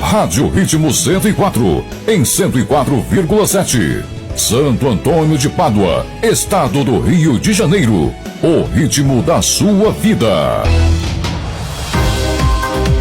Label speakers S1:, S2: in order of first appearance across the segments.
S1: Rádio Ritmo 104, em 104,7. Santo Antônio de Pádua, Estado do Rio de Janeiro. O ritmo da sua vida.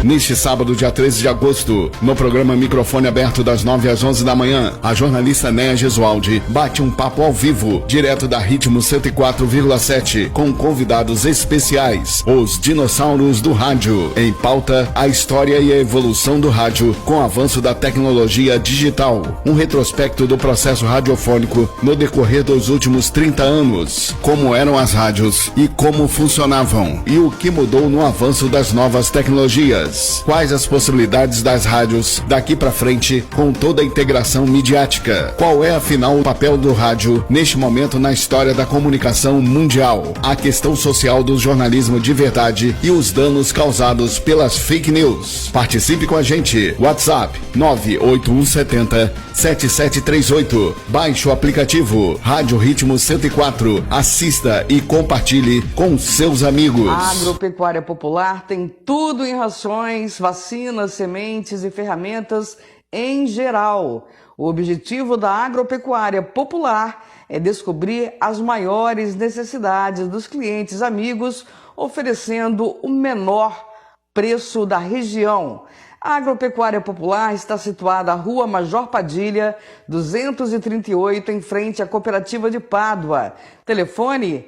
S2: Neste sábado, dia 13 de agosto, no programa Microfone Aberto das 9 às 11 da manhã, a jornalista Néia Gesualdi bate um papo ao vivo, direto da Ritmo 104,7, com convidados especiais, os dinossauros do rádio. Em pauta, a história e a evolução do rádio com o avanço da tecnologia digital. Um retrospecto do processo radiofônico no decorrer dos últimos 30 anos. Como eram as rádios e como funcionavam. E o que mudou no avanço das novas tecnologias. Quais as possibilidades das rádios daqui para frente com toda a integração midiática? Qual é, afinal, o papel do rádio neste momento na história da comunicação mundial? A questão social do jornalismo de verdade e os danos causados pelas fake news. Participe com a gente. WhatsApp 98170-7738. Baixe o aplicativo Rádio Ritmo 104. Assista e compartilhe com seus amigos.
S3: A Agropecuária Popular tem tudo em rações, vacinas, sementes e ferramentas em geral. O objetivo da Agropecuária Popular é descobrir as maiores necessidades dos clientes amigos, oferecendo o menor preço da região. A Agropecuária Popular está situada à Rua Major Padilha, 238, em frente à Cooperativa de Pádua. Telefone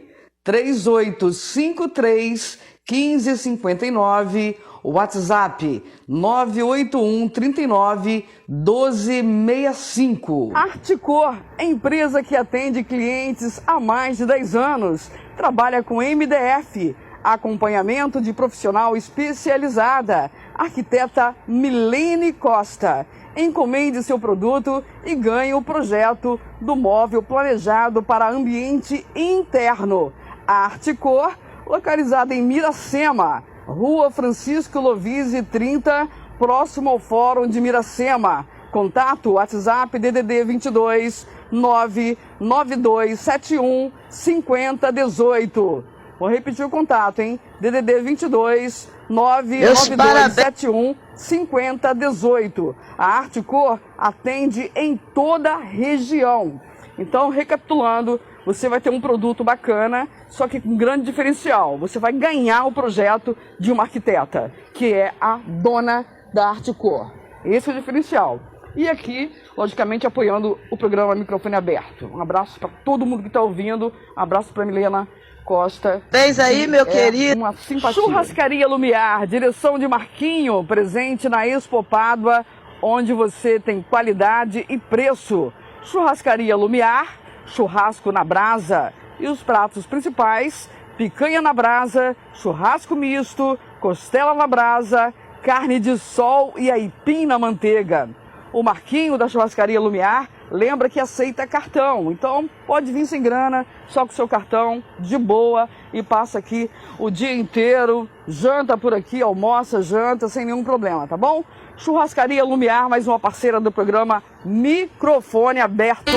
S3: 3853-1559, WhatsApp 98139-1265. Articor, empresa que atende clientes há mais de 10 anos, trabalha com MDF, acompanhamento de profissional especializada, arquiteta Milene Costa. Encomende seu produto e ganhe o projeto do móvel planejado para ambiente interno. A Articor, localizada em Miracema, Rua Francisco Lovise 30, próximo ao Fórum de Miracema. Contato WhatsApp DDD 22 99271 5018. Vou repetir o contato, hein? DDD 22 99271 5018. A Articor atende em toda a região. Então, recapitulando, você vai ter um produto bacana, só que com grande diferencial. Você vai ganhar o projeto de uma arquiteta, que é a dona da Articor. Esse é o diferencial. E aqui, logicamente, apoiando o programa Microfone Aberto. Um abraço para todo mundo que está ouvindo. Um abraço para Milena Costa.
S4: Fez aí, meu querido.
S3: Uma simpatia. Churrascaria Lumiar, direção de Marquinho, presente na Expo Pádua, onde você tem qualidade e preço. Churrascaria Lumiar, churrasco na brasa e os pratos principais: picanha na brasa, churrasco misto, costela na brasa, carne de sol e aipim na manteiga. O Marquinho da Churrascaria Lumiar lembra que aceita cartão, então pode vir sem grana, só com seu cartão, de boa, e passa aqui o dia inteiro, janta por aqui, almoça, janta, sem nenhum problema, tá bom? Churrascaria Lumiar, mais uma parceira do programa Microfone Aberto.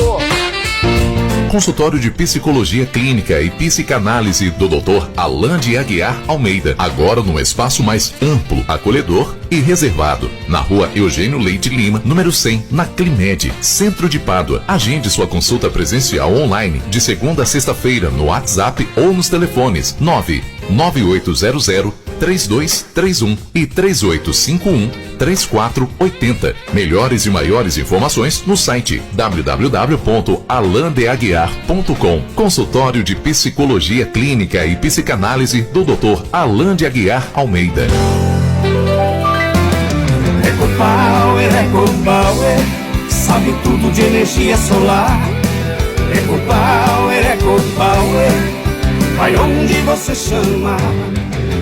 S5: Consultório de Psicologia Clínica e Psicanálise do Dr. Alain de Aguiar Almeida. Agora num espaço mais amplo, acolhedor e reservado. Na Rua Eugênio Leite Lima, número 100, na Climed, Centro de Pádua. Agende sua consulta presencial online de segunda a sexta-feira no WhatsApp ou nos telefones 99800-3231 e 3851-3480. Melhores e maiores informações no site www.alandeaguiar.com. Consultório de Psicologia Clínica e Psicanálise do Dr. Alain de Aguiar Almeida.
S6: EcoPower, sabe tudo de energia solar. EcoPower, vai onde você chama.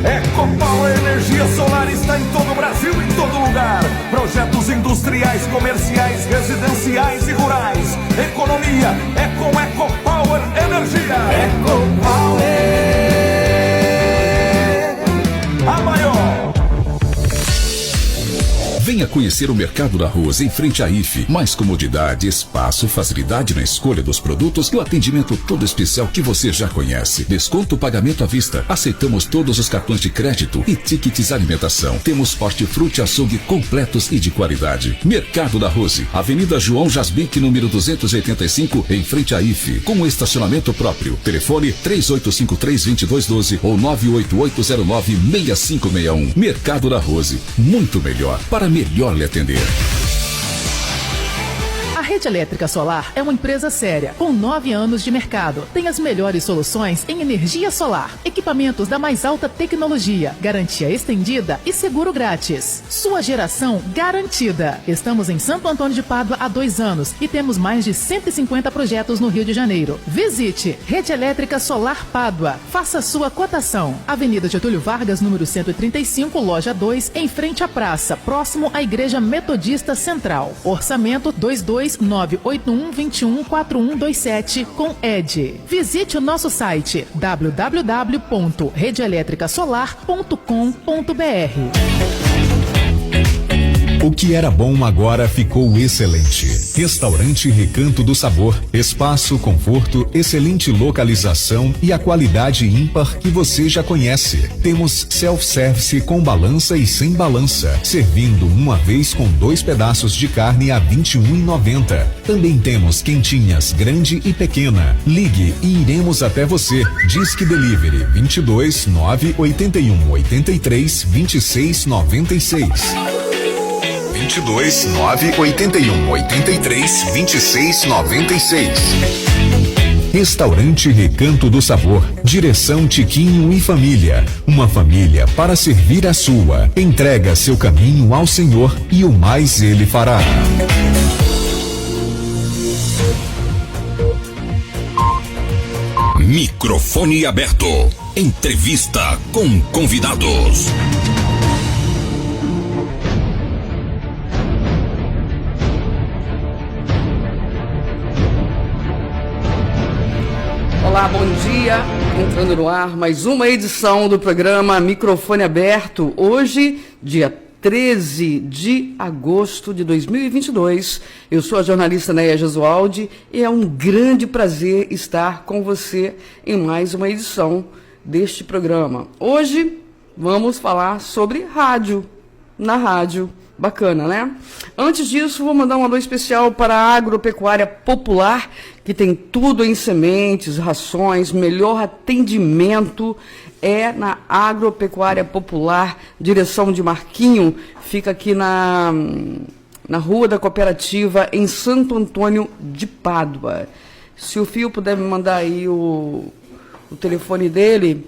S7: EcoPower Energia Solar está em todo o Brasil, em todo lugar. Projetos industriais, comerciais, residenciais e rurais. Economia é com EcoPower Energia. EcoPower, a maior.
S4: Venha conhecer o Mercado da Rose em frente à IFE. Mais comodidade, espaço, facilidade na escolha dos produtos e o atendimento todo especial que você já conhece. Desconto pagamento à vista. Aceitamos todos os cartões de crédito e tickets alimentação. Temos hortifruti e açougue completos e de qualidade. Mercado da Rose, Avenida João Jasbic, número 285, em frente à IFE, com estacionamento próprio. Telefone 3853-2212 ou 98809-6561. Mercado da Rose, muito melhor para melhor lhe atender.
S8: A Rede Elétrica Solar é uma empresa séria, com 9 anos de mercado. Tem as melhores soluções em energia solar, equipamentos da mais alta tecnologia, garantia estendida e seguro grátis. Sua geração garantida. Estamos em Santo Antônio de Pádua há 2 anos e temos mais de 150 projetos no Rio de Janeiro. Visite Rede Elétrica Solar Pádua. Faça sua cotação. Avenida Getúlio Vargas, número 135, loja 2, em frente à praça, próximo à Igreja Metodista Central. Orçamento 22981214127 com ED. Visite o nosso site www.redeeletricasolar.com.br.
S9: O que era bom agora ficou excelente. Restaurante Recanto do Sabor. Espaço, conforto, excelente localização e a qualidade ímpar que você já conhece. Temos self-service com balança e sem balança, servindo uma vez com 2 pedaços de carne a R$ 21,90. Também temos quentinhas grande e pequena. Ligue e iremos até você. Disque Delivery 22 981 83 26 96.
S4: 22 981 83 26 96.
S9: Restaurante Recanto do Sabor. Direção Tiquinho e família. Uma família para servir a sua. Entrega seu caminho ao Senhor e o mais Ele fará.
S10: Microfone aberto. Entrevista com convidados.
S3: Olá, bom dia. Entrando no ar mais uma edição do programa Microfone Aberto. Hoje, dia 13 de agosto de 2022. Eu sou a jornalista Néia Gesualdi e é um grande prazer estar com você em mais uma edição deste programa. Hoje vamos falar sobre rádio, na rádio. Bacana, né? Antes disso, vou mandar um alô especial para a Agropecuária Popular, que tem tudo em sementes, rações, melhor atendimento é na Agropecuária Popular, direção de Marquinho, fica aqui na Rua da Cooperativa, em Santo Antônio de Pádua. Se o Fio puder me mandar aí o telefone dele,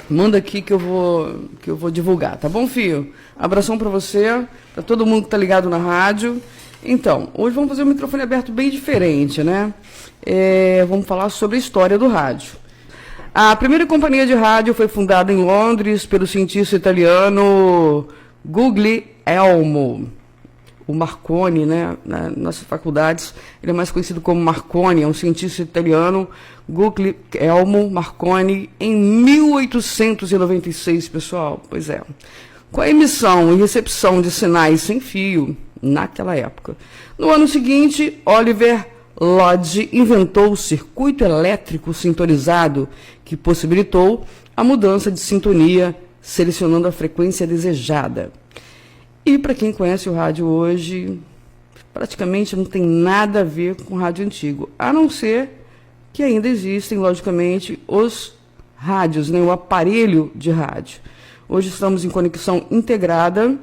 S3: manda aqui que eu vou divulgar, tá bom, Fio? Abração para você, para todo mundo que está ligado na rádio. Então, hoje vamos fazer um microfone aberto bem diferente, né? Vamos falar sobre a história do rádio. A primeira companhia de rádio foi fundada em Londres pelo cientista italiano Guglielmo. O Marconi, né? Nas nossas faculdades, ele é mais conhecido como Marconi, é um cientista italiano, Guglielmo Marconi, em 1896, pessoal. Pois é. Com a emissão e recepção de sinais sem fio, naquela época. No ano seguinte, Oliver Lodge inventou o circuito elétrico sintonizado, que possibilitou a mudança de sintonia, selecionando a frequência desejada. E para quem conhece o rádio hoje, praticamente não tem nada a ver com o rádio antigo, a não ser que ainda existem, logicamente, os rádios, né, o aparelho de rádio. Hoje estamos em conexão integrada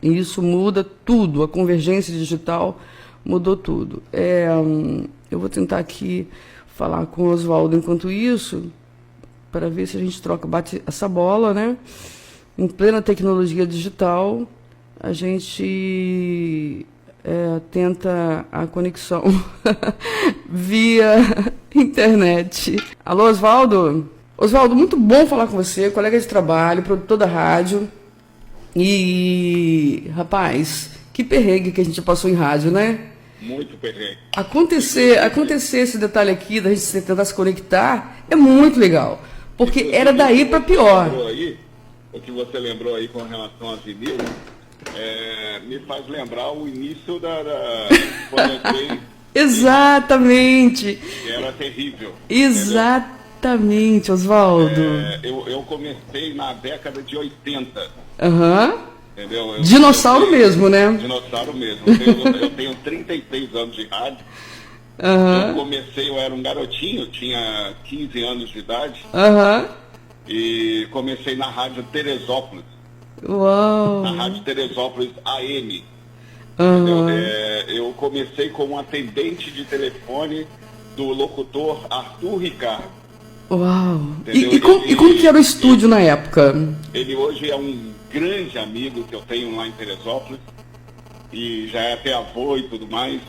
S3: e isso muda tudo, a convergência digital mudou tudo. Eu vou tentar aqui falar com o Oswaldo enquanto isso, para ver se a gente bate essa bola, né? Em plena tecnologia digital, a gente tenta a conexão via internet. Alô, Oswaldo? Oswaldo, muito bom falar com você, colega de trabalho, produtor da rádio. E, rapaz, que perrengue que a gente passou em rádio, né?
S11: Muito perrengue.
S3: Acontecer esse detalhe aqui, da gente tentar se conectar, é muito legal. Porque era daí para pior.
S11: O que você lembrou aí com relação à vinil, Me faz lembrar o início quando eu entrei.
S3: Exatamente.
S11: Era terrível.
S3: Exatamente, Oswaldo.
S11: Eu comecei na década de 80. Entendeu?
S3: Dinossauro mesmo, né?
S11: Dinossauro mesmo. Eu tenho 36 anos de rádio. Eu comecei, eu era um garotinho, tinha 15 anos de idade. E comecei na Rádio Teresópolis.
S3: Uau!
S11: Na Rádio Teresópolis AM. Eu comecei como atendente de telefone do locutor Arthur Ricardo.
S3: Uau! E como que era o estúdio na época?
S11: Ele hoje é um grande amigo que eu tenho lá em Teresópolis. E já é até avô e tudo mais.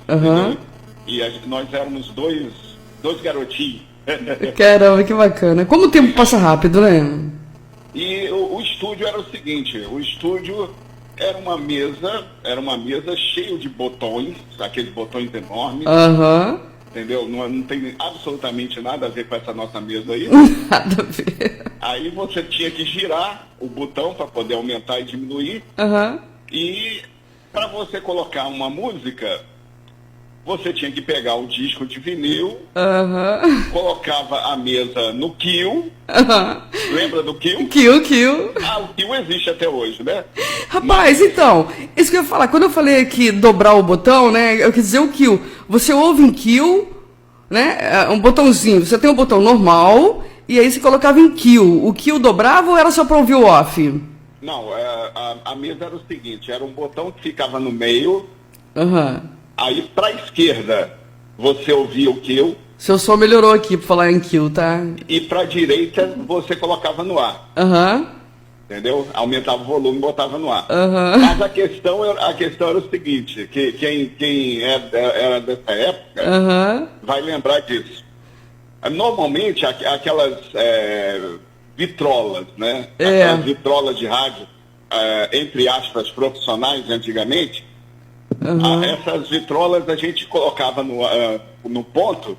S11: E nós éramos dois garotinhos.
S3: Caramba, que bacana. Como o tempo passa rápido, né?
S11: E o estúdio era o seguinte, o estúdio era uma mesa cheia de botões, aqueles botões enormes. Entendeu? Não tem absolutamente nada a ver com essa nossa mesa aí.
S3: Nada a ver.
S11: Aí você tinha que girar o botão para poder aumentar e diminuir. E para você colocar uma música, você tinha que pegar o disco de vinil, colocava a mesa no kill. Lembra do kill?
S3: Kill.
S11: O kill existe até hoje, né?
S3: Rapaz, então, isso que eu ia falar, quando eu falei aqui dobrar o botão, né, eu quis dizer o kill. Você ouve em kill, né, um botãozinho, você tem um botão normal, e aí você colocava em kill. O kill dobrava ou era só para ouvir o off?
S11: Não, a mesa era o seguinte, era um botão que ficava no meio. Aí, para a esquerda, você ouvia o kill.
S3: Seu som melhorou aqui para falar em kill, tá?
S11: E para a direita, você colocava no ar. Entendeu? Aumentava o volume e botava no ar. Mas a questão era o seguinte, que quem era dessa época vai lembrar disso. Normalmente, aquelas vitrolas, né? Aquelas vitrolas de rádio, entre aspas, profissionais, antigamente, essas vitrolas a gente colocava no ponto,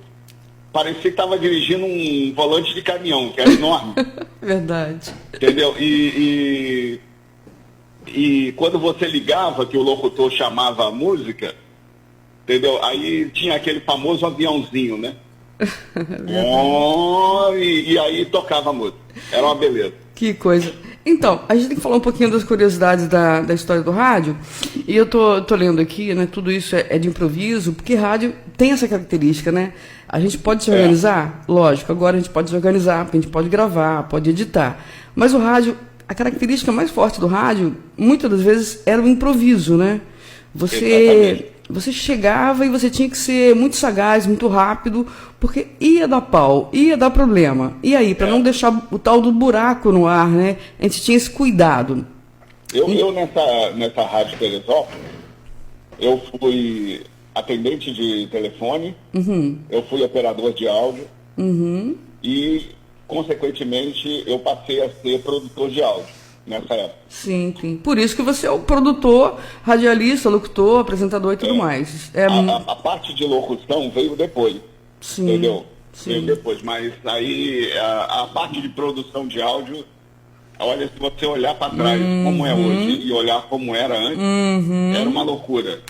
S11: parecia que estava dirigindo um volante de caminhão, que era enorme.
S3: Verdade.
S11: Entendeu? E quando você ligava, que o locutor chamava a música, entendeu? Aí tinha aquele famoso aviãozinho, né? E aí tocava a música. Era uma beleza.
S3: Que coisa. Então, a gente tem que falar um pouquinho das curiosidades da história do rádio. E eu tô lendo aqui, né? Tudo isso é de improviso, porque rádio tem essa característica, né? A gente pode se organizar? Lógico, agora a gente pode se organizar, porque a gente pode gravar, pode editar. Mas o rádio, a característica mais forte do rádio, muitas das vezes, era o improviso, né? Você chegava e você tinha que ser muito sagaz, muito rápido, porque ia dar pau, ia dar problema. E aí, para não deixar o tal do buraco no ar, né? A gente tinha esse cuidado.
S11: Eu nessa Rádio Teresópolis, eu fui atendente de telefone, eu fui operador de áudio e, consequentemente, eu passei a ser produtor de áudio nessa época.
S3: Sim, sim. Por isso que você é o produtor, radialista, locutor, apresentador e tudo mais.
S11: A parte de locução veio depois.
S3: Sim.
S11: Entendeu?
S3: Sim.
S11: Veio depois. Mas aí a parte de produção de áudio, olha, se você olhar para trás como é hoje e olhar como era antes, era uma loucura.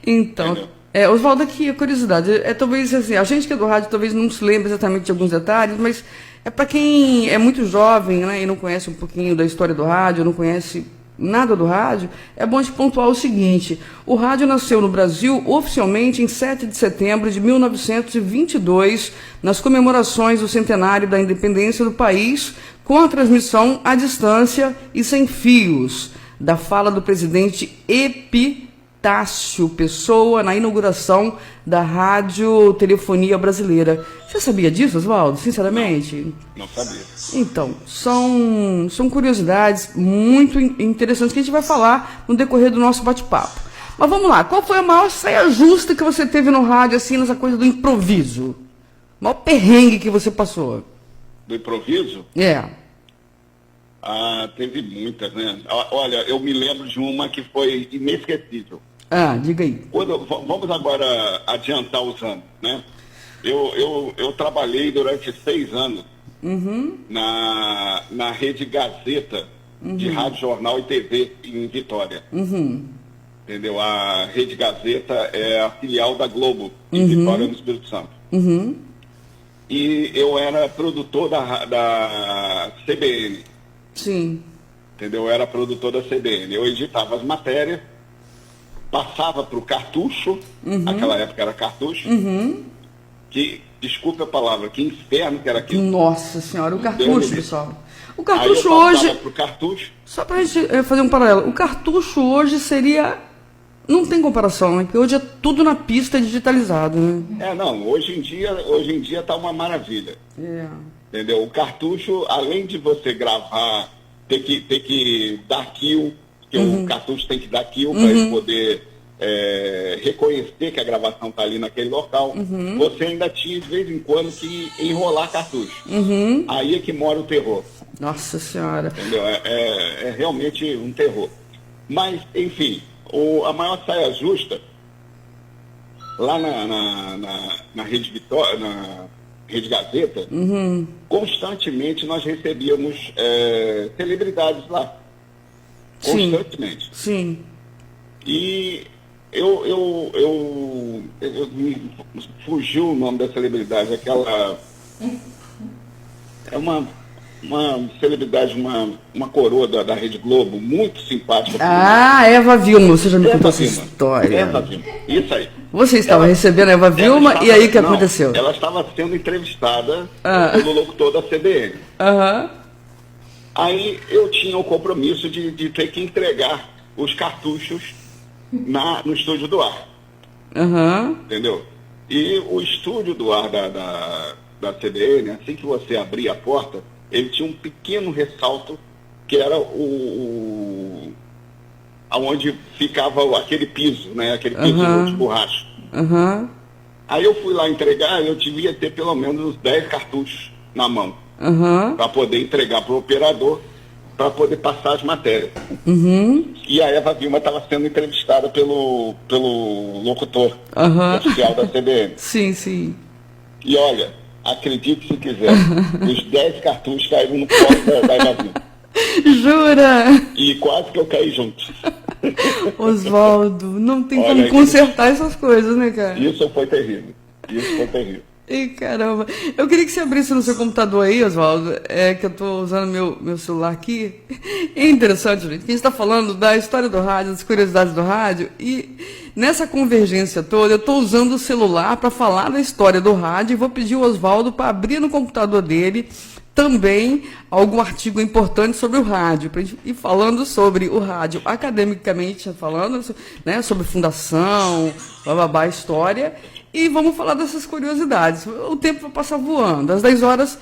S3: Então, Oswaldo, aqui a curiosidade, talvez assim, a gente que é do rádio talvez não se lembre exatamente de alguns detalhes, mas é para quem é muito jovem, né, e não conhece um pouquinho da história do rádio, não conhece nada do rádio, é bom de pontuar o seguinte: o rádio nasceu no Brasil oficialmente em 7 de setembro de 1922, nas comemorações do centenário da independência do país, com a transmissão à distância e sem fios da fala do presidente Epitácio Pessoa na inauguração da Radiotelefonia Brasileira. Você sabia disso, Oswaldo? Sinceramente?
S11: Não sabia.
S3: Então, são curiosidades muito interessantes que a gente vai falar no decorrer do nosso bate-papo. Mas vamos lá, qual foi a maior saia justa que você teve no rádio, assim, nessa coisa do improviso? O maior perrengue que você passou?
S11: Do improviso? Teve muitas, né? Olha, eu me lembro de uma que foi inesquecível.
S3: Diga aí.
S11: Vamos agora adiantar os anos, né? Eu trabalhei durante 6 anos na Rede Gazeta de rádio, jornal e TV em Vitória. Entendeu? A Rede Gazeta é a filial da Globo, em Vitória, no Espírito Santo. E eu era produtor da CBN.
S3: Sim.
S11: Entendeu? Eu era produtor da CBN. Eu editava as matérias, passava para o cartucho, naquela época era cartucho, que, desculpe a palavra, que inferno que era aquilo.
S3: Nossa senhora, o cartucho, pessoal. O cartucho
S11: aí eu
S3: hoje...
S11: pro cartucho.
S3: Só pra gente fazer um paralelo, o cartucho hoje seria... Não tem comparação, né? Porque hoje é tudo na pista digitalizado, né?
S11: Não, hoje em dia tá uma maravilha. Entendeu? O cartucho, além de você gravar, ter que dar kill, porque o cartucho tem que dar kill para ele poder reconhecer que a gravação tá ali naquele local, você ainda tinha de vez em quando que enrolar cartucho. Aí é que mora o terror.
S3: Nossa senhora.
S11: Entendeu? É realmente um terror. Mas, enfim, a maior saia justa, lá na Rede Vitória, na Rede Gazeta, constantemente nós recebíamos celebridades lá. Constantemente.
S3: Sim.
S11: E me fugiu o nome da celebridade, aquela... É uma celebridade, uma coroa da Rede Globo, muito simpática.
S3: Eva Vilma, você já me contou essa história.
S11: Eva Vilma, isso aí.
S3: Você estava recebendo a Eva Vilma e aí o que aconteceu?
S11: Ela estava sendo entrevistada pelo locutor da CBN. Aí eu tinha o compromisso de ter que entregar os cartuchos no estúdio do ar. Entendeu? E o estúdio do ar da CBN, assim que você abria a porta, ele tinha um pequeno ressalto que era aonde ficava aquele piso, né? Aquele piso de borracha. Aí eu fui lá entregar, eu devia ter pelo menos uns 10 cartuchos na mão. Para poder entregar para o operador, para poder passar as matérias. E a Eva Vilma estava sendo entrevistada pelo locutor oficial da CBN.
S3: Sim.
S11: E olha, acredite se quiser, os 10 cartuchos caíram no colo da Eva Vilma.
S3: Jura?
S11: E quase que eu caí junto.
S3: Oswaldo, não tem como consertar essas coisas, né, cara?
S11: Isso foi terrível.
S3: Ih, caramba. Eu queria que você abrisse no seu computador aí, Oswaldo, que eu estou usando meu celular aqui. É interessante, gente, que a gente está falando da história do rádio, das curiosidades do rádio, e nessa convergência toda, eu estou usando o celular para falar da história do rádio e vou pedir o Oswaldo para abrir no computador dele também algum artigo importante sobre o rádio, para a gente ir falando sobre o rádio academicamente falando, né, sobre fundação, bababá, história, e vamos falar dessas curiosidades. O tempo vai passar voando. Às 10 horas,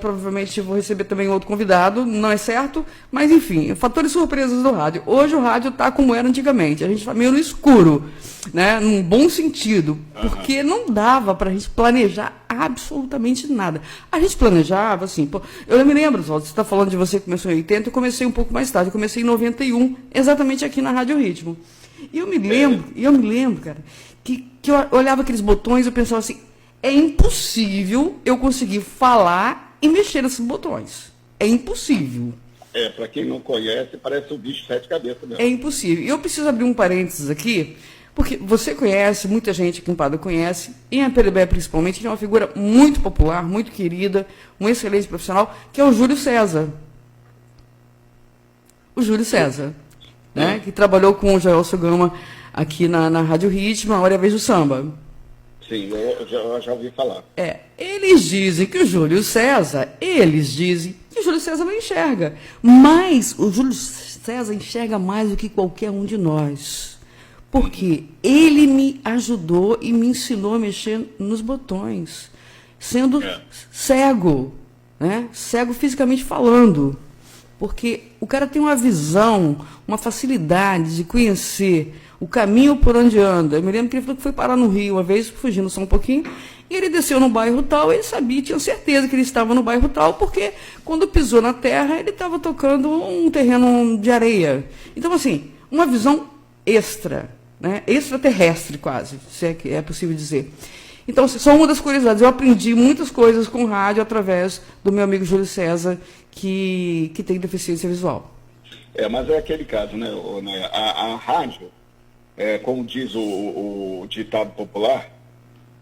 S3: provavelmente vou receber também outro convidado, não é certo, mas enfim, fatores surpresas do rádio. Hoje o rádio está como era antigamente, a gente está meio no escuro, né, num bom sentido, porque não dava para a gente planejar absolutamente nada. A gente planejava assim, eu me lembro, você está falando de você que começou em 80, eu comecei um pouco mais tarde, eu comecei em 91, exatamente aqui na Rádio Ritmo. E eu me lembro, cara, que eu olhava aqueles botões e eu pensava assim, é impossível eu conseguir falar e mexer nesses botões. É impossível.
S11: Para quem não conhece, parece um bicho de 7 cabeças mesmo.
S3: É impossível. E eu preciso abrir um parênteses aqui, porque você conhece, muita gente aqui em Padua conhece, em Aperibé principalmente, que é uma figura muito popular, muito querida, um excelente profissional, que é o Júlio César. O Júlio César, né, que trabalhou com o Joelso Gama aqui na Rádio Ritmo, a Hora e a Vez do Samba.
S11: Sim, eu já ouvi falar.
S3: Eles dizem que o Júlio César não enxerga. Mas o Júlio César enxerga mais do que qualquer um de nós. Porque ele me ajudou e me ensinou a mexer nos botões. Sendo cego, né? Cego fisicamente falando. Porque o cara tem uma visão, uma facilidade de conhecer o caminho por onde anda. Eu me lembro que ele falou que foi parar no Rio uma vez, fugindo só um pouquinho, e ele desceu no bairro tal, ele sabia, tinha certeza que ele estava no bairro tal, porque quando pisou na terra, ele estava tocando um terreno de areia. Então, assim, uma visão extra, né? Extraterrestre quase, se é que é possível dizer. Então, só uma das curiosidades. Eu aprendi muitas coisas com rádio através do meu amigo Júlio César, que tem deficiência visual.
S11: Mas é aquele caso, né? A rádio, como diz o ditado popular,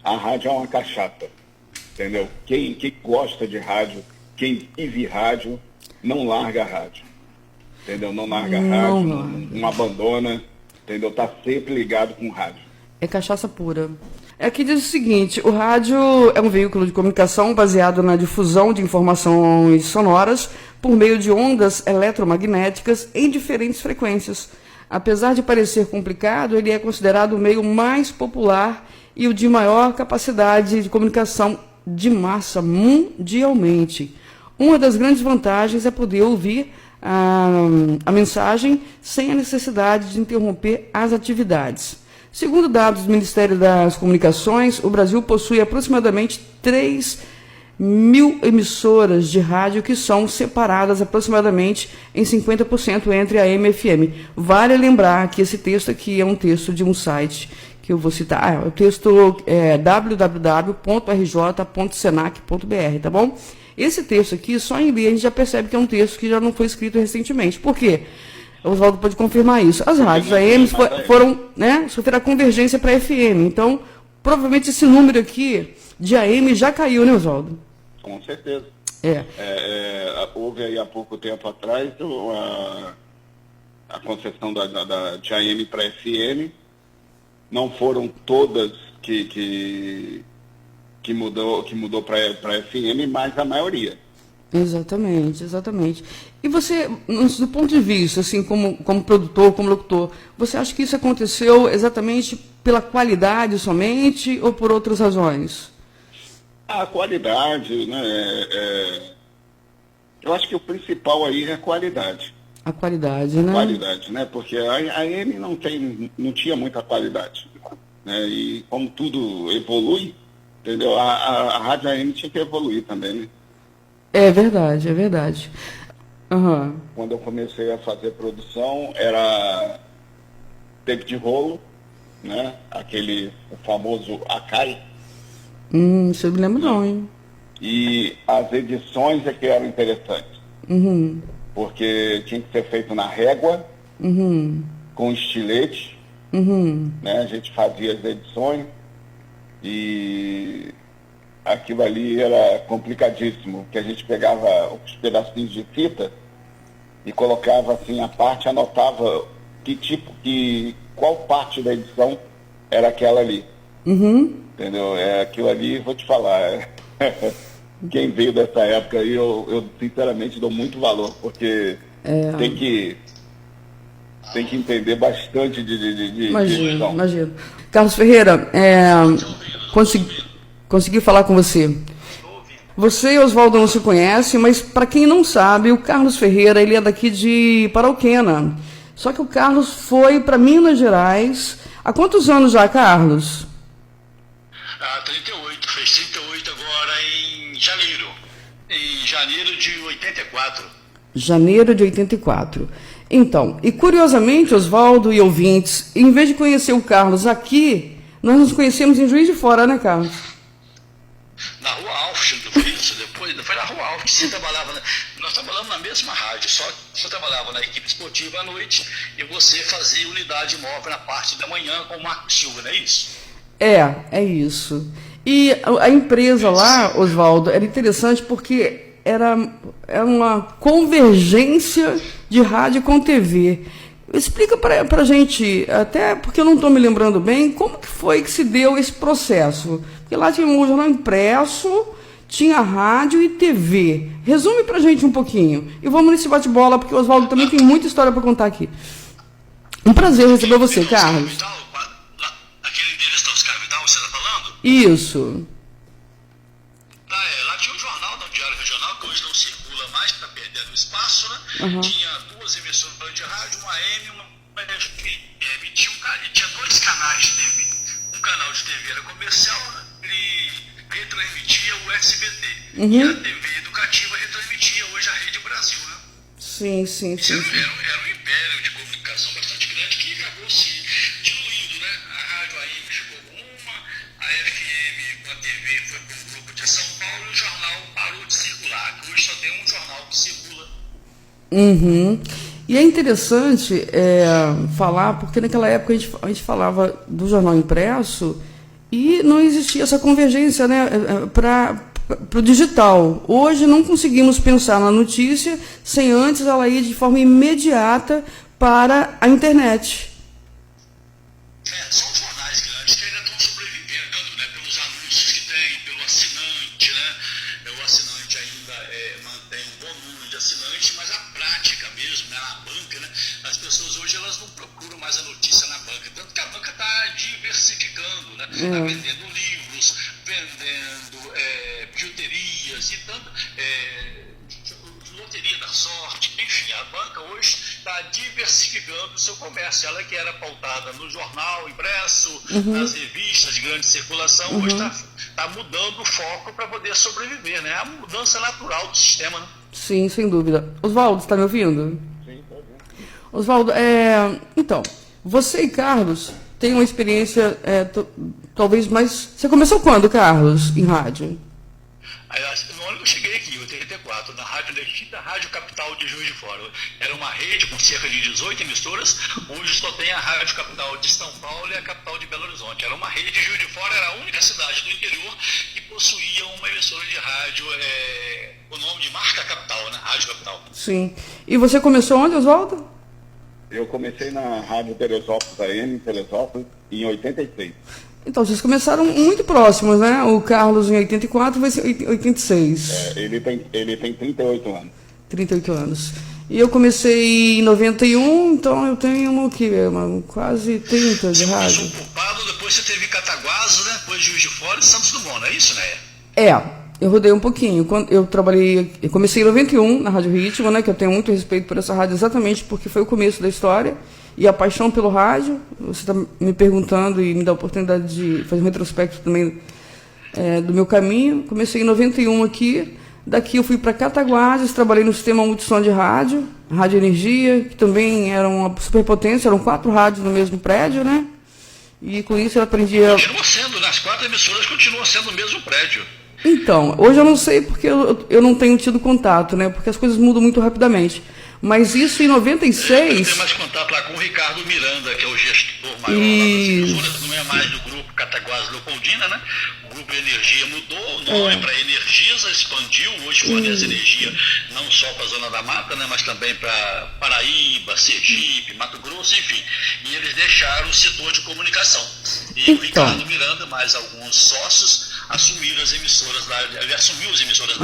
S11: a rádio é uma cachaça, entendeu? Quem gosta de rádio, quem vive rádio, não larga a rádio, entendeu? Não larga a rádio, não abandona, entendeu? Tá sempre ligado com o rádio.
S3: É cachaça pura. Aqui diz o seguinte: o rádio é um veículo de comunicação baseado na difusão de informações sonoras por meio de ondas eletromagnéticas em diferentes frequências. Apesar de parecer complicado, ele é considerado o meio mais popular e o de maior capacidade de comunicação de massa mundialmente. Uma das grandes vantagens é poder ouvir a mensagem sem a necessidade de interromper as atividades. Segundo dados do Ministério das Comunicações, o Brasil possui aproximadamente 3.000 emissoras de rádio que são separadas aproximadamente em 50% entre a AM e FM. Vale lembrar que esse texto aqui é um texto de um site que eu vou citar. O texto é www.rj.senac.br, tá bom? Esse texto aqui, só em ler, a gente já percebe que é um texto que já não foi escrito recentemente. Por quê? O Oswaldo pode confirmar isso. As rádios AM foram, né, sofreram a convergência para FM. Então, provavelmente esse número aqui de AM já caiu, né, Oswaldo?
S11: Com certeza. Houve aí há pouco tempo atrás a concessão de AM para FM. Não foram todas que mudou para FM, mas a maioria.
S3: Exatamente. E você, do ponto de vista, assim, como produtor, como locutor, você acha que isso aconteceu exatamente pela qualidade somente ou por outras razões?
S11: A qualidade, né? Eu acho que o principal aí é a qualidade.
S3: A qualidade, né?
S11: Qualidade, né? Porque a AM não tinha muita qualidade, né? E como tudo evolui, entendeu? A rádio AM tinha que evoluir também, né?
S3: É verdade. Uhum.
S11: Quando eu comecei a fazer produção, era tape de rolo, né? O famoso Akai.
S3: Isso eu me lembro não, hein?
S11: E as edições é que eram interessantes.
S3: Uhum.
S11: Porque tinha que ser feito na régua, com estilete, né? A gente fazia as edições e aquilo ali era complicadíssimo, porque a gente pegava os pedacinhos de fita e colocava assim a parte, anotava qual parte da edição era aquela ali. Entendeu? Aquilo ali, vou te falar, quem veio dessa época aí, eu sinceramente dou muito valor, porque tem que entender bastante de edição.
S3: Imagino. Carlos Ferreira, consegui falar com você. Você e Oswaldo não se conhecem, mas para quem não sabe, o Carlos Ferreira, ele é daqui de Parauquena. Só que o Carlos foi para Minas Gerais. Há quantos anos já, Carlos?
S12: 38. Fez 38 agora em janeiro. Em janeiro de 84.
S3: Janeiro de 84. Então, e curiosamente, Oswaldo e ouvintes, em vez de conhecer o Carlos aqui, nós nos conhecemos em Juiz de Fora, né, Carlos?
S12: Na Rua Alves, depois foi na Rua Alves, você trabalhava, nós trabalhamos na mesma rádio, só que você trabalhava na equipe esportiva à noite e você fazia unidade móvel na parte da manhã com o Marcos Silva, não é isso?
S3: É isso. E a empresa lá, Oswaldo, era interessante porque era uma convergência de rádio com TV. Explica para a gente, até porque eu não estou me lembrando bem, como que foi que se deu esse processo? Porque lá tinha um jornal impresso, tinha rádio e TV. Resume para a gente um pouquinho. E vamos nesse bate-bola, porque o Oswaldo também tem muita história para contar aqui. Um prazer receber você, Carlos.
S12: Aquele deles está Oscar Vidal, você está falando?
S3: Isso.
S12: Lá tinha um jornal, no Diário Regional, que hoje não circula mais, está perdendo espaço, né? Tinha duas emissoras de rádio, uma AM e uma FM. Tinha dois canais de TV. Um canal de TV era comercial, ele retransmitia o SBT. E a TV educativa retransmitia hoje a Rede Brasil, né?
S3: Sim.
S12: Era um império de comunicação bastante grande que acabou se diluindo, né? A rádio AM ficou com uma, a FM
S3: Uhum. E é interessante falar, porque naquela época a gente falava do jornal impresso e não existia essa convergência, né, para o digital. Hoje não conseguimos pensar na notícia sem antes ela ir de forma imediata para a internet.
S12: São jornais grandes que ainda estão sobrevivendo, né, pelos anúncios que tem, pelo assinante, né? O assinante ainda mantém um bom número de assinantes, mas a prática mesmo, né, na banca, né, as pessoas hoje elas não procuram mais a notícia na banca, tanto que a banca está diversificando, né? Está vendendo livros, vendendo bijuterias e tanto, loteria da sorte, enfim, a banca hoje está diversificando o seu comércio. Ela que era pautada no jornal impresso, nas revistas de grande circulação, hoje está mudando o foco para poder sobreviver, né? A mudança natural do sistema, né?
S3: Sim, sem dúvida. Oswaldo, está me ouvindo?
S11: Sim, estou ouvindo.
S3: Oswaldo, então, você e Carlos têm uma experiência talvez mais... Você começou quando, Carlos, em rádio?
S12: No ano que eu cheguei aqui, em 84, na Rádio Capital de Juiz de Fora. Era uma rede com cerca de 18 emissoras. Hoje só tem a Rádio Capital de São Paulo e a Capital de Belo Horizonte. Era uma rede, Juiz de Fora era a única cidade do interior que possuía uma emissora de rádio, o nome de marca Capital, né? Rádio Capital.
S3: Sim. E você começou onde, Oswaldo?
S11: Eu comecei na Rádio Teresópolis, AM Teresópolis, em 86.
S3: Então, vocês começaram muito próximos, né? O Carlos em 84 vai ser em 86.
S11: Ele tem 38 anos.
S3: 38 anos. E eu comecei em 91, então eu tenho quase 30 de rádio.
S12: Você começou ocupado, depois você teve Cataguases, né? Depois Juiz de Fora e Santos Dumont, não é isso, né?
S3: Eu rodei um pouquinho. Eu comecei em 91 na Rádio Ritmo, né? Que eu tenho muito respeito por essa rádio exatamente porque foi o começo da história. E a paixão pelo rádio, você está me perguntando e me dá a oportunidade de fazer um retrospecto também do meu caminho. Comecei em 91 aqui, daqui eu fui para Cataguases, trabalhei no sistema multissom de rádio, Rádio Energia, que também era uma superpotência, eram 4 rádios no mesmo prédio, né? E com isso eu aprendi a...
S12: Continua sendo, nas 4 emissoras continua sendo o mesmo prédio.
S3: Então, hoje eu não sei porque eu não tenho tido contato, né? Porque as coisas mudam muito rapidamente. Mas isso em 96...
S12: Eu tenho mais contato lá com o Ricardo Miranda, que é o gestor maior das emissoras, não é mais do grupo Cataguases Leopoldina, né? O grupo Energia mudou o nome para Energisa, expandiu, hoje fornece energia não só para a Zona da Mata, né? Mas também para Paraíba, Sergipe, Mato Grosso, enfim. E eles deixaram o setor de comunicação. E o Ricardo Miranda, mais alguns sócios, assumiu as emissoras lá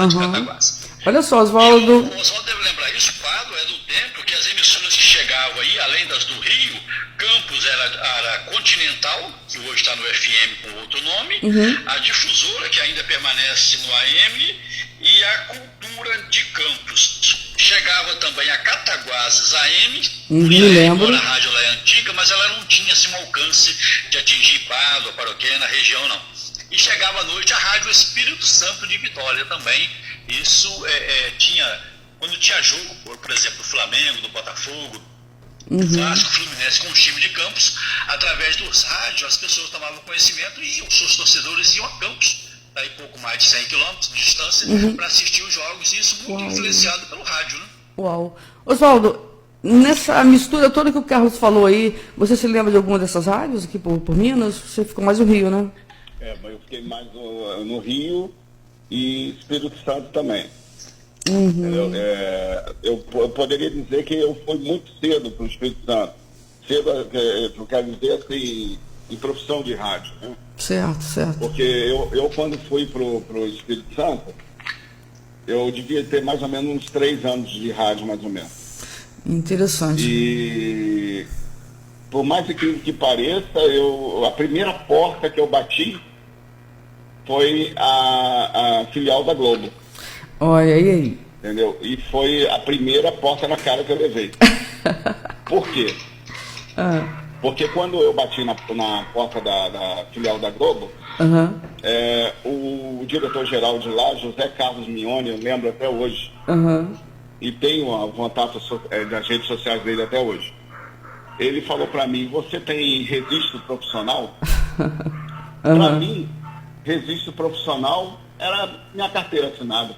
S12: de Cataguases.
S3: Olha só, Oswaldo...
S12: O Oswaldo deve lembrar isso, o quadro é do tempo que as emissoras que chegavam aí, além das do Rio, Campos era Continental, que hoje está no FM com outro nome, a Difusora, que ainda permanece no AM, e a Cultura de Campos. Chegava também a Cataguases AM,
S3: lembro.
S12: A rádio lá é antiga, mas ela não tinha assim, um alcance de atingir Pádua, Paroquena, região não. E chegava à noite a Rádio Espírito Santo de Vitória também. Isso quando tinha jogo, por exemplo, do Flamengo, do Botafogo, do Vasco, Fluminense com o time de Campos, através dos rádios as pessoas tomavam conhecimento e os seus torcedores iam a Campos, daí pouco mais de 100 quilômetros de distância, para assistir os jogos, e isso muito influenciado pelo rádio, né?
S3: Uau! Oswaldo, nessa mistura toda que o Carlos falou aí, você se lembra de alguma dessas rádios aqui por Minas? Você ficou mais no Rio, né?
S11: Mas eu fiquei mais no Rio e Espírito Santo também. Eu poderia dizer que eu fui muito cedo para o Espírito Santo. Cedo, eu quero dizer assim, em profissão de rádio, né?
S3: Certo.
S11: Porque eu quando fui para o Espírito Santo, eu devia ter mais ou menos uns 3 anos de rádio, mais ou menos.
S3: Interessante.
S11: E por mais incrível que pareça, a primeira porta que eu bati foi a filial da Globo.
S3: Olha, e aí?
S11: Entendeu? E foi a primeira porta na cara que eu levei. Por quê? Porque quando eu bati na porta da filial da Globo, o diretor-geral de lá, José Carlos Mione, eu lembro até hoje, e tenho o contato das redes sociais dele até hoje. Ele falou para mim: você tem registro profissional? Para mim, registro profissional era minha carteira assinada.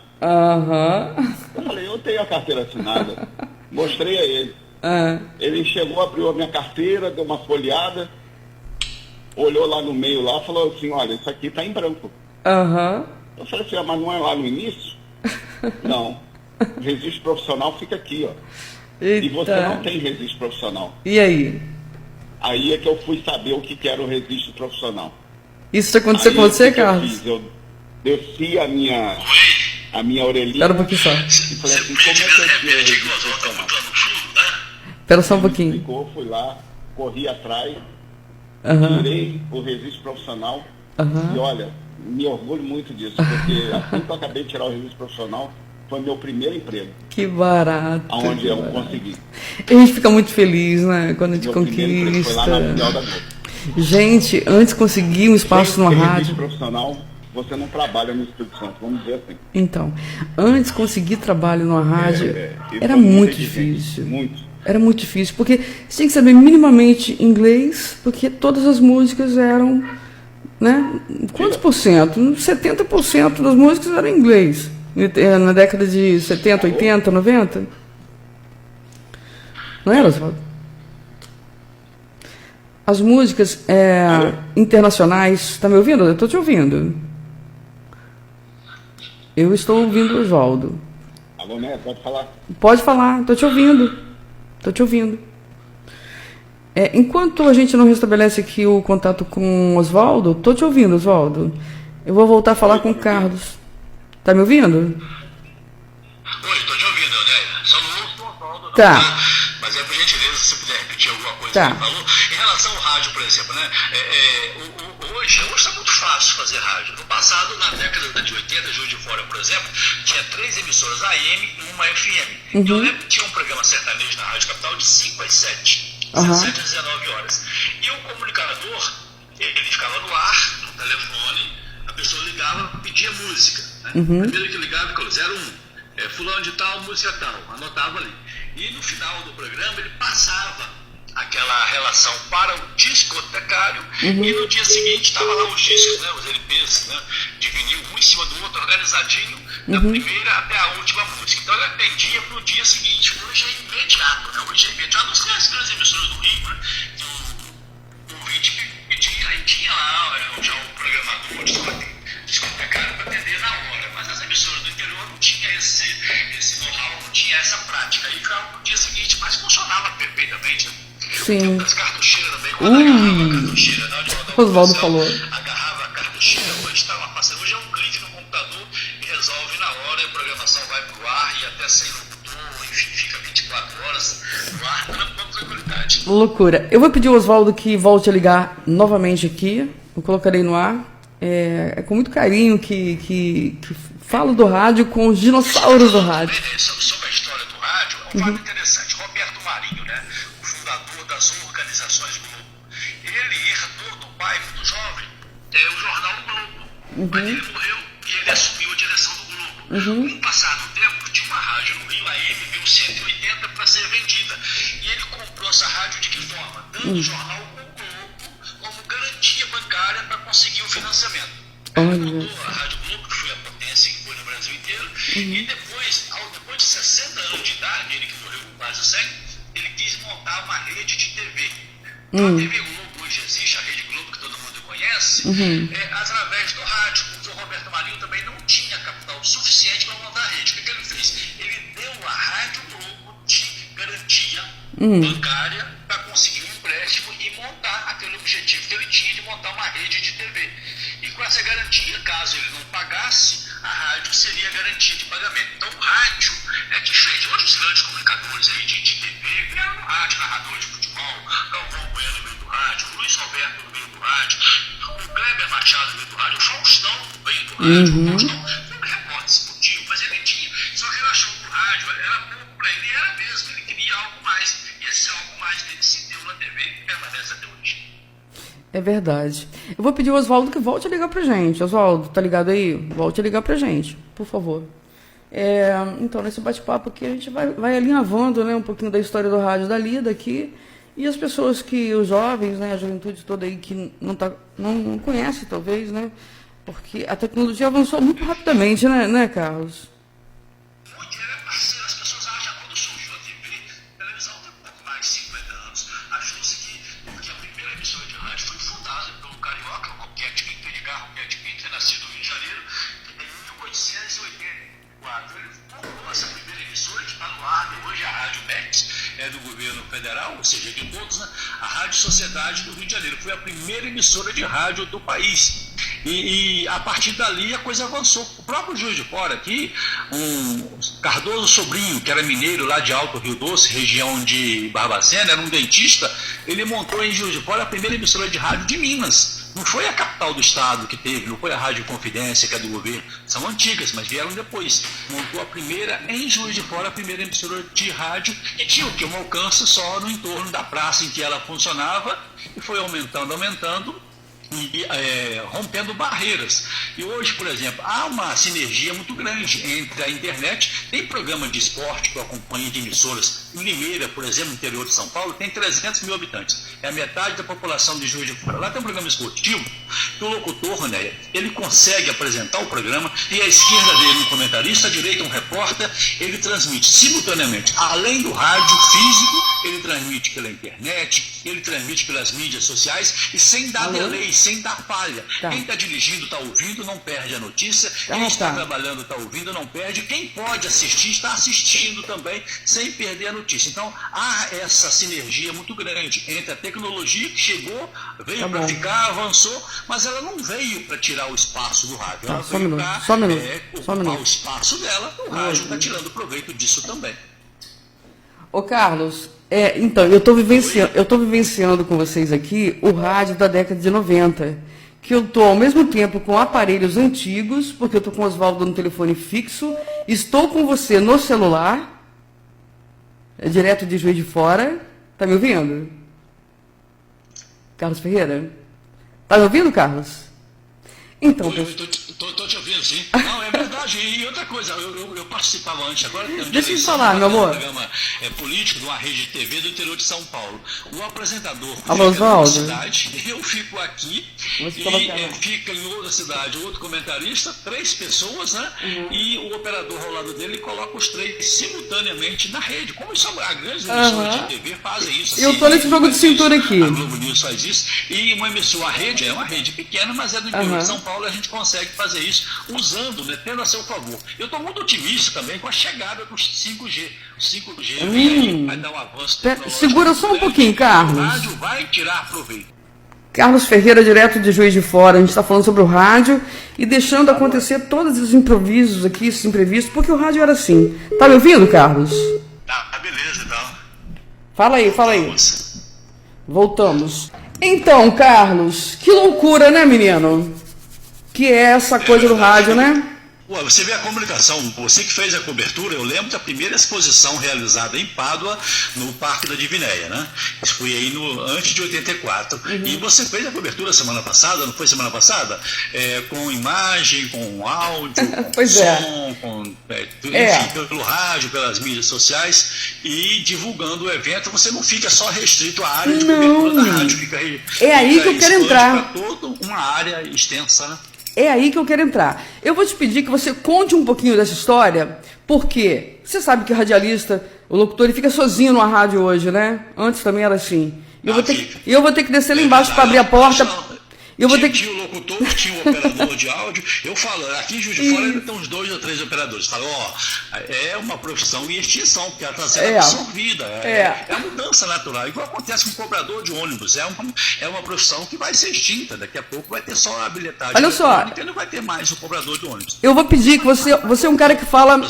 S11: Eu falei: eu tenho a carteira assinada. Mostrei a ele. Ele chegou, abriu a minha carteira, deu uma folheada, olhou lá no meio lá, falou assim, olha, isso aqui tá em branco. Eu falei assim, mas não é lá no início? Não. O registro profissional fica aqui, ó.
S3: Eita.
S11: E você não tem registro profissional.
S3: E aí?
S11: Aí é que eu fui saber o que era o registro profissional.
S3: Isso aconteceu com você, Carlos?
S11: Eu desci a minha orelhinha.
S3: Espera um pouquinho só.
S11: E falei assim, como é que eu tiro o registro profissional?
S3: Espera só um pouquinho.
S11: Ficou, fui lá, corri atrás, tirei o registro profissional. E olha, me orgulho muito disso, porque assim que eu acabei de tirar o registro profissional, foi meu primeiro emprego.
S3: Que barato.
S11: Onde eu consegui.
S3: A gente fica muito feliz, né? Quando a gente conquista.
S11: Foi lá na Filial da Globo.
S3: Gente, antes de conseguir um espaço numa rádio.
S11: Profissional, você não trabalha no Espírito Santo, vamos dizer assim.
S3: Então, antes de conseguir trabalho numa rádio, era muito difícil. Era muito difícil, porque você tinha que saber minimamente inglês, porque todas as músicas eram, né? Quantos por cento? 70% das músicas eram em inglês. Na década de 70, 80, 90? Não era, Oswaldo? As músicas internacionais... Está me ouvindo? Eu estou te ouvindo. Eu estou ouvindo o Oswaldo.
S11: Alô, né? Pode falar?
S3: Pode falar, estou te ouvindo. Estou te ouvindo. Enquanto a gente não restabelece aqui o contato com o Oswaldo, estou te ouvindo, Oswaldo. Eu vou voltar a falar com o Carlos. Tá me ouvindo?
S12: Oi, estou te ouvindo, né? Só não ouço o Oswaldo, não.
S3: Tá.
S12: Mas por gentileza, se você puder repetir alguma coisa
S3: tá.
S12: que ele falou. Em relação ao rádio, por exemplo, né? Hoje está muito fácil fazer rádio. No passado, na década de 80, Juiz de Fora, por exemplo, tinha 3 emissoras AM e uma FM. Eu lembro que tinha um programa sertanejo na Rádio Capital de 5 às 7. 17 às 19 horas. E o comunicador, ele ficava no ar, no telefone, a pessoa ligava, pedia música. Né? Primeiro que ligava, ficou 01. Fulano de tal, música tal. Anotava ali. E no final do programa, ele passava aquela relação para o discotecário e no dia seguinte estava lá os discos, né, os LPs, né, de vinil, um em cima do outro, organizadinho, da primeira até a última música. Então ele atendia para o dia seguinte. Hoje é imediato, né? Hoje é imediato. Não sei as grandes emissoras do Rio, né? O ouvinte pedia, aí tinha lá já o programador de discotecário para atender na hora. Mas as emissoras do interior não tinha esse know-how, não tinha essa prática. Aí ficava no dia seguinte, mas funcionava perfeitamente.
S3: Sim.
S12: As cartucheiras também, quando agarrava a cartucheira, na hora de mandar
S3: Oswaldo falou.
S12: Agarrava a cartucheira, hoje está lá passando. Hoje é um clique no computador e resolve na hora, e a programação vai pro ar e até sem locutor, enfim, fica 24 horas no ar, com tranquilidade.
S3: Loucura. Eu vou pedir ao Oswaldo que volte a ligar novamente aqui. Eu colocarei no ar. É com muito carinho que falo do rádio com os dinossauros do rádio.
S12: Sobre a história do rádio, é um fato interessante. Roberto Marinho, né, o fundador das organizações Globo, ele herdou do pai muito jovem o jornal Globo. Mas ele morreu e ele assumiu a direção do Globo. Com o passar do tempo, tinha uma rádio no Rio, a AM 1180, para ser vendida. E ele comprou essa rádio de que forma? Dando o jornal ao Globo como garantia bancária para conseguir o financiamento. Ele comprou a Rádio Globo, que foi a potência que foi no Brasil inteiro, e depois de 60 anos de idade, ele que morreu com quase 100, ele quis montar uma rede de TV. Então a TV Globo hoje existe, a Rede Globo que todo mundo conhece, através do rádio, porque o Roberto Marinho também não tinha capital suficiente para montar a rede. O que ele fez? Ele deu a Rádio Globo de garantia bancária para conseguir um empréstimo e montar aquele objetivo que ele tinha de montar uma rede de TV. E com essa garantia, caso ele não pagasse, a rádio seria garantia de pagamento. Então o rádio é diferente. Hoje os grandes comunicadores aí de TV vieram no rádio, narrador de futebol, Galvão Bueno no meio do rádio, Luiz Roberto no meio do rádio, o Kleber Machado no meio do rádio, o Faustão no meio do rádio. O Faustão foi um repórter esportivo, mas ele tinha. Só que ele achou que o rádio era pouco para ele, era mesmo, ele queria algo mais. E esse algo mais dele se deu na TV e permanece até hoje.
S3: É verdade. Eu vou pedir ao Oswaldo que volte a ligar pra gente. Oswaldo, tá ligado aí? Volte a ligar pra gente, por favor. Então, nesse bate-papo aqui, a gente vai alinhavando, né, um pouquinho da história do rádio dali, daqui, e as pessoas os jovens, né, a juventude toda aí que não conhece, talvez, né, porque a tecnologia avançou muito rapidamente, né Carlos?
S12: As pessoas acham que quando surgiu a TV, emissora de rádio foi fundada pelo carioca Roquete Pinto, Edgar Roquete Pinto, nascido no Rio de Janeiro, em 1884. Ele fundou essa primeira emissora que está no ar, hoje a Rádio MEX, é do governo federal, ou seja, de todos, né? A Rádio Sociedade do Rio de Janeiro. Foi a primeira emissora de rádio do país. E a partir dali a coisa avançou. O próprio Juiz de Fora aqui, um Cardoso Sobrinho, que era mineiro lá de Alto Rio Doce, região de Barbacena, era um dentista, ele montou em Juiz de Fora a primeira emissora de rádio de Minas. Não foi a capital do estado que teve, não foi a Rádio Confidência, que é do governo. São antigas, mas vieram depois. Montou a primeira em Juiz de Fora, a primeira emissora de rádio, e tinha o que? Um alcance só no entorno da praça em que ela funcionava, e foi aumentando, e rompendo barreiras. E hoje, por exemplo, há uma sinergia muito grande entre a internet. Tem programa de esporte que eu acompanho de emissoras. Em Limeira, por exemplo, no interior de São Paulo, tem 300 mil habitantes. É a metade da população de Juiz de Fora. Lá tem um programa esportivo que o locutor, né, ele consegue apresentar o programa e à esquerda dele um comentarista, à direita um repórter. Ele transmite simultaneamente, além do rádio físico, ele transmite pela internet, ele transmite pelas mídias sociais e sem dar delay, sem dar falha.
S3: Tá.
S12: Quem está dirigindo está ouvindo, não perde a notícia. Quem está trabalhando está ouvindo, não perde. Quem pode assistir está assistindo também, sem perder a notícia. Então, há essa sinergia muito grande entre a tecnologia que chegou, veio para ficar, avançou, mas ela não veio para tirar o espaço do rádio. Ela veio para ocupar o espaço dela. O rádio está tirando proveito disso também.
S3: Ô Carlos, então, eu estou vivenciando com vocês aqui o rádio da década de 90, que eu estou ao mesmo tempo com aparelhos antigos, porque eu estou com o Oswaldo no telefone fixo, estou com você no celular, direto de Juiz de Fora. Tá me ouvindo? Carlos Ferreira? Tá me ouvindo, Carlos? Então,
S12: Estou te ouvindo, sim. Não, é verdade. E outra coisa, eu participava antes, agora tem
S3: Deixa eu falar, meu amor.
S12: Um programa político de uma rede de TV do interior de São Paulo. O apresentador
S3: Alô,
S12: fica numa
S3: Oswaldo.
S12: cidade, eu fico aqui, e fica em outra cidade outro comentarista, 3 pessoas, né? E o operador ao lado dele coloca os 3 simultaneamente na rede. Como isso, a grande emissora de TV fazem isso.
S3: Eu estou nesse jogo de cintura aqui.
S12: A Globo News faz isso. E uma emissora, a rede é uma rede pequena, mas é do interior de São Paulo, a gente consegue fazer isso usando, né, tendo a seu favor. Eu estou muito otimista também com a chegada do 5G. O 5G vai dar um avanço tecnológico.
S3: Segura só um pouquinho, Carlos.
S12: O rádio vai tirar proveito.
S3: Carlos Ferreira, direto de Juiz de Fora. A gente está falando sobre o rádio e deixando acontecer todos os improvisos aqui, esses imprevistos, porque o rádio era assim. Tá me ouvindo, Carlos?
S12: Tá, beleza, então.
S3: Fala aí. Voltamos. Então, Carlos, que loucura, né, menino? Que é essa coisa do rádio, né?
S12: Ué, você vê a comunicação, você que fez a cobertura, eu lembro da primeira exposição realizada em Pádua, no Parque da Divinéia, né? Isso foi aí antes de 84. E você fez a cobertura semana passada, não foi semana passada? Com imagem, com áudio, com som, enfim, pelo rádio, pelas mídias sociais, e divulgando o evento. Você não fica só restrito à área de cobertura da rádio, fica
S3: aí que eu quero entrar.
S12: Para toda uma área extensa, né?
S3: É aí que eu quero entrar. Eu vou te pedir que você conte um pouquinho dessa história, porque você sabe que o radialista, o locutor, ele fica sozinho numa rádio hoje, né? Antes também era assim. E eu vou ter que descer lá embaixo para abrir a porta.
S12: Tinha o locutor, tinha o operador de áudio. Eu falo, aqui em Juiz de Fora ainda tem uns 2 ou 3 operadores. Falo, é uma profissão em extinção, porque ela está sendo absorvida. É a mudança natural. Igual acontece com o cobrador de ônibus. É uma profissão que vai ser extinta. Daqui a pouco vai ter só a habilidade.
S3: Olha só.
S12: E não vai ter mais o cobrador de ônibus.
S3: Eu vou pedir que você é um cara que fala.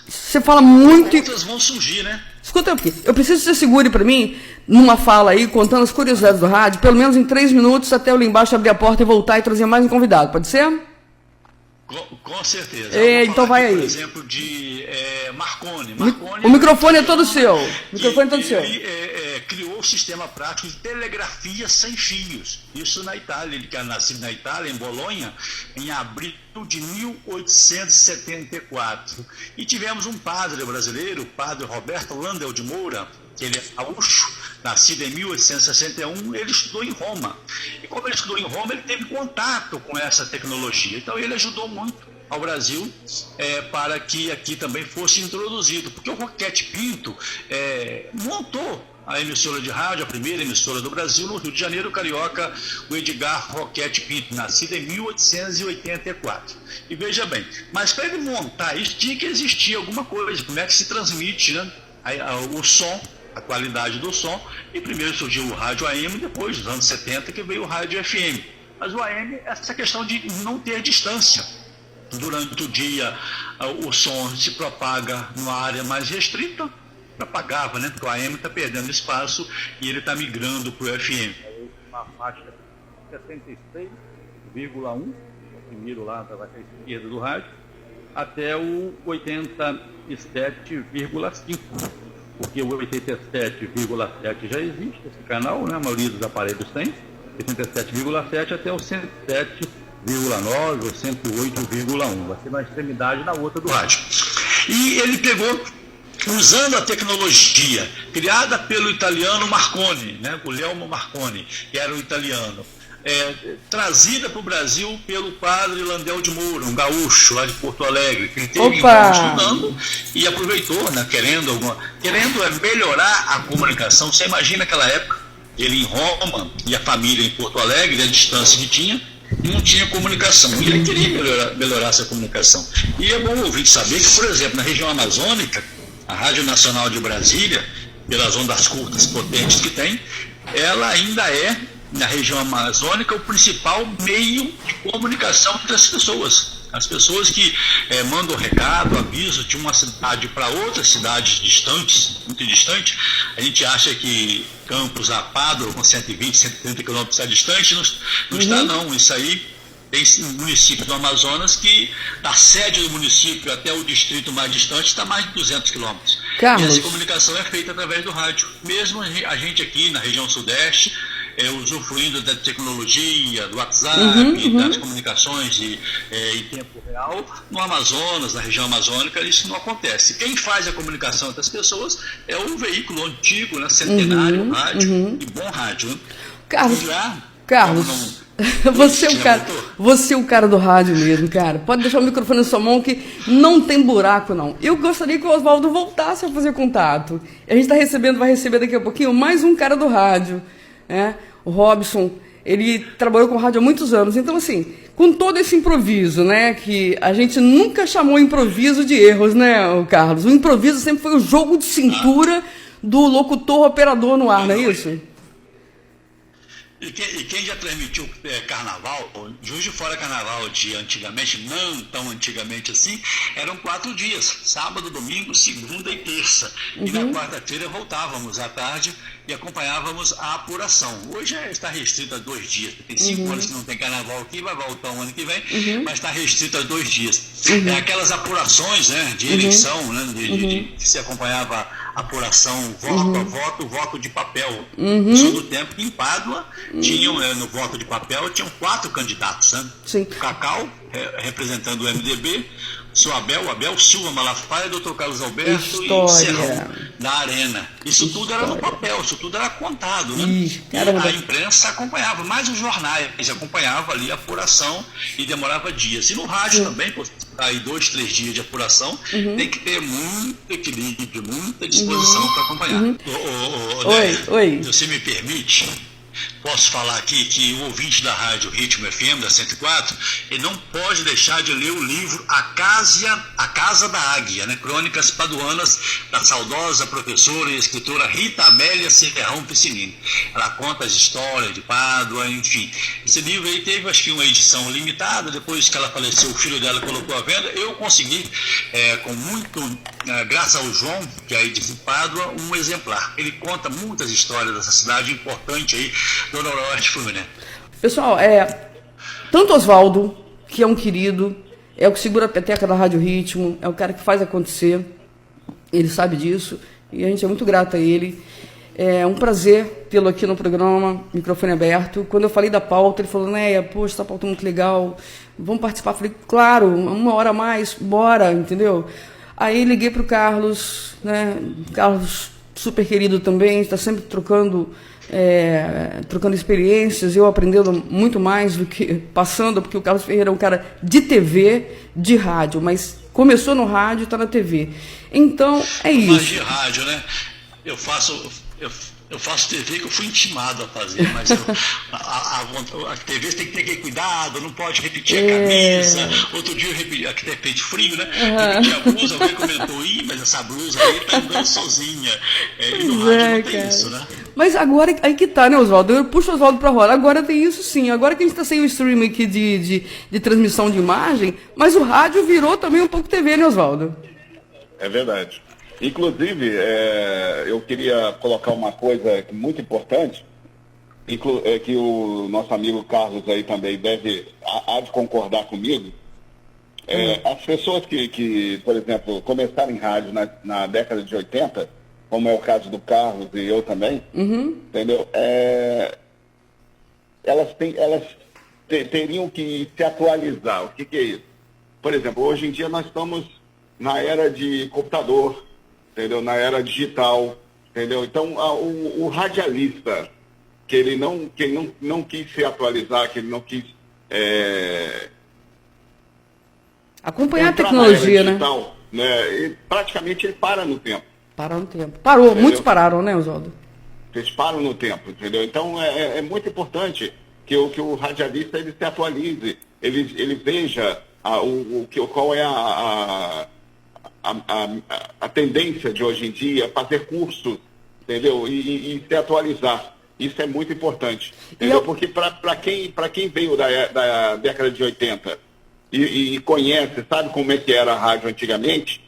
S3: Você fala muito.
S12: Outras vão surgir, né?
S3: Escuta aqui, eu preciso que você segure para mim, numa fala aí, contando as curiosidades do rádio, pelo menos em 3 minutos, até eu lá embaixo abrir a porta e voltar e trazer mais um convidado, pode ser?
S12: Com certeza.
S3: Então vai
S12: aqui,
S3: aí.
S12: Por exemplo, de Marconi.
S3: O microfone é todo seu.
S12: Ele criou o sistema prático de telegrafia sem fios. Isso na Itália. Ele era nascido na Itália, em Bolonha, em abril de 1874. E tivemos um padre brasileiro, o padre Roberto Landel de Moura, que ele é gaúcho, nascido em 1861, ele estudou em Roma. E como ele estudou em Roma, ele teve contato com essa tecnologia. Então ele ajudou muito ao Brasil para que aqui também fosse introduzido. Porque o Roquete Pinto montou a emissora de rádio, a primeira emissora do Brasil, no Rio de Janeiro, carioca, o Edgar Roquete Pinto, nascido em 1884. E veja bem, mas para ele montar isso, tinha que existir alguma coisa, como é que se transmite, né, o som, a qualidade do som, e primeiro surgiu o rádio AM, depois, nos anos 70, que veio o rádio FM. Mas o AM, essa questão de não ter distância. Durante o dia, o som se propaga numa área mais restrita, propagava, né? Porque o AM está perdendo espaço e ele está migrando para o FM. Uma faixa 76,1, o primeiro lá da esquerda do rádio, até o 87,5. Porque o 87,7 já existe, esse canal, né? A maioria dos aparelhos tem, 87,7 até o 107,9 ou 108,1, vai ser na extremidade na outra do rádio. E ele pegou, usando a tecnologia criada pelo italiano Marconi, né? Guglielmo Marconi, que era um italiano, trazida para o Brasil pelo padre Landel de Moura, um gaúcho lá de Porto Alegre, que ele teve então estudando e aproveitou, né, querendo melhorar a comunicação. Você imagina aquela época, ele em Roma e a família em Porto Alegre, a distância que tinha, e não tinha comunicação, e ele queria melhorar essa comunicação. E é bom ouvir saber que, por exemplo, na região amazônica, a Rádio Nacional de Brasília, pelas ondas curtas potentes que tem, ela ainda é, na região amazônica, o principal meio de comunicação entre as pessoas. As pessoas que mandam recado, aviso de uma cidade para outras cidades distantes, muito distantes. A gente acha que Campos a Pádua, com 120, 130 quilômetros, está distante. Não está, não. Isso aí tem municípios do Amazonas que da sede do município até o distrito mais distante está mais de 200 quilômetros. E essa comunicação é feita através do rádio. Mesmo a gente aqui na região sudeste, usufruindo da tecnologia, do WhatsApp, das comunicações em tempo real, no Amazonas, na região amazônica, isso não acontece. Quem faz a comunicação entre as pessoas é o veículo antigo, né, centenário, rádio, e bom rádio. Né?
S3: Carlos, você é o cara do rádio mesmo, cara. Pode deixar o microfone na sua mão que não tem buraco, não. Eu gostaria que o Oswaldo voltasse a fazer contato. A gente vai receber daqui a pouquinho mais um cara do rádio, né? O Robson, ele trabalhou com rádio há muitos anos. Então, assim, com todo esse improviso, né? Que a gente nunca chamou improviso de erros, né, Carlos? O improviso sempre foi o jogo de cintura do locutor operador no ar, não é isso?
S12: E quem já transmitiu carnaval, Juiz de Fora carnaval de antigamente, não tão antigamente assim, eram 4 dias, sábado, domingo, segunda e terça. E na quarta-feira voltávamos à tarde e acompanhávamos a apuração. Hoje está restrito a 2 dias, tem 5 anos que não tem carnaval aqui, vai voltar o ano que vem, mas está restrito a 2 dias. É aquelas apurações, né, de eleição, né, que se acompanhava a apuração voto a voto de papel. Isso do tempo que em Pádua tinham, no voto de papel, tinham 4 candidatos, né? Sim. O Cacau, representando o MDB, o Abel Silva Malafaia, Dr. Carlos Alberto e Serrão da Arena. Isso tudo era no papel, isso tudo era contado, né? E a imprensa acompanhava, mas os jornais acompanhavam ali a apuração e demorava dias. E no rádio também, aí 2, 3 dias de apuração, tem que ter muito equilíbrio, muita disposição para acompanhar.
S3: Oi.
S12: Se você me permite, posso falar aqui que o ouvinte da Rádio Ritmo FM, da 104, ele não pode deixar de ler o livro A Casa da Águia, né? Crônicas Paduanas, da saudosa professora e escritora Rita Amélia Serrão Piscinini. Ela conta as histórias de Pádua, enfim. Esse livro aí teve, acho que, uma edição limitada, depois que ela faleceu, o filho dela colocou à venda. Eu consegui, graças ao João, que é aí de Pádua, um exemplar. Ele conta muitas histórias dessa cidade importante aí, do Noroeste Fluminense.
S3: Pessoal, tanto Oswaldo, que é um querido, é o que segura a peteca da Rádio Ritmo, é o cara que faz acontecer, ele sabe disso, e a gente é muito grato a ele. É um prazer tê-lo aqui no programa, microfone aberto. Quando eu falei da pauta, ele falou, né, poxa, essa pauta é muito legal, vamos participar. Eu falei, claro, 1 hora a mais, bora, entendeu? Aí liguei para o Carlos, né, Carlos super querido também, está sempre trocando experiências, eu aprendendo muito mais do que passando, porque o Carlos Ferreira é um cara de TV, de rádio, mas começou no rádio e está na TV. Então, é isso.
S12: Mais de rádio, né? Eu Eu faço TV que eu fui intimado a fazer, mas a TV tem que ter aquele cuidado, não pode repetir a camisa. Outro dia eu repeti, aqui de repente frio, né? Repeti a blusa, alguém comentou, mas essa blusa aí tá andando sozinha. E no rádio não tem isso, né?
S3: Mas agora, aí que tá, né, Oswaldo? Eu puxo o Oswaldo pra roda. Agora tem isso sim. Agora que a gente tá sem o streaming aqui de transmissão de imagem, mas o rádio virou também um pouco TV, né, Oswaldo?
S11: É verdade. Inclusive, eu queria colocar uma coisa muito importante, que o nosso amigo Carlos aí também há de concordar comigo. As pessoas que, por exemplo, começaram em rádio na década de 80, como é o caso do Carlos e eu também, entendeu? Elas teriam que se atualizar. O que é isso? Por exemplo, hoje em dia nós estamos na era de computador, entendeu? Na era digital, entendeu? Então, o radialista, que ele não quis se atualizar, que ele não quis
S3: acompanhar a tecnologia,
S11: digital, né? Praticamente ele para no tempo.
S3: Para no tempo. Parou, entendeu? Muitos pararam, né, Oswaldo?
S11: Eles param no tempo, entendeu? Então, é muito importante que o radialista ele se atualize, ele veja qual é a tendência de hoje em dia, fazer cursos, entendeu? E se atualizar. Isso é muito importante, entendeu? Porque para quem veio da década de 80 e conhece, sabe como é que era a rádio antigamente,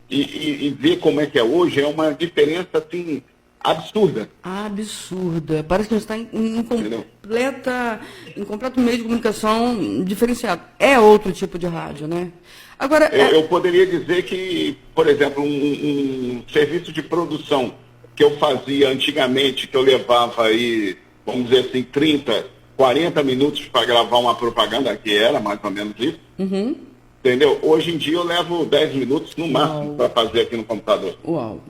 S11: e vê como é que é hoje, é uma diferença, assim, absurda.
S3: Absurda. Parece que a gente está em completo meio de comunicação diferenciado. É outro tipo de rádio, né? Agora,
S11: eu poderia dizer que, por exemplo, um serviço de produção que eu fazia antigamente, que eu levava aí, vamos dizer assim, 30, 40 minutos para gravar uma propaganda, que era mais ou menos isso, entendeu? Hoje em dia eu levo 10 minutos no máximo para fazer aqui no computador.
S3: Uau,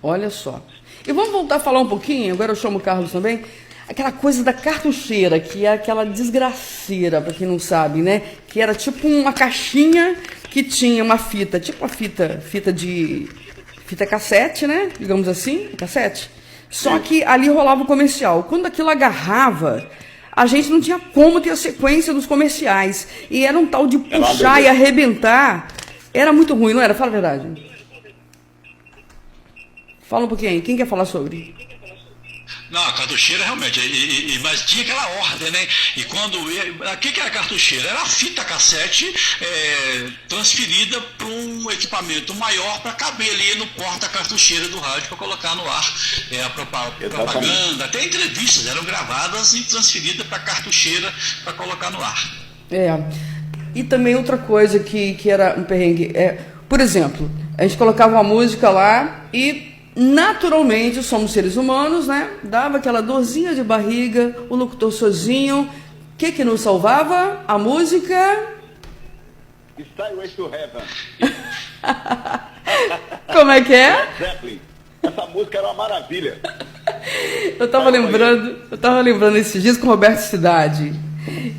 S3: olha só. E vamos voltar a falar um pouquinho, agora eu chamo o Carlos também, aquela coisa da cartucheira, que é aquela desgraceira, para quem não sabe, né? Que era tipo uma caixinha que tinha uma fita, tipo uma fita cassete, né? Digamos assim, cassete. Só que ali rolava o comercial. Quando aquilo agarrava, a gente não tinha como ter a sequência dos comerciais. E era um tal de puxar e arrebentar. Era muito ruim, não era? Fala a verdade. Fala um pouquinho aí. Quem quer falar sobre?
S12: Não, a cartucheira realmente, mas tinha aquela ordem, né? E quando... O que era a cartucheira? Era a fita cassete transferida para um equipamento maior para caber ali no porta-cartucheira do rádio para colocar no ar a propaganda. Até entrevistas eram gravadas e transferidas para a cartucheira para colocar no ar.
S3: E também outra coisa que era um perrengue. Por exemplo, a gente colocava uma música lá e... naturalmente, somos seres humanos, né? Dava aquela dorzinha de barriga, o locutor sozinho. O que nos salvava? A música...
S11: Stairway to Heaven.
S3: Como é que é?
S11: Zeppelin. Essa música era uma maravilha.
S3: Eu tava lembrando esses dias com o Roberto Cidade.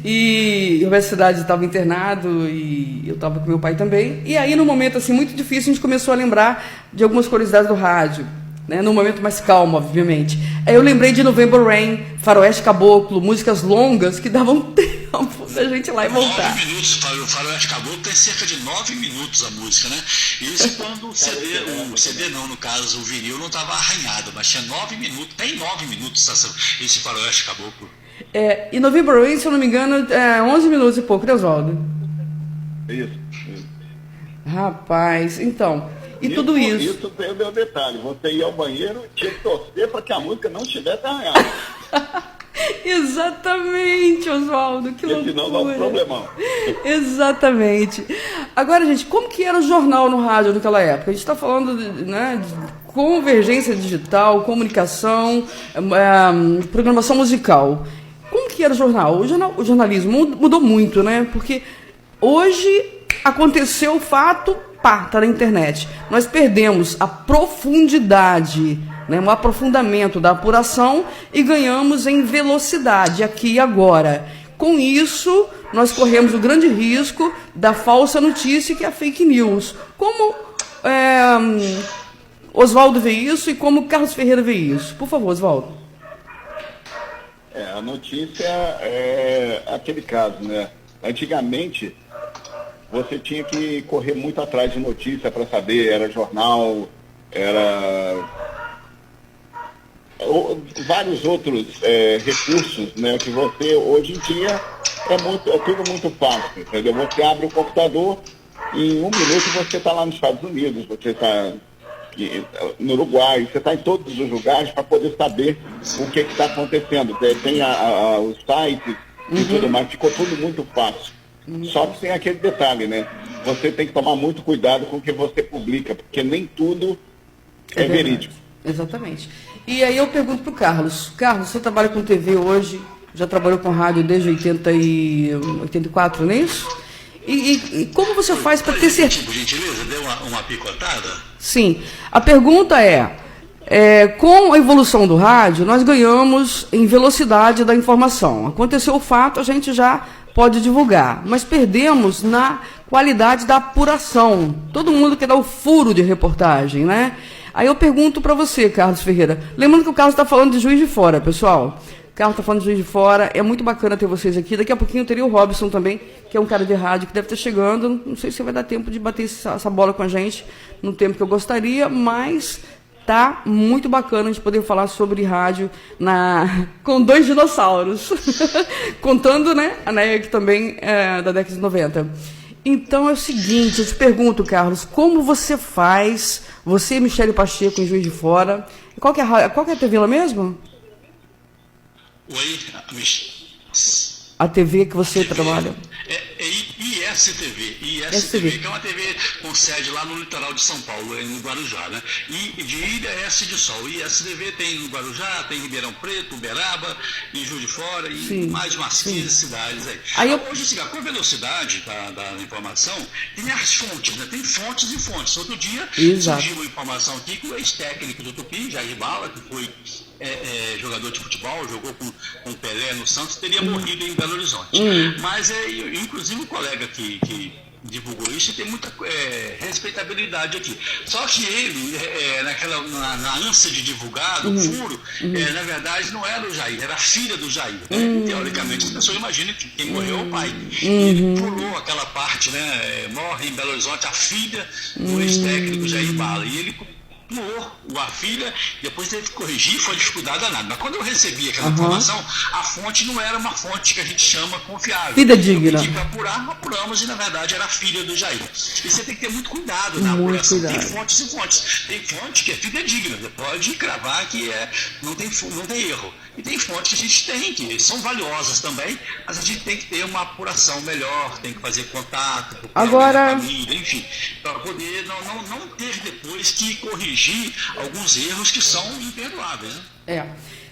S3: E o Roberto Cidade estava internado e eu estava com meu pai também. E aí, num momento assim muito difícil, a gente começou a lembrar de algumas curiosidades do rádio, né? Num momento mais calmo, obviamente. Aí eu lembrei de November Rain, Faroeste Caboclo, músicas longas que davam tempo da gente ir lá e voltar.
S12: 9 minutos, o Faroeste Caboclo tem cerca de 9 minutos a música, né? Isso quando o CD não, no caso, o vinil não estava arranhado, mas tinha 9 minutos, tem 9 minutos esse Faroeste Caboclo.
S3: E November Rain, se eu não me engano, 11 minutos e pouco, né, Oswaldo?
S11: Isso.
S3: Rapaz, então, tudo isso...
S11: Isso tem o meu detalhe, você ia ao banheiro e tinha que torcer para que a música não estivesse arranhada.
S3: Exatamente, Oswaldo, que loucura.
S11: Senão dá um problemão.
S3: Exatamente. Agora, gente, como que era o jornal no rádio naquela época? A gente está falando de convergência digital, comunicação, programação musical. Como que era o jornal? O jornalismo mudou muito, né? Porque hoje aconteceu o fato, tá na internet. Nós perdemos a profundidade, né, um aprofundamento da apuração e ganhamos em velocidade aqui e agora. Com isso, nós corremos o grande risco da falsa notícia, que é a fake news. Oswaldo vê isso e como Carlos Ferreira vê isso. Por favor, Oswaldo.
S11: A notícia é aquele caso, né? Antigamente, você tinha que correr muito atrás de notícia para saber, era jornal, era vários outros recursos, né? Que você, hoje em dia, é tudo muito fácil, entendeu? Você abre o computador e em 1 minuto você está lá nos Estados Unidos, você está no Uruguai, você está em todos os lugares para poder saber o que está acontecendo. Tem os sites e tudo mais, ficou tudo muito fácil. Só que tem aquele detalhe, né? Você tem que tomar muito cuidado com o que você publica, porque nem tudo é verídico.
S3: Exatamente. E aí eu pergunto para o Carlos. Carlos, você trabalha com TV hoje, já trabalhou com rádio desde 84, não é isso? E como você faz para ter certeza?
S12: Por gentileza, deu uma picotada?
S3: Sim. A pergunta com a evolução do rádio, nós ganhamos em velocidade da informação. Aconteceu o fato, a gente já pode divulgar, mas perdemos na qualidade da apuração. Todo mundo quer dar o furo de reportagem, né? Aí eu pergunto para você, Carlos Ferreira. Lembrando que o Carlos está falando de Juiz de Fora, pessoal. O Carlos está falando de Juiz de Fora. É muito bacana ter vocês aqui. Daqui a pouquinho eu teria o Robson também, que é um cara de rádio que deve estar chegando. Não sei se vai dar tempo de bater essa bola com a gente no tempo que eu gostaria, mas tá muito bacana a gente poder falar sobre rádio com 2 dinossauros. Contando, né, a Neia, que também é da década de 90. Então é o seguinte, eu te pergunto, Carlos, como você faz, você e Michele Pacheco em Juiz de Fora, qual que é a TV lá mesmo?
S12: Oi,
S3: a TV que você trabalha?
S12: ISTV, que é uma TV com sede lá no litoral de São Paulo, em Guarujá, né? E de Ilha S de Sol. ISTV tem no Guarujá, tem Ribeirão Preto, Uberaba, e Juiz de Fora, e mais umas 15 cidades aí. Hoje, assim, com a velocidade da informação, tem as fontes, né? Tem fontes e fontes. Outro dia, surgiu uma informação aqui que o ex-técnico do Tupi, Jair Bala, que foi jogador de futebol, jogou com o Pelé no Santos, teria morrido em Belo Horizonte. Mas, inclusive, o colega que divulgou isso tem muita respeitabilidade aqui. Só que ele, na ânsia de divulgar, do furo, na verdade não era o Jair, era a filha do Jair. Né? Teoricamente, as pessoas imaginam que quem morreu é o pai. E ele pulou aquela parte, né? Morre em Belo Horizonte a filha do ex-técnico Jair Bala. E ele a filha, depois teve que corrigir, foi dificuldade danada. Mas quando eu recebi aquela informação, a fonte não era uma fonte que a gente chama confiável.
S3: Fidedigna.
S12: Eu pedi para apurar, apuramos e na verdade era a filha do Jair. E você tem que ter muito cuidado na apuração. Tem fontes e fontes. Tem fonte que é fidedigna, você pode cravar que não tem erro. E tem fontes que a gente tem, que são valiosas também, mas a gente tem que ter uma apuração melhor, tem que fazer contato com a família, enfim, para poder não ter depois que corrigir alguns erros que são imperdoáveis. Né?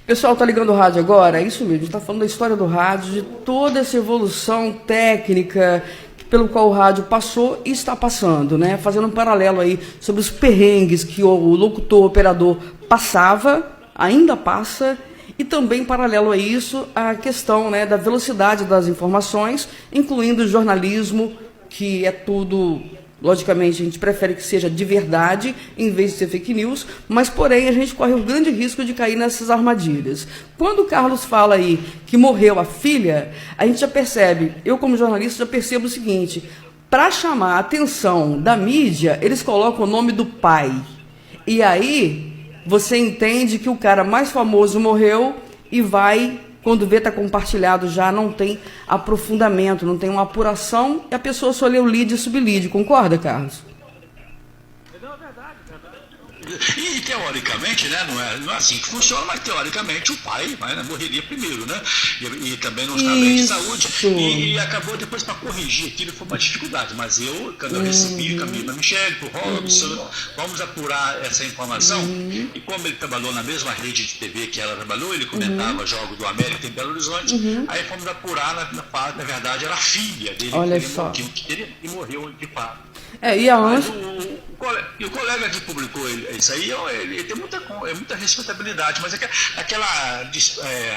S3: Pessoal, tá ligando o rádio agora? É isso mesmo, a gente está falando da história do rádio, de toda essa evolução técnica pelo qual o rádio passou e está passando, né? Fazendo um paralelo aí sobre os perrengues que o locutor, operador passava, ainda passa. E também, paralelo a isso, a questão, né, da velocidade das informações, incluindo o jornalismo, que é tudo, logicamente, a gente prefere que seja de verdade, em vez de ser fake news, mas, porém, a gente corre o grande risco de cair nessas armadilhas. Quando o Carlos fala aí que morreu a filha, a gente já percebe, eu como jornalista já percebo o seguinte, para chamar a atenção da mídia, eles colocam o nome do pai. E aí você entende que o cara mais famoso morreu e vai, quando vê, está compartilhado já, não tem aprofundamento, não tem uma apuração, e a pessoa só lê o lead e sublead. Concorda, Carlos?
S12: E teoricamente, né, não é assim que funciona, mas teoricamente o pai morreria primeiro, né? E também não está bem de saúde. E acabou depois para corrigir aquilo, foi uma dificuldade. Mas quando eu recebi, caminho da Michele, para o Robson, vamos apurar essa informação. E como ele trabalhou na mesma rede de TV que ela trabalhou, ele comentava jogos do América em Belo Horizonte, aí fomos apurar, na verdade, era a filha dele.
S3: Olha só.
S12: Que morreu de fato.
S3: E aonde?
S12: O colega que publicou isso aí, ele tem muita respeitabilidade, mas aquela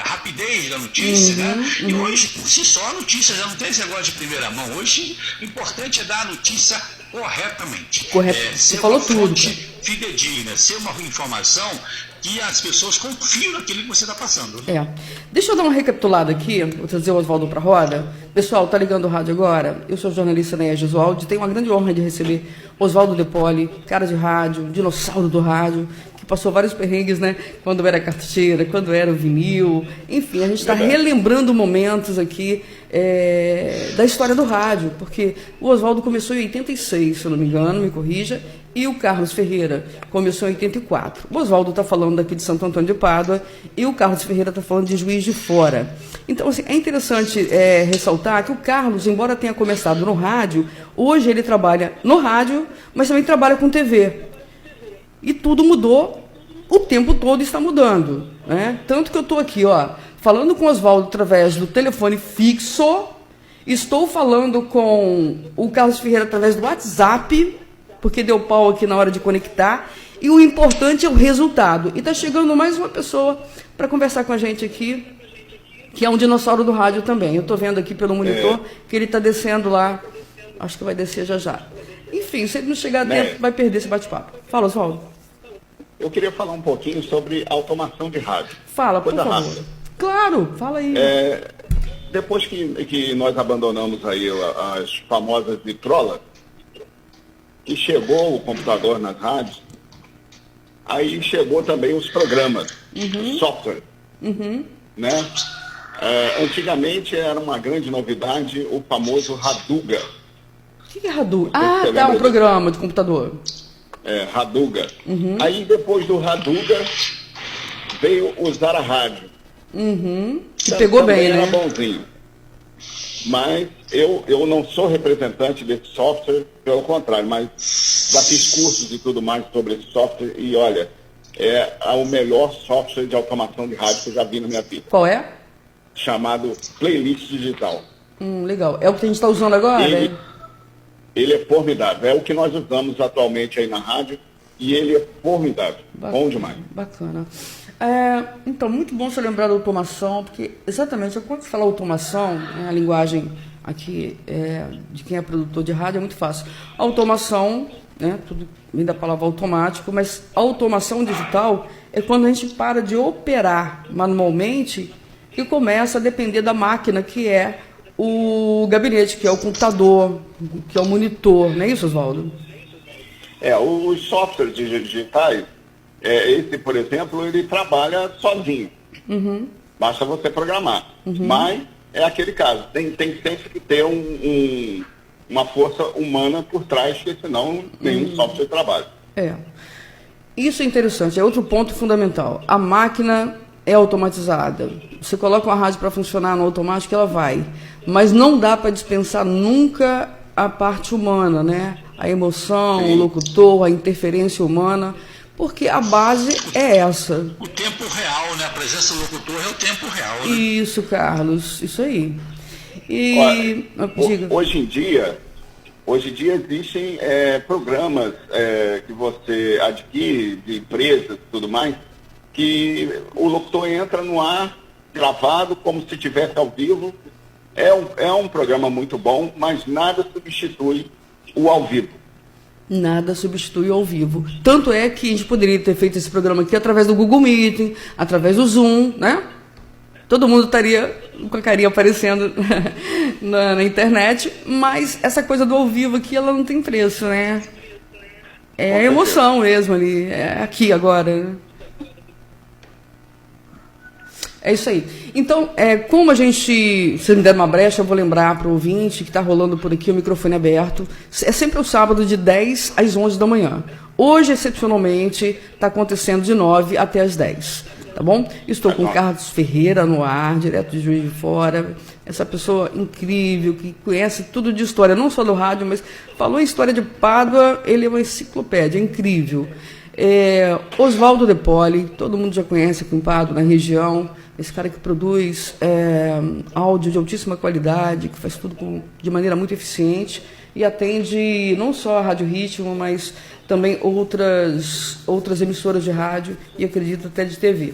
S12: rapidez da notícia, né? E hoje, por si só, a notícia já não tem esse negócio de primeira mão. Hoje, o importante é dar a notícia corretamente.
S13: Você falou tudo.
S12: Fidedigna, ser uma informação que as pessoas confiam naquilo que você está passando.
S3: Deixa eu dar uma recapitulada aqui, vou trazer o Oswaldo para a roda. Pessoal, tá ligando o rádio agora? Eu sou a jornalista Néia Gesualdi, tenho uma grande honra de receber Oswaldo De Poli, cara de rádio, dinossauro do rádio, que passou vários perrengues, né? Quando era cartucheira, quando era o vinil, enfim, a gente está relembrando momentos aqui da história do rádio, porque o Oswaldo começou em 86, se eu não me engano, me corrija, e o Carlos Ferreira começou em 84. O Oswaldo está falando daqui de Santo Antônio de Pádua e o Carlos Ferreira está falando de Juiz de Fora. Então, assim, é interessante ressaltar que o Carlos, embora tenha começado no rádio, hoje ele trabalha no rádio, mas também trabalha com TV. E tudo mudou, o tempo todo está mudando, né? Tanto que eu estou aqui, falando com o Oswaldo através do telefone fixo, estou falando com o Carlos Ferreira através do WhatsApp, porque deu pau aqui na hora de conectar, e o importante é o resultado. E está chegando mais uma pessoa para conversar com a gente aqui, que é um dinossauro do rádio também. Eu estou vendo aqui pelo monitor que ele está descendo lá, acho que vai descer já. Enfim, se ele não chegar dentro, vai perder esse bate-papo. Fala, Oswaldo.
S11: Eu queria falar um pouquinho sobre automação de rádio.
S3: Fala, por favor.
S11: Rápida.
S3: Claro, fala aí.
S11: Depois que nós abandonamos aí as famosas vitrolas, que chegou o computador nas rádios, aí chegou também os programas, software, né? Antigamente era uma grande novidade o famoso Raduga.
S3: O que é Raduga? Tá, um programa de computador.
S11: Raduga. Aí depois do Raduga veio o Zara Rádio.
S3: Que pegou bem, né?
S11: Era bonzinho. Mas eu não sou representante desse software, pelo contrário, mas já fiz cursos e tudo mais sobre esse software e olha, é o melhor software de automação de rádio que eu já vi na minha vida.
S3: Qual é?
S11: Chamado Playlist Digital.
S3: Legal. É o que a gente está usando agora?
S11: Ele é formidável. É o que nós usamos atualmente aí na rádio e ele é formidável. Bom demais.
S3: Bacana. Então, muito bom você lembrar da automação, porque exatamente quando se fala automação, a linguagem aqui de quem é produtor de rádio é muito fácil. Automação, tudo vem da palavra automático, mas automação digital é quando a gente para de operar manualmente e começa a depender da máquina, que é o gabinete, que é o computador, que é o monitor, não é isso, Oswaldo?
S11: Os softwares digitais, esse, por exemplo, ele trabalha sozinho. Basta você programar. Mas é aquele caso, tem sempre que ter uma força humana por trás, porque senão nenhum software trabalha.
S3: Isso é interessante, é outro ponto fundamental. A máquina é automatizada. Você coloca uma rádio para funcionar no automático, ela vai. Mas não dá para dispensar nunca a parte humana, né? A emoção, o locutor, a interferência humana, porque a base é essa.
S12: O tempo real, né? A presença do locutor é o tempo real, né?
S3: Isso, Carlos, isso aí.
S11: Diga. Hoje em dia existem programas que você adquire de empresas e tudo mais, que o locutor entra no ar, gravado, como se estivesse ao vivo. É um programa muito bom, mas nada substitui o ao vivo.
S3: Nada substitui o ao vivo. Tanto é que a gente poderia ter feito esse programa aqui através do Google Meeting, através do Zoom, né? Todo mundo estaria com a carinha aparecendo na internet, mas essa coisa do ao vivo aqui, ela não tem preço, né? É a emoção mesmo ali, é aqui agora. É isso aí. Então, como a gente, se me der uma brecha, eu vou lembrar para o ouvinte que está rolando por aqui o microfone aberto. É sempre o sábado de 10 às 11 da manhã. Hoje, excepcionalmente, está acontecendo de 9 até as 10. Tá bom? Estou com o Carlos Ferreira no ar, direto de Juiz de Fora. Essa pessoa incrível, que conhece tudo de história, não só do rádio, mas falou em história de Pádua, ele é uma enciclopédia, incrível. Oswaldo De Poli, todo mundo já conhece aqui em Pádua, na região. Esse cara que produz áudio de altíssima qualidade, que faz tudo de maneira muito eficiente e atende não só a Rádio Ritmo, mas também outras emissoras de rádio e, acredito, até de TV.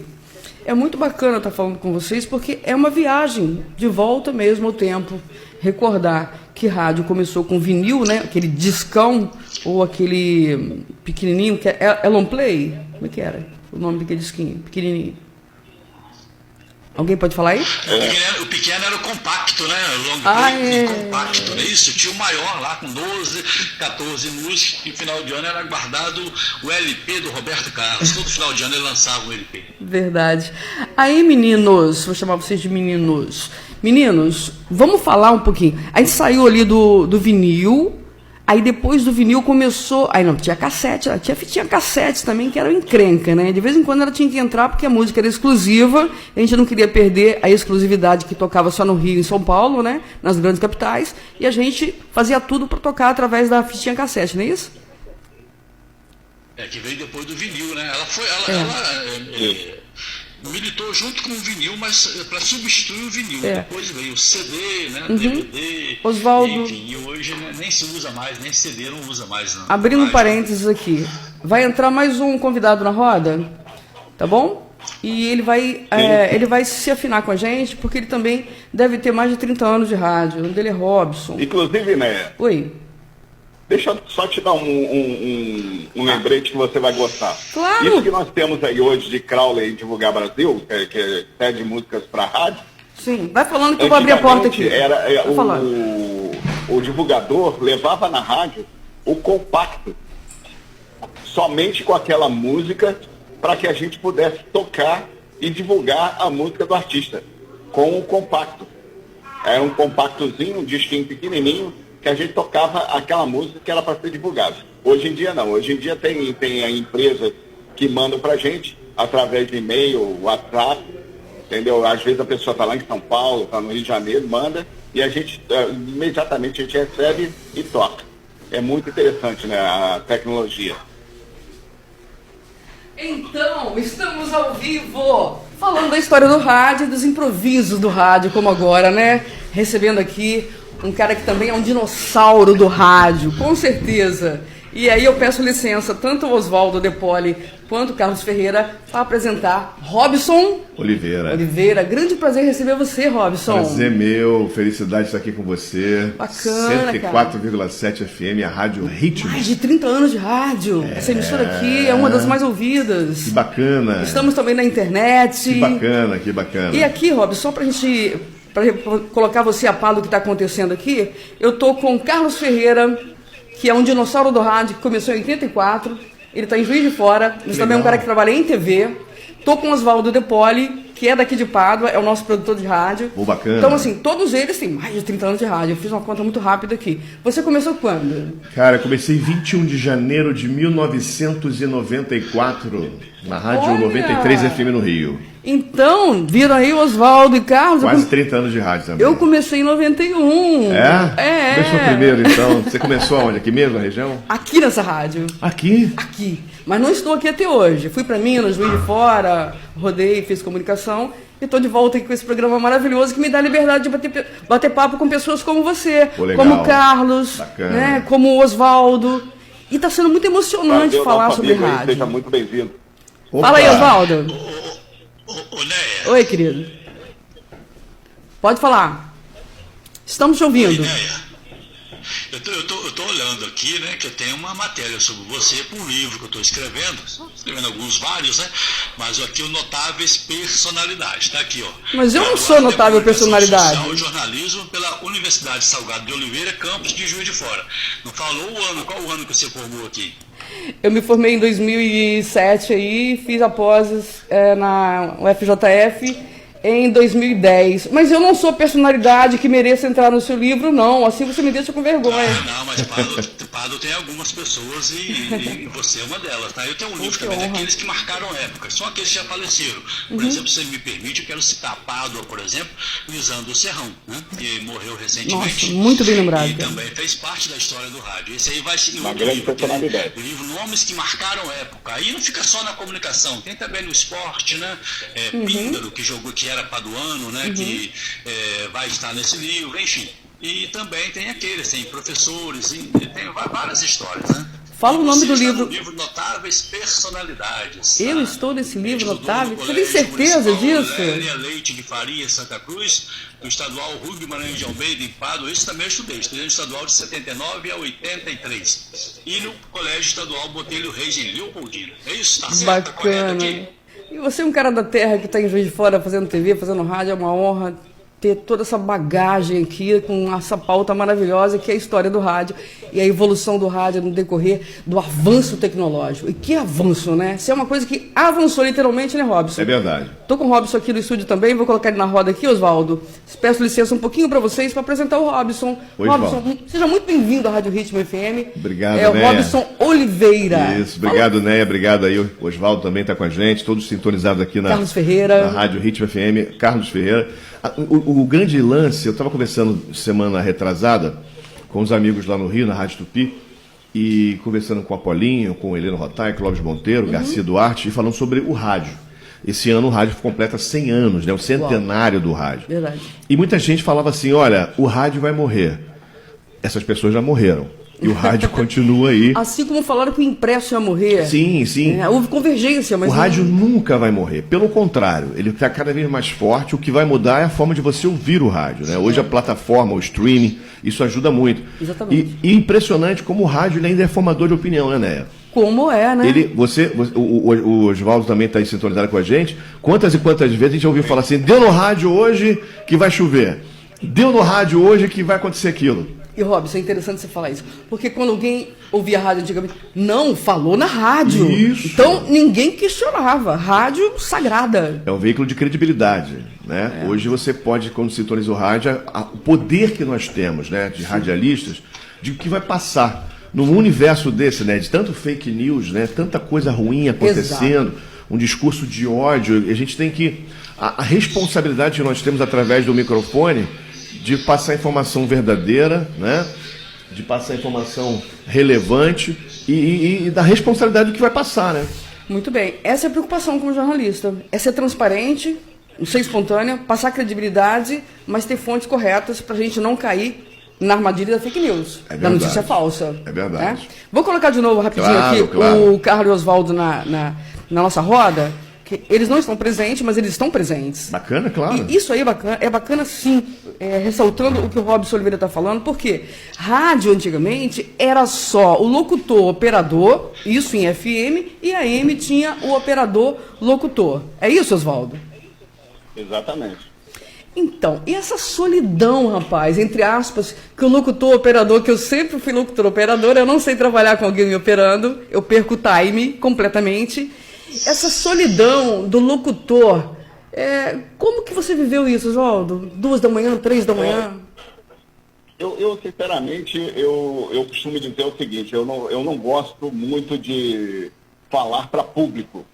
S3: É muito bacana estar falando com vocês, porque é uma viagem de volta mesmo ao tempo. Recordar que rádio começou com vinil, né? Aquele discão, ou aquele pequenininho, que é long play? Como é que era o nome daquele disquinho? Pequenininho. Alguém pode falar aí?
S12: O pequeno era o compacto, né? O long play compacto, não é isso? Tinha o maior lá com 12, 14 músicas, e no final de ano era guardado o LP do Roberto Carlos. Todo final de ano ele lançava um LP.
S3: Verdade. Aí, meninos, vou chamar vocês de meninos. Meninos, vamos falar um pouquinho. A gente saiu ali do vinil, aí depois do vinil começou... Aí não, tinha cassete, tinha cassete também, que era encrenca, né? De vez em quando ela tinha que entrar, porque a música era exclusiva, a gente não queria perder a exclusividade que tocava só no Rio e em São Paulo, né? Nas grandes capitais, e a gente fazia tudo para tocar através da fitinha cassete, não é isso?
S12: Que veio depois do vinil, né? Ela militou junto com o vinil, mas para substituir o vinil. Depois veio o CD, né? DVD.
S3: Oswaldo.
S12: Enfim, hoje nem se usa mais, nem CD não usa mais, não.
S3: Abrindo parênteses aqui, vai entrar mais um convidado na roda, tá bom? E ele vai se afinar com a gente, porque ele também deve ter mais de 30 anos de rádio. O nome dele é Robson.
S11: Inclusive, né?
S3: Oi.
S11: Deixa eu só te dar um lembrete que você vai gostar.
S3: Claro.
S11: Isso que nós temos aí hoje de Crowley e Divulgar Brasil, que cede músicas para rádio.
S3: Sim, vai falando que eu vou abrir a porta aqui.
S11: O divulgador levava na rádio o compacto, somente com aquela música, para que a gente pudesse tocar e divulgar a música do artista, com o compacto. Era um compactozinho, um disquinho pequenininho, que a gente tocava aquela música que era para ser divulgada. Hoje em dia não. Hoje em dia tem a empresa que manda para a gente, através de e-mail, WhatsApp, entendeu? Às vezes a pessoa está lá em São Paulo, está no Rio de Janeiro, manda, e a gente, imediatamente, a gente recebe e toca. É muito interessante, né, a tecnologia.
S3: Então, estamos ao vivo, falando da história do rádio, dos improvisos do rádio, como agora, né? Recebendo aqui um cara que também é um dinossauro do rádio, com certeza. E aí eu peço licença, tanto o Oswaldo De Poli quanto o Carlos Ferreira, para apresentar Robson Oliveira. Grande prazer receber você, Robson.
S13: Prazer meu, felicidade de estar aqui com você.
S3: Bacana,
S13: 104,7 FM, a Rádio Ritmo.
S3: Mais de 30 anos de rádio. Essa emissora aqui é uma das mais ouvidas.
S13: Que bacana.
S3: Estamos também na internet.
S13: Que bacana.
S3: E aqui, Robson, só pra gente... Para colocar você a par do que está acontecendo aqui, eu estou com o Carlos Ferreira, que é um dinossauro do rádio, que começou em 84, ele está em Juiz de Fora, mas também é um cara que trabalha em TV. Estou com o Oswaldo De Poli, que é daqui de Pádua, é o nosso produtor de rádio.
S13: Bacana.
S3: Então, assim, todos eles têm mais de 30 anos de rádio. Eu fiz uma conta muito rápida aqui. Você começou quando?
S13: Cara, eu comecei em 21 de janeiro de 1994, na Rádio 93 FM no Rio.
S3: Então, viram aí Oswaldo e Carlos.
S13: Quase 30 anos de rádio também.
S3: Eu comecei em 91.
S13: Começou primeiro, então. Você começou aonde? Aqui mesmo, na região?
S3: Aqui nessa rádio.
S13: Aqui?
S3: Aqui. Mas não estou aqui até hoje. Fui para Minas, Juiz de Fora, rodei, fiz comunicação. E estou de volta aqui com esse programa maravilhoso que me dá a liberdade de bater papo com pessoas como você. Como o Carlos, né, como o Oswaldo. E está sendo muito emocionante falar sobre rádio.
S11: Seja muito bem-vindo.
S3: Fala aí, Oswaldo. Oi, querido. Pode falar. Estamos te ouvindo.
S12: Eu tô olhando aqui, né, que eu tenho uma matéria sobre você para um livro que eu estou escrevendo alguns vários, né, mas aqui o Notáveis Personalidades, tá aqui, ó.
S3: Mas eu não sou notável personalidade.
S12: Social e jornalismo pela Universidade Salgado de Oliveira, campus de Juiz de Fora. Não falou o ano, qual o ano que você formou aqui?
S3: Eu me formei em 2007 aí, fiz a pós na UFJF em 2010. Mas eu não sou personalidade que mereça entrar no seu livro, não. Assim você me deixa com vergonha.
S12: Não, mas Pádua tem algumas pessoas e você é uma delas, tá? Eu tenho um livro também daqueles que marcaram época, são aqueles que já faleceram. Por exemplo, se você me permite, eu quero citar Pádua, por exemplo, Lisandro Serrão, né? Que morreu recentemente.
S3: Nossa, muito bem lembrado.
S12: E também fez parte da história do rádio. Esse aí vai ser
S11: uma grande personalidade.
S12: O livro Nomes que Marcaram Época. Aí não fica só na comunicação, tem também no esporte, né? Píndaro, que jogou, que era paduano, né? Que vai estar nesse livro, enfim. E também tem aqueles, tem professores, tem várias histórias, né?
S3: Fala o nome do livro.
S12: No livro Notáveis Personalidades.
S3: Eu estou nesse livro notável. Você tem certeza disso?
S12: Lélia Leite de Faria, Santa Cruz, do estadual Rui Guimarães de Almeida, em Pádua. Isso também eu estudei estadual de 79 a 83. E no Colégio Estadual Botelho Reis, em Leopoldina. É isso, tá certo?
S3: Bacana. E você é um cara da terra que está em Juiz de Fora fazendo TV, fazendo rádio, é uma honra ter toda essa bagagem aqui com essa pauta maravilhosa que é a história do rádio e a evolução do rádio no decorrer do avanço tecnológico. E que avanço, né? Isso é uma coisa que avançou literalmente, né, Robson?
S13: É verdade.
S3: Estou com o Robson aqui no estúdio também, vou colocar ele na roda aqui, Oswaldo. Peço licença um pouquinho para vocês para apresentar o Robson.
S13: Oi,
S3: Robson, seja muito bem-vindo à Rádio Ritmo FM.
S13: Obrigado,
S3: É o
S13: Néia.
S3: Robson Oliveira.
S13: Isso, obrigado, Néia. Obrigado aí. O Oswaldo também está com a gente, todos sintonizados aqui na
S3: Carlos Ferreira.
S13: Na Rádio Ritmo FM. Carlos Ferreira. O grande lance, eu estava conversando semana retrasada com os amigos lá no Rio, na Rádio Tupi, e conversando com o Apolinho, com o Heleno Rotai, Clóvis Monteiro, Garcia Duarte, e falando sobre o rádio. Esse ano o rádio completa 100 anos, né? O centenário do rádio.
S3: Verdade.
S13: E muita gente falava assim, olha, o rádio vai morrer. Essas pessoas já morreram. E o rádio continua aí.
S3: Assim como falaram que o impresso ia morrer.
S13: Sim, sim.
S3: Houve convergência, mas...
S13: O rádio nunca vai morrer. Pelo contrário, ele está cada vez mais forte. O que vai mudar é a forma de você ouvir o rádio, né? Hoje a plataforma, o streaming, isso ajuda muito.
S3: Exatamente.
S13: E impressionante como o rádio ele ainda é formador de opinião, né, Néia?
S3: Como é, né?
S13: O Oswaldo também está aí sintonizado com a gente. Quantas e quantas vezes a gente já ouviu falar assim, deu no rádio hoje que vai chover. Deu no rádio hoje que vai acontecer aquilo.
S3: E, Robson, é interessante você falar isso. Porque quando alguém ouvia rádio antigamente, não, falou na rádio.
S13: Isso.
S3: Então, ninguém questionava. Rádio sagrada.
S13: É um veículo de credibilidade, né? Hoje você pode, quando sintoniza o rádio, o poder que nós temos, né, de radialistas, de o que vai passar. Num universo desse, né, de tanto fake news, né, tanta coisa ruim acontecendo, um discurso de ódio, a gente tem que... A responsabilidade que nós temos através do microfone de passar informação verdadeira, né? De passar informação relevante e da responsabilidade do que vai passar, né?
S3: Muito bem. Essa é a preocupação como jornalista. É ser transparente, ser espontânea, passar credibilidade, mas ter fontes corretas para a gente não cair na armadilha da fake news, da notícia falsa.
S13: É verdade.
S3: Né? Vou colocar de novo rapidinho o Carlos e o Oswaldo na nossa roda. Que eles não estão presentes, mas eles estão presentes.
S13: Bacana, claro.
S3: E isso aí é bacana sim, ressaltando o que o Robson Oliveira está falando, porque rádio antigamente era só o locutor operador, isso em FM, e a AM tinha o operador locutor. É isso, Oswaldo?
S11: Exatamente.
S3: Então, e essa solidão, rapaz, entre aspas, que o locutor operador, que eu sempre fui locutor operador, eu não sei trabalhar com alguém me operando, eu perco o time completamente. Essa solidão do locutor, como que você viveu isso, Oswaldo? 2 da manhã, 3 da manhã?
S11: Eu sinceramente, eu costumo dizer o seguinte, eu não gosto muito de falar para público,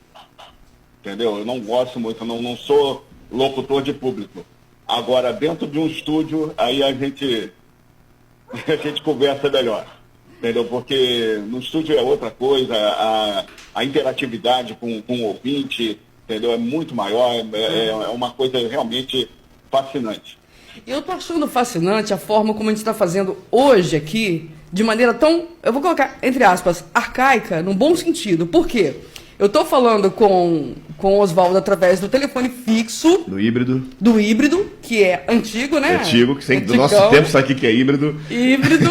S11: entendeu? Eu não gosto muito, não sou locutor de público. Agora, dentro de um estúdio, aí a gente conversa melhor. Entendeu? Porque no estúdio é outra coisa, a interatividade com o ouvinte, entendeu? É muito maior, é uma coisa realmente fascinante.
S3: Eu estou achando fascinante a forma como a gente está fazendo hoje aqui, de maneira tão, eu vou colocar, entre aspas, arcaica, num bom sentido. Por quê? Eu estou falando com o Oswaldo através do telefone fixo.
S13: Do híbrido.
S3: Do híbrido, que é antigo, né?
S13: Antigo, que do nosso tempo sabe o que é híbrido.
S3: Híbrido.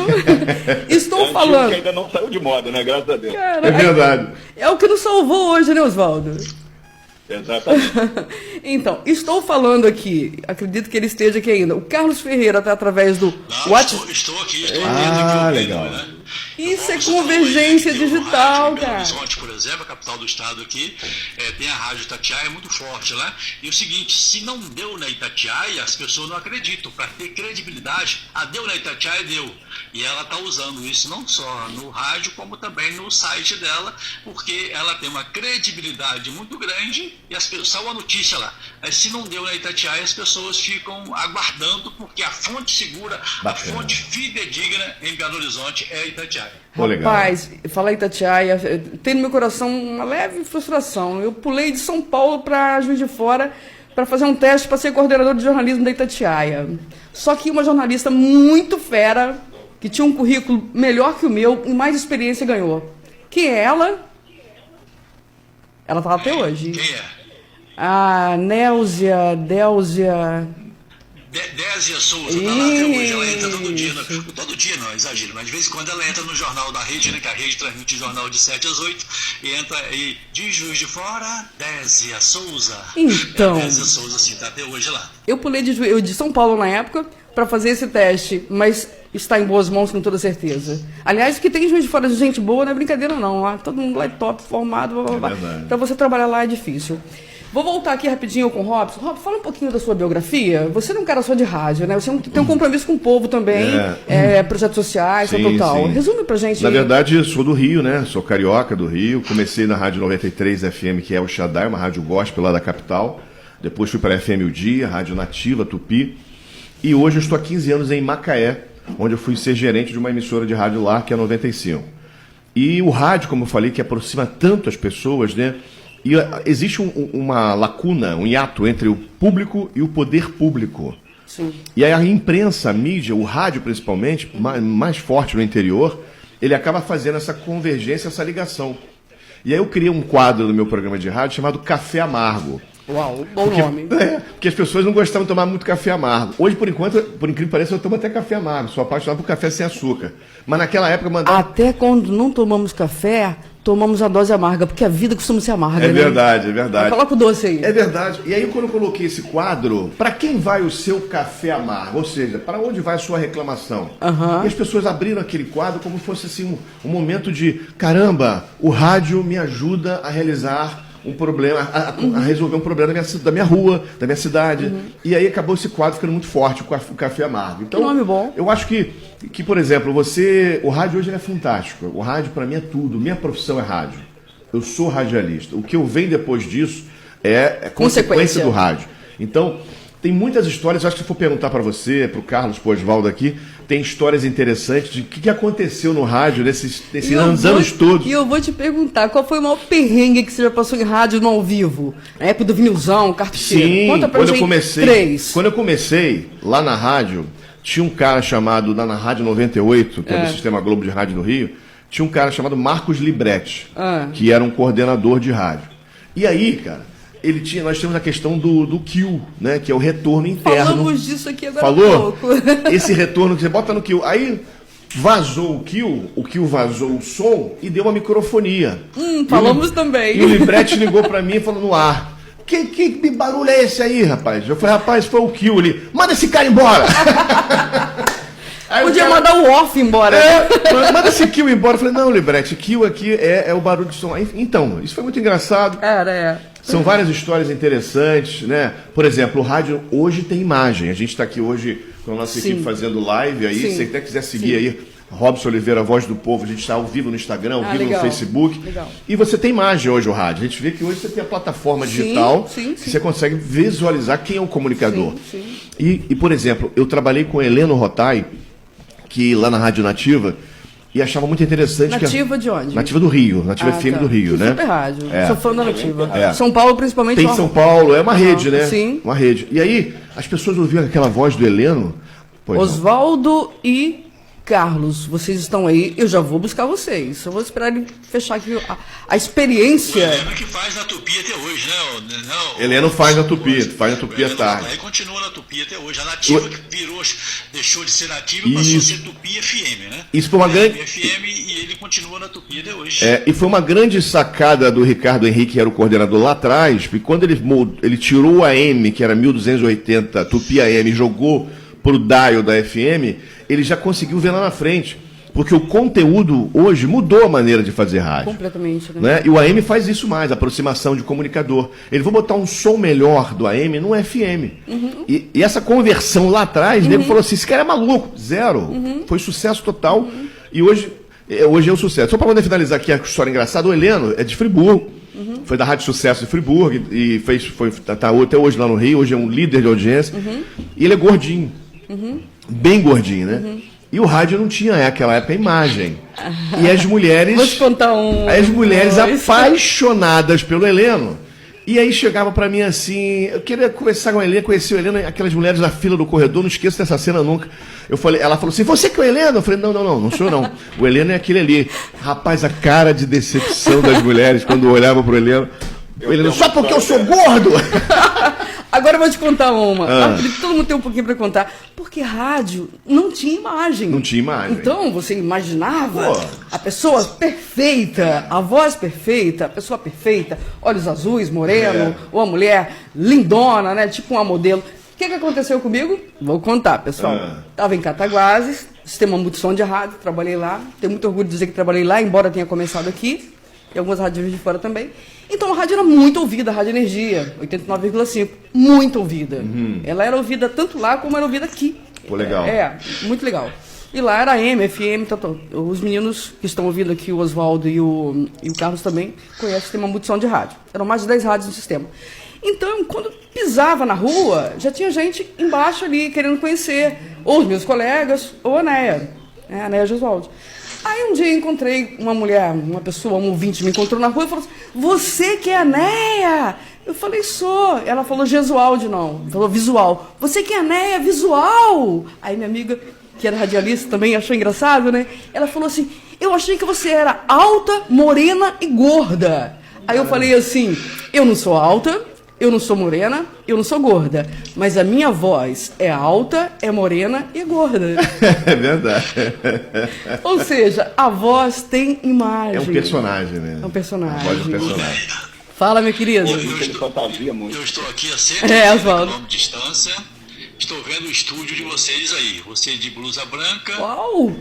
S3: Estou falando.
S11: Que ainda não saiu de moda, né? Graças a Deus.
S3: Cara,
S13: é verdade.
S3: É o que nos salvou hoje, né, Oswaldo?
S11: Exatamente.
S3: Então, estou falando aqui, acredito que ele esteja aqui ainda. O Carlos Ferreira está através do WhatsApp.
S12: Estou aqui ouvindo,
S13: legal.
S12: Né?
S3: Isso é convergência digital, cara.
S12: Belo Horizonte, por exemplo, a capital do estado aqui, tem a Rádio Itatiaia, é muito forte lá. E o seguinte, se não deu na Itatiaia, as pessoas não acreditam. Para ter credibilidade, deu na Itatiaia, deu. E ela está usando isso não só no rádio, como também no site dela, porque ela tem uma credibilidade muito grande e as pessoas, saiu a notícia lá. Aí, se não deu na Itatiaia, as pessoas ficam aguardando, porque a fonte segura, a fonte fidedigna em Belo Horizonte é a Itatiaia.
S3: Rapaz, falar Itatiaia, tem no meu coração uma leve frustração. Eu pulei de São Paulo para Juiz de Fora para fazer um teste para ser coordenador de jornalismo da Itatiaia. Só que uma jornalista muito fera, que tinha um currículo melhor que o meu e mais experiência ganhou. Quem é ela? Ela tá lá até hoje.
S12: Quem é?
S3: A Dézia
S12: Souza, tá lá até hoje, ela entra todo dia, todo dia não, exagero, mas de vez em quando ela entra no jornal da rede, né, que a rede transmite o jornal de 7 às 8, e entra aí, de Juiz de Fora, Dézia Souza.
S3: Então,
S12: Dézia Souza, sim, tá até hoje lá.
S3: Eu pulei de São Paulo na época para fazer esse teste, mas está em boas mãos com toda certeza. Aliás, o que tem Juiz de Fora de gente boa não é brincadeira não, lá, todo mundo lá é top, formado, blá, blá, blá. Então você trabalhar lá é difícil. Vou voltar aqui rapidinho com o Robson. Robson, fala um pouquinho da sua biografia. Você não é um cara só de rádio, né? Você tem um compromisso com o povo também, projetos sociais, tal. Resume pra gente.
S13: Na verdade, eu sou do Rio, né? Sou carioca do Rio. Comecei na Rádio 93 FM, que é o Shaddai, uma rádio gospel lá da capital. Depois fui para a FM O Dia, Rádio Nativa, Tupi. E hoje eu estou há 15 anos em Macaé, onde eu fui ser gerente de uma emissora de rádio lá, que é a 95. E o rádio, como eu falei, que aproxima tanto as pessoas, né? E existe uma lacuna, um hiato entre o público e o poder público.
S3: Sim.
S13: E aí a imprensa, a mídia, o rádio principalmente, mais forte no interior, ele acaba fazendo essa convergência, essa ligação. E aí eu criei um quadro no meu programa de rádio chamado Café Amargo.
S3: Uau, bom nome.
S13: Porque as pessoas não gostavam de tomar muito café amargo. Hoje, por enquanto, por incrível que pareça, eu tomo até café amargo. Sou apaixonado por café sem açúcar. Mas naquela época mandava...
S3: Até quando não tomamos café, tomamos a dose amarga, porque a vida costuma ser amarga,
S13: né? É verdade.
S3: Coloca o doce aí.
S13: É verdade. E aí, quando eu coloquei esse quadro, para quem vai o seu café amargo? Ou seja, para onde vai a sua reclamação?
S3: Uhum.
S13: E as pessoas abriram aquele quadro como se fosse assim, um momento de, caramba, o rádio me ajuda a realizar um problema, a resolver um problema da minha rua, da minha cidade. Uhum. E aí acabou esse quadro ficando muito forte, o Café Amargo. Então,
S3: que nome bom.
S13: Eu acho que, por exemplo, o rádio hoje é fantástico. O rádio para mim é tudo. Minha profissão é rádio. Eu sou radialista. O que eu venho depois disso é consequência do rádio. Então, tem muitas histórias. Eu acho que se for perguntar para você, para o Carlos, para o Oswaldo aqui, tem histórias interessantes de o que aconteceu no rádio nesses anos todos.
S3: E eu vou te perguntar, qual foi o maior perrengue que você já passou em rádio no ao vivo? Na época do vinilzão, cartucheiro?
S13: Sim,
S3: conta pra
S13: quando
S3: gente
S13: eu comecei lá na rádio, tinha um cara chamado, na Rádio 98, que é do Sistema Globo de Rádio do Rio, tinha um cara chamado Marcos Libretti, que era um coordenador de rádio. E aí, cara, nós temos a questão do kill, né? Que é o retorno interno.
S3: Falamos disso aqui agora
S13: Falou?
S3: há pouco.
S13: Esse retorno que você bota no kill. Aí vazou o kill vazou o som e deu uma microfonia.
S3: Falamos também.
S13: E o Libretti ligou pra mim e falou no ar: que barulho é esse aí, rapaz? Eu falei: rapaz, foi o kill ali. Manda esse cara embora!
S3: Aí podia mandar o off embora.
S13: Manda esse kill embora. Eu falei: não, Libretti, kill aqui é o barulho de som. Então, isso foi muito engraçado. São várias histórias interessantes, né? Por exemplo, o rádio hoje tem imagem. A gente está aqui hoje com a nossa equipe fazendo live aí. Se você até quiser seguir aí, Robson Oliveira, Voz do Povo, a gente está ao vivo no Instagram, ao vivo no Facebook.
S3: Legal.
S13: E você tem imagem hoje, o rádio. A gente vê que hoje você tem a plataforma digital que você consegue visualizar quem é o comunicador. E, por exemplo, eu trabalhei com Heleno Rotai, que lá na Rádio Nativa, e achava muito interessante...
S3: Nativa de onde?
S13: Nativa do Rio, Nativa FM do Rio, né?
S3: Super rádio, sou fã da Nativa.
S13: É.
S3: São Paulo, principalmente.
S13: Tem São Paulo, é uma rede, né?
S3: Sim.
S13: Uma rede. E aí, as pessoas ouviam aquela voz do Heleno...
S3: Oswaldo e Carlos, vocês estão aí, eu já vou buscar vocês. Eu vou esperar ele fechar aqui a experiência.
S12: O Heleno que faz na Tupi até hoje, né?
S13: Heleno faz na Tupi, à tarde.
S12: Aí continua na Tupi até hoje. A Nativa que deixou de ser Nativa e passou a ser Tupi FM, né?
S13: Isso foi uma grande...
S12: FM e ele continua na Tupi até hoje.
S13: E foi uma grande sacada do Ricardo Henrique, que era o coordenador lá atrás, porque quando ele tirou o AM, que era 1280, Tupi AM, e jogou pro dial da FM, ele já conseguiu ver lá na frente. Porque o conteúdo hoje mudou a maneira de fazer rádio.
S3: Completamente,
S13: né? E o AM faz isso mais, aproximação de comunicador. Ele vai botar um som melhor do AM no FM. E essa conversão lá atrás, o nego falou assim: esse cara é maluco. Zero. Foi sucesso total. E hoje é o sucesso. Só para poder finalizar aqui a história engraçada, o Heleno é de Friburgo. Foi da Rádio Sucesso de Friburgo e tá até hoje lá no Rio. Hoje é um líder de audiência. E ele é gordinho. Bem gordinho, né? E o rádio não tinha naquela época imagem. E as mulheres...
S3: Vou te contar
S13: as mulheres apaixonadas pelo Heleno E aí chegava pra mim assim, eu queria conversar com a Helena, conhecer a Helena, aquelas mulheres na fila do corredor, não esqueço dessa cena nunca. Ela falou assim, você que é o Helena? Eu falei, não sou eu não. O Helena é aquele ali. Rapaz, a cara de decepção das mulheres quando olhavam pro Helena. O Helena, só porque eu sou gordo!
S3: Agora eu vou te contar uma. Todo mundo tem um pouquinho para contar. Porque rádio não tinha imagem.
S13: Não tinha imagem.
S3: Então você imaginava a pessoa perfeita, a voz perfeita, a pessoa perfeita, olhos azuis, moreno, ou a mulher lindona, né? Tipo uma modelo. O que aconteceu comigo? Vou contar, pessoal. Estava em Cataguases, sistema multissom de rádio, trabalhei lá. Tenho muito orgulho de dizer que trabalhei lá, embora tenha começado aqui. E algumas rádios de fora também. Então a rádio era muito ouvida, a Rádio Energia, 89,5. Muito ouvida. Ela era ouvida tanto lá como era ouvida aqui.
S13: Pô, legal.
S3: Muito legal. E lá era AM, FM, os meninos que estão ouvindo aqui, o Oswaldo e o Carlos também, conhecem o sistema multissom de rádio. Eram mais de 10 rádios no sistema. Então, quando pisava na rua, já tinha gente embaixo ali querendo conhecer, ou os meus colegas, ou a Neia, a Neia Gesualdi. Aí um dia eu encontrei uma mulher, uma pessoa, um ouvinte, me encontrou na rua e falou assim, você que é a Neia? Eu falei, sou. Ela falou Gesualdi, não. Falou visual. Você que é a Neia, visual? Aí minha amiga, que era radialista também, achou engraçado, né? Ela falou assim, eu achei que você era alta, morena e gorda. Aí eu falei assim, eu não sou alta, eu não sou morena, eu não sou gorda, mas a minha voz é alta, é morena e é gorda.
S13: É verdade.
S3: Ou seja, a voz tem imagem.
S13: É um personagem, né?
S3: É um personagem.
S13: A voz é um personagem.
S3: Fala, meu querido.
S12: Eu estou aqui a 100 km de distância. Estou vendo o estúdio de vocês aí. Você de blusa branca.
S3: Uau!
S12: O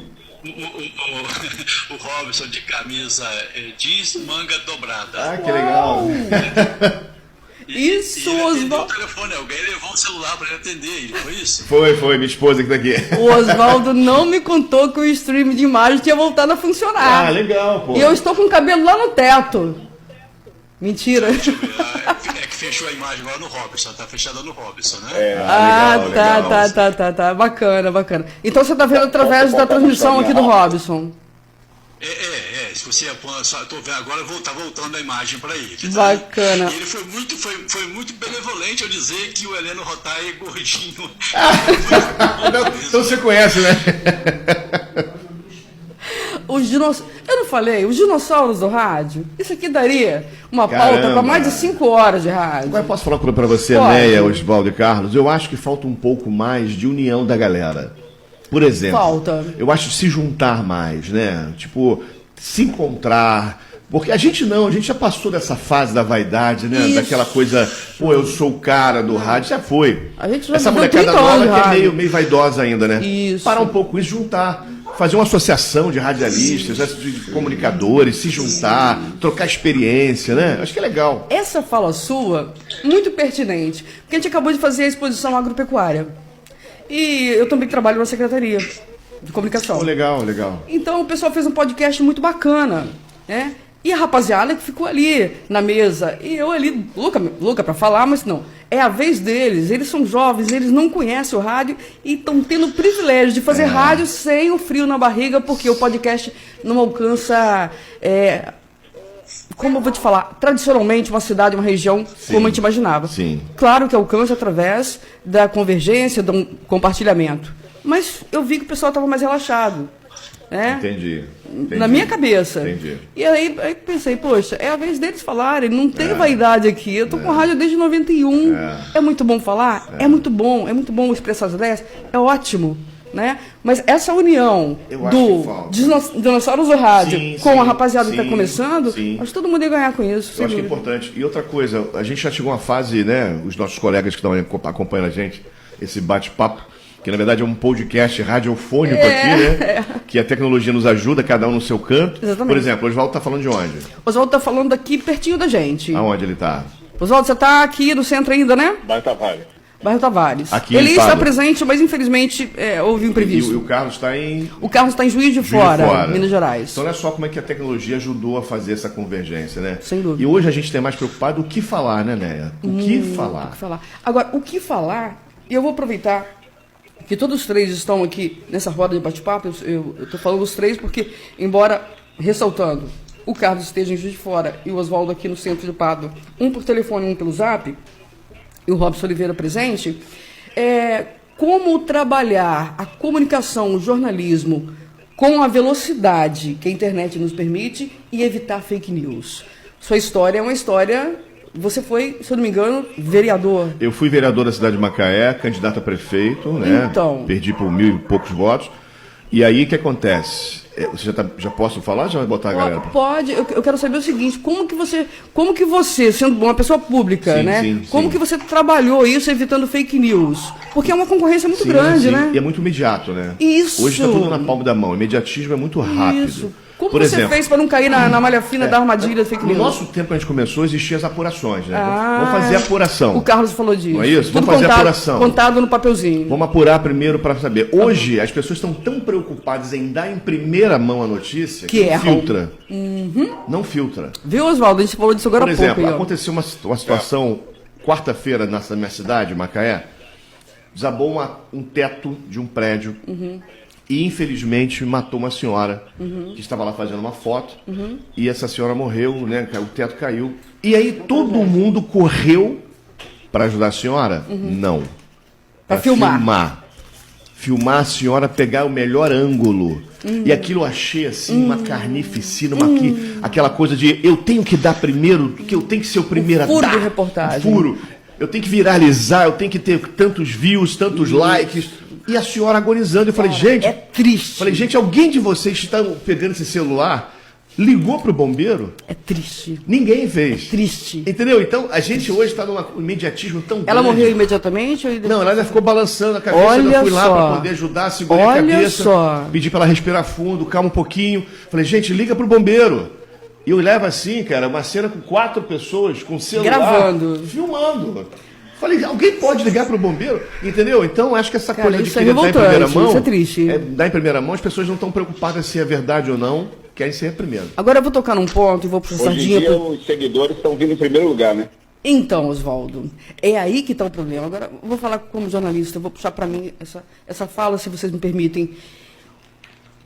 S12: Robson de camisa jeans, manga dobrada.
S13: Ah, que legal.
S3: Isso,
S12: Oswaldo. O telefone, alguém levou o celular para ele atender ele, foi isso?
S13: Foi, minha esposa que tá aqui.
S3: O Oswaldo não me contou que o stream de imagem tinha voltado a funcionar.
S13: Ah, legal, pô.
S3: E eu estou com o cabelo lá no teto. Mentira.
S12: É que fechou a imagem agora no Robson, tá fechada no Robson, né?
S3: Legal. Tá. Bacana. Então você tá vendo através da transmissão aqui do Robson.
S12: Se você tô vendo agora, tá voltando a imagem para ele. Tá?
S3: Bacana.
S12: E ele foi muito benevolente ao dizer que o Heleno Rotai é gordinho.
S13: Então você conhece, né?
S3: Eu não falei, os dinossauros do rádio, isso aqui daria uma pauta para mais de 5 horas de rádio.
S13: Agora eu posso falar para você, Neia, Oswaldo e Carlos, eu acho que falta um pouco mais de união da galera. Por exemplo, eu acho se juntar mais, né? Tipo, se encontrar. Porque a gente já passou dessa fase da vaidade, né? Isso. Daquela coisa, pô, eu sou o cara do rádio, já foi.
S3: A gente já
S13: essa molecada nova que é meio vaidosa ainda, né?
S3: Isso.
S13: Parar um pouco isso, juntar. Fazer uma associação de radialistas, de comunicadores, se juntar, trocar experiência, né? Acho que é legal.
S3: Essa fala sua, muito pertinente. Porque a gente acabou de fazer a exposição agropecuária. E eu também trabalho na Secretaria de Comunicação.
S13: Legal.
S3: Então o pessoal fez um podcast muito bacana, né? E a rapaziada que ficou ali na mesa, e eu ali, louca pra falar, mas não. É a vez deles, eles são jovens, eles não conhecem o rádio e estão tendo o privilégio de fazer rádio sem o frio na barriga, porque o podcast não alcança, como eu vou te falar, tradicionalmente uma cidade, uma região, como a gente imaginava.
S13: Sim.
S3: Claro que alcança através da convergência, do compartilhamento. Mas eu vi que o pessoal estava mais relaxado. Né?
S13: Entendi.
S3: Na minha cabeça.
S13: Entendi.
S3: E aí pensei, poxa, é a vez deles falarem, não tem vaidade aqui. Eu tô com rádio desde 91. É muito bom falar? É muito bom expressar as ideias? É ótimo. Né? Mas essa união do Dinossauros do Rádio com a rapaziada que está começando, acho que todo mundo ia ganhar com isso.
S13: Eu acho que é importante. E outra coisa, a gente já chegou a uma fase, né? Os nossos colegas que estão acompanhando a gente, esse bate-papo, que na verdade é um podcast radiofônico aqui, né? Que a tecnologia nos ajuda, cada um no seu canto.
S3: Exatamente.
S13: Por exemplo, o Oswaldo está falando de onde?
S3: O Oswaldo está falando aqui pertinho da gente.
S13: Aonde ele está?
S3: Oswaldo, você está aqui no centro ainda, né? Bairro Tavares.
S13: Aqui
S3: ele está presente, mas infelizmente houve um imprevisto.
S13: E o Carlos está em...
S3: O Carlos está em Juiz de Fora, Minas Gerais.
S13: Então olha só como é que a tecnologia ajudou a fazer essa convergência, né?
S3: Sem dúvida.
S13: E hoje a gente tem mais preocupado o que falar, né, Neia? O que falar.
S3: Agora, o que falar, e eu vou aproveitar que todos os três estão aqui nessa roda de bate-papo, eu estou falando os três porque, embora ressaltando, o Carlos esteja em Juiz de Fora e o Oswaldo aqui no centro de Pádua, um por telefone e um pelo Zap, e o Robson Oliveira presente, como trabalhar a comunicação, o jornalismo com a velocidade que a internet nos permite e evitar fake news. Sua história é uma história... Você foi, se eu não me engano, vereador.
S13: Eu fui vereador da cidade de Macaé, candidato a prefeito, né?
S3: Então.
S13: Perdi por 1.000 e poucos votos. E aí o que acontece? Você já posso falar ou já vai botar a galera?
S3: Pode. Eu quero saber o seguinte, como que você, sendo uma pessoa pública,
S13: sim,
S3: né?
S13: Sim,
S3: como que você trabalhou isso evitando fake news? Porque é uma concorrência muito grande, né?
S13: E é muito imediato, né?
S3: Isso.
S13: Hoje está tudo na palma da mão. O imediatismo é muito rápido.
S3: Isso. Como por você exemplo, fez para não cair na malha fina da armadilha da fake news?
S13: No nosso tempo, a gente começou, existiam as apurações, né? Vamos fazer a apuração.
S3: O Carlos falou disso.
S13: Não é isso?
S3: Tudo
S13: Vamos fazer a apuração.
S3: Contado no papelzinho.
S13: Vamos apurar primeiro para saber. Hoje, as pessoas estão tão preocupadas em dar em primeira mão a notícia que não filtra. Não filtra.
S3: Viu, Oswaldo? A gente falou disso agora há pouco.
S13: Por exemplo, aconteceu uma situação, quarta-feira, na minha cidade, Macaé, desabou um teto de um prédio. E, infelizmente, matou uma senhora que estava lá fazendo uma foto. E essa senhora morreu, né? O teto caiu. E aí todo mundo correu para ajudar a senhora? Não.
S3: Para filmar.
S13: Filmar a senhora, pegar o melhor ângulo. E aquilo eu achei assim, uma carnificina, aquela coisa de eu tenho que dar primeiro, que eu tenho que ser o primeiro a dar.
S3: Furo de reportagem.
S13: Furo. Eu tenho que viralizar, eu tenho que ter tantos views, tantos likes. E a senhora agonizando. Eu falei, gente...
S3: É triste.
S13: Falei, gente, alguém de vocês está pegando esse celular, ligou pro bombeiro?
S3: É triste.
S13: Ninguém fez.
S3: É triste.
S13: Entendeu? Então, a gente hoje está num imediatismo tão grande.
S3: Ela morreu imediatamente? Ou...
S13: Não, ela ainda ficou balançando a cabeça.
S3: Olha
S13: eu fui lá
S3: só.
S13: para poder ajudar, segurei a cabeça. Pedi para ela respirar fundo, calma um pouquinho. Falei, gente, liga pro bombeiro. E eu levo assim, cara, uma cena com 4 pessoas, com celular.
S3: Gravando.
S13: Filmando. Falei, alguém pode ligar para o bombeiro? Entendeu? Então, acho que essa coisa de querer dar em
S3: primeira
S13: mão...
S3: Isso é triste.
S13: Dar em primeira mão, as pessoas não estão preocupadas se é verdade ou não, querem ser primeiro.
S3: Agora eu vou tocar num ponto e vou puxar sardinha...
S11: Hoje em dia, os seguidores estão vindo em primeiro lugar, né?
S3: Então, Oswaldo, é aí que está o problema. Agora, eu vou falar como jornalista, eu vou puxar para mim essa fala, se vocês me permitem.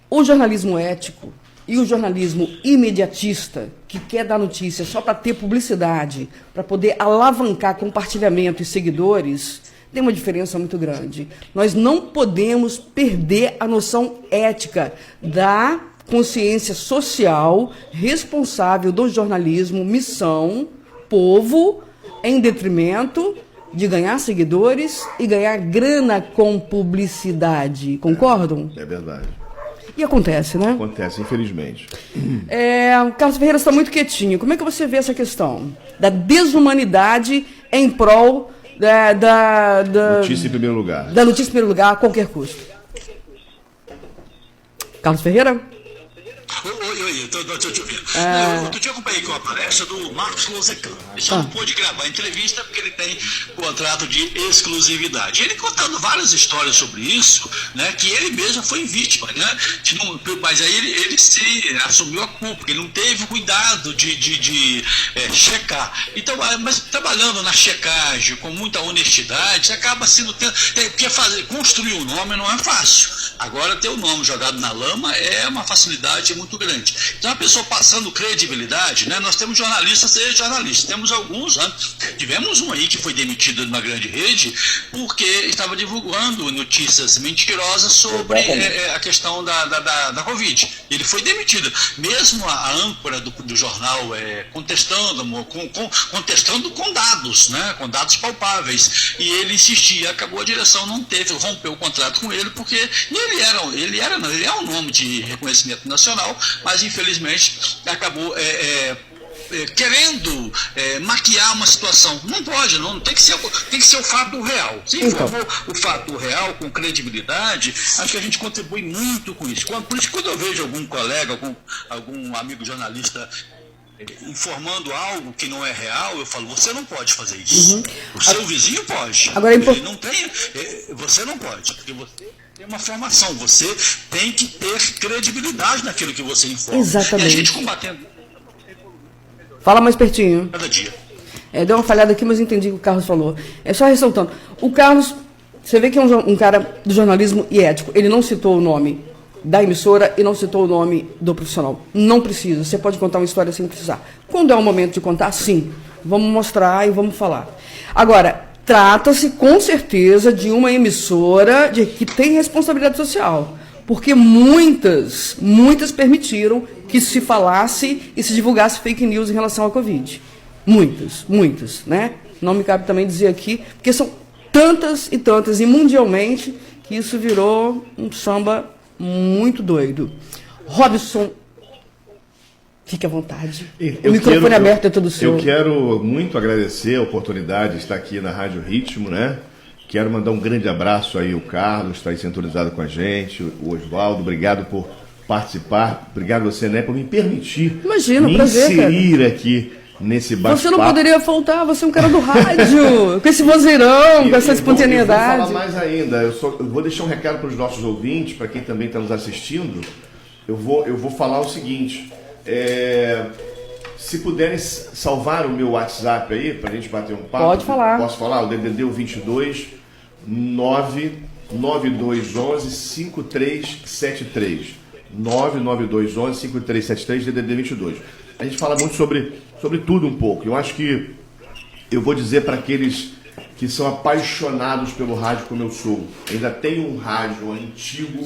S3: O jornalismo ético e o jornalismo imediatista, que quer dar notícia só para ter publicidade, para poder alavancar compartilhamento e seguidores, tem uma diferença muito grande. Nós não podemos perder a noção ética da consciência social responsável do jornalismo, missão, povo, em detrimento de ganhar seguidores e ganhar grana com publicidade. Concordam?
S13: É verdade.
S3: E acontece, né?
S13: Acontece, infelizmente.
S3: O Carlos Ferreira está muito quietinho. Como é que você vê essa questão da desumanidade em prol da
S13: notícia em primeiro lugar?
S3: Da notícia em primeiro lugar a qualquer custo. Carlos Ferreira?
S12: Oi, tô te ouvindo. Outro dia eu acompanhei com a palestra do Marcos Losecan. Ele só não pôde gravar a entrevista porque ele tem contrato de exclusividade. Ele contando várias histórias sobre isso, né, que ele mesmo foi vítima, né? Mas aí ele se assumiu a culpa, porque ele não teve cuidado de checar. Então, mas trabalhando na checagem com muita honestidade, você acaba sendo... Porque construir um nome não é fácil. Agora, ter o nome jogado na lama é uma facilidade muito grande. Então, a pessoa passando credibilidade, né? Nós temos jornalistas e jornalistas. Temos alguns, né? Tivemos um aí que foi demitido de uma grande rede porque estava divulgando notícias mentirosas sobre a questão da Covid. Ele foi demitido. Mesmo a âncora do jornal contestando com dados, né? Com dados palpáveis. E ele insistia, acabou a direção, não teve, rompeu o contrato com ele, porque ele é um nome de reconhecimento nacional, mas infelizmente acabou querendo maquiar uma situação. Não pode, não tem que ser o fato real. Se for o fato real, com credibilidade, acho que a gente contribui muito com isso. Por isso, quando eu vejo algum colega, algum amigo jornalista informando algo que não é real, eu falo, você não pode fazer isso. O seu vizinho pode.
S3: Agora,
S12: você não pode, porque você tem uma formação, você tem que ter credibilidade naquilo que você informa.
S3: Exatamente.
S12: E a gente combatendo.
S3: Fala mais pertinho.
S12: Cada dia.
S3: Deu uma falhada aqui, mas entendi o que o Carlos falou. Só ressaltando. O Carlos, você vê que é um cara do jornalismo e ético. Ele não citou o nome da emissora e não citou o nome do profissional. Não precisa, você pode contar uma história sem precisar. Quando é o momento de contar, sim, vamos mostrar e vamos falar. Agora, trata-se com certeza de uma emissora que tem responsabilidade social, porque muitas permitiram que se falasse e se divulgasse fake news em relação à Covid. Muitas, né? Não me cabe também dizer aqui, porque são tantas e tantas, e mundialmente, que isso virou um samba muito doido. Robson, fique à vontade. O microfone aberto é todo seu.
S13: Eu quero muito agradecer a oportunidade de estar aqui na Rádio Ritmo, né? Quero mandar um grande abraço aí, o Carlos está aí sintonizado com a gente, o Oswaldo, obrigado por participar, obrigado você, né, por me permitir me inserir aqui nesse bate-papo.
S3: Você não poderia faltar, você é um cara do rádio, com esse vozeirão, com essa espontaneidade.
S13: Eu vou falar mais ainda, eu vou deixar um recado para os nossos ouvintes, para quem também está nos assistindo, eu vou falar o seguinte, se puderem salvar o meu WhatsApp aí, para a gente bater um papo.
S3: Pode falar.
S13: Posso falar? O DDD 22 99211 5373. 99211 5373, DDD 22. A gente fala muito sobre tudo um pouco. Eu acho que eu vou dizer para aqueles que são apaixonados pelo rádio como eu sou. Ainda tenho um rádio antigo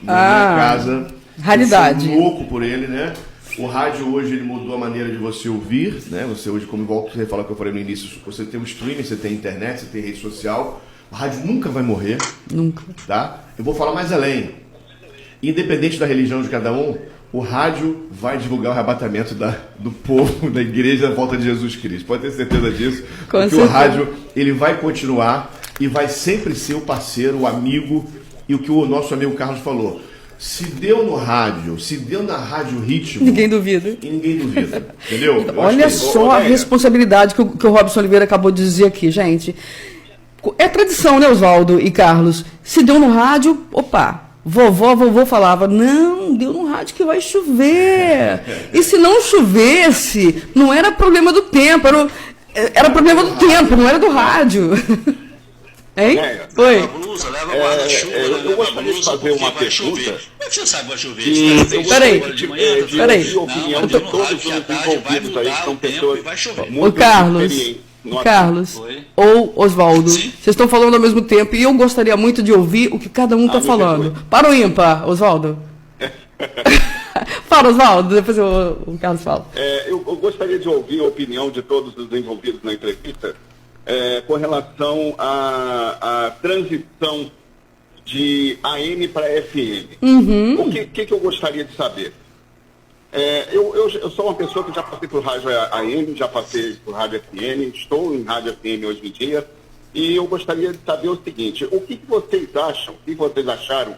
S13: na minha casa.
S3: Raridade.
S13: Eu sou louco por ele, né? O rádio hoje ele mudou a maneira de você ouvir, né? Você hoje, como igual você fala que eu falei no início, você tem o streaming, você tem a internet, você tem rede social. O rádio nunca vai morrer.
S3: Nunca.
S13: Tá? Eu vou falar mais além. Independente da religião de cada um, o rádio vai divulgar o do povo, da igreja, da volta de Jesus Cristo. Pode ter certeza disso. Porque o rádio ele vai continuar e vai sempre ser o parceiro, o amigo, e o que o nosso amigo Carlos falou. Se deu no rádio, se deu na Rádio Ritmo...
S3: Ninguém duvida.
S13: E ninguém duvida, entendeu?
S3: Olha só a responsabilidade que o Robson Oliveira acabou de dizer aqui, gente. É tradição, né, Oswaldo e Carlos? Se deu no rádio, opa... Vovô falava, não, deu no rádio que vai chover. E se não chovesse, não era problema do tempo, era problema do tempo, não era do rádio. Hein? Oi.
S11: Eu gostaria de fazer uma pergunta.
S12: Como é que você sabe que vai chover?
S3: Peraí.
S11: A opinião de todos os envolvidos aí, são pessoas muito
S3: experientes. Carlos ou Oswaldo, vocês estão falando ao mesmo tempo e eu gostaria muito de ouvir o que cada um está falando. Para o ímpar, Oswaldo. Fala, Oswaldo, depois o Carlos fala.
S11: Eu gostaria de ouvir a opinião de todos os envolvidos na entrevista com relação à transição de AM para FM.
S3: Uhum.
S11: O que eu gostaria de saber? Eu sou uma pessoa que já passei por rádio AM, já passei por rádio FM, estou em rádio FM hoje em dia, e eu gostaria de saber o seguinte, o que vocês acham, o que vocês acharam,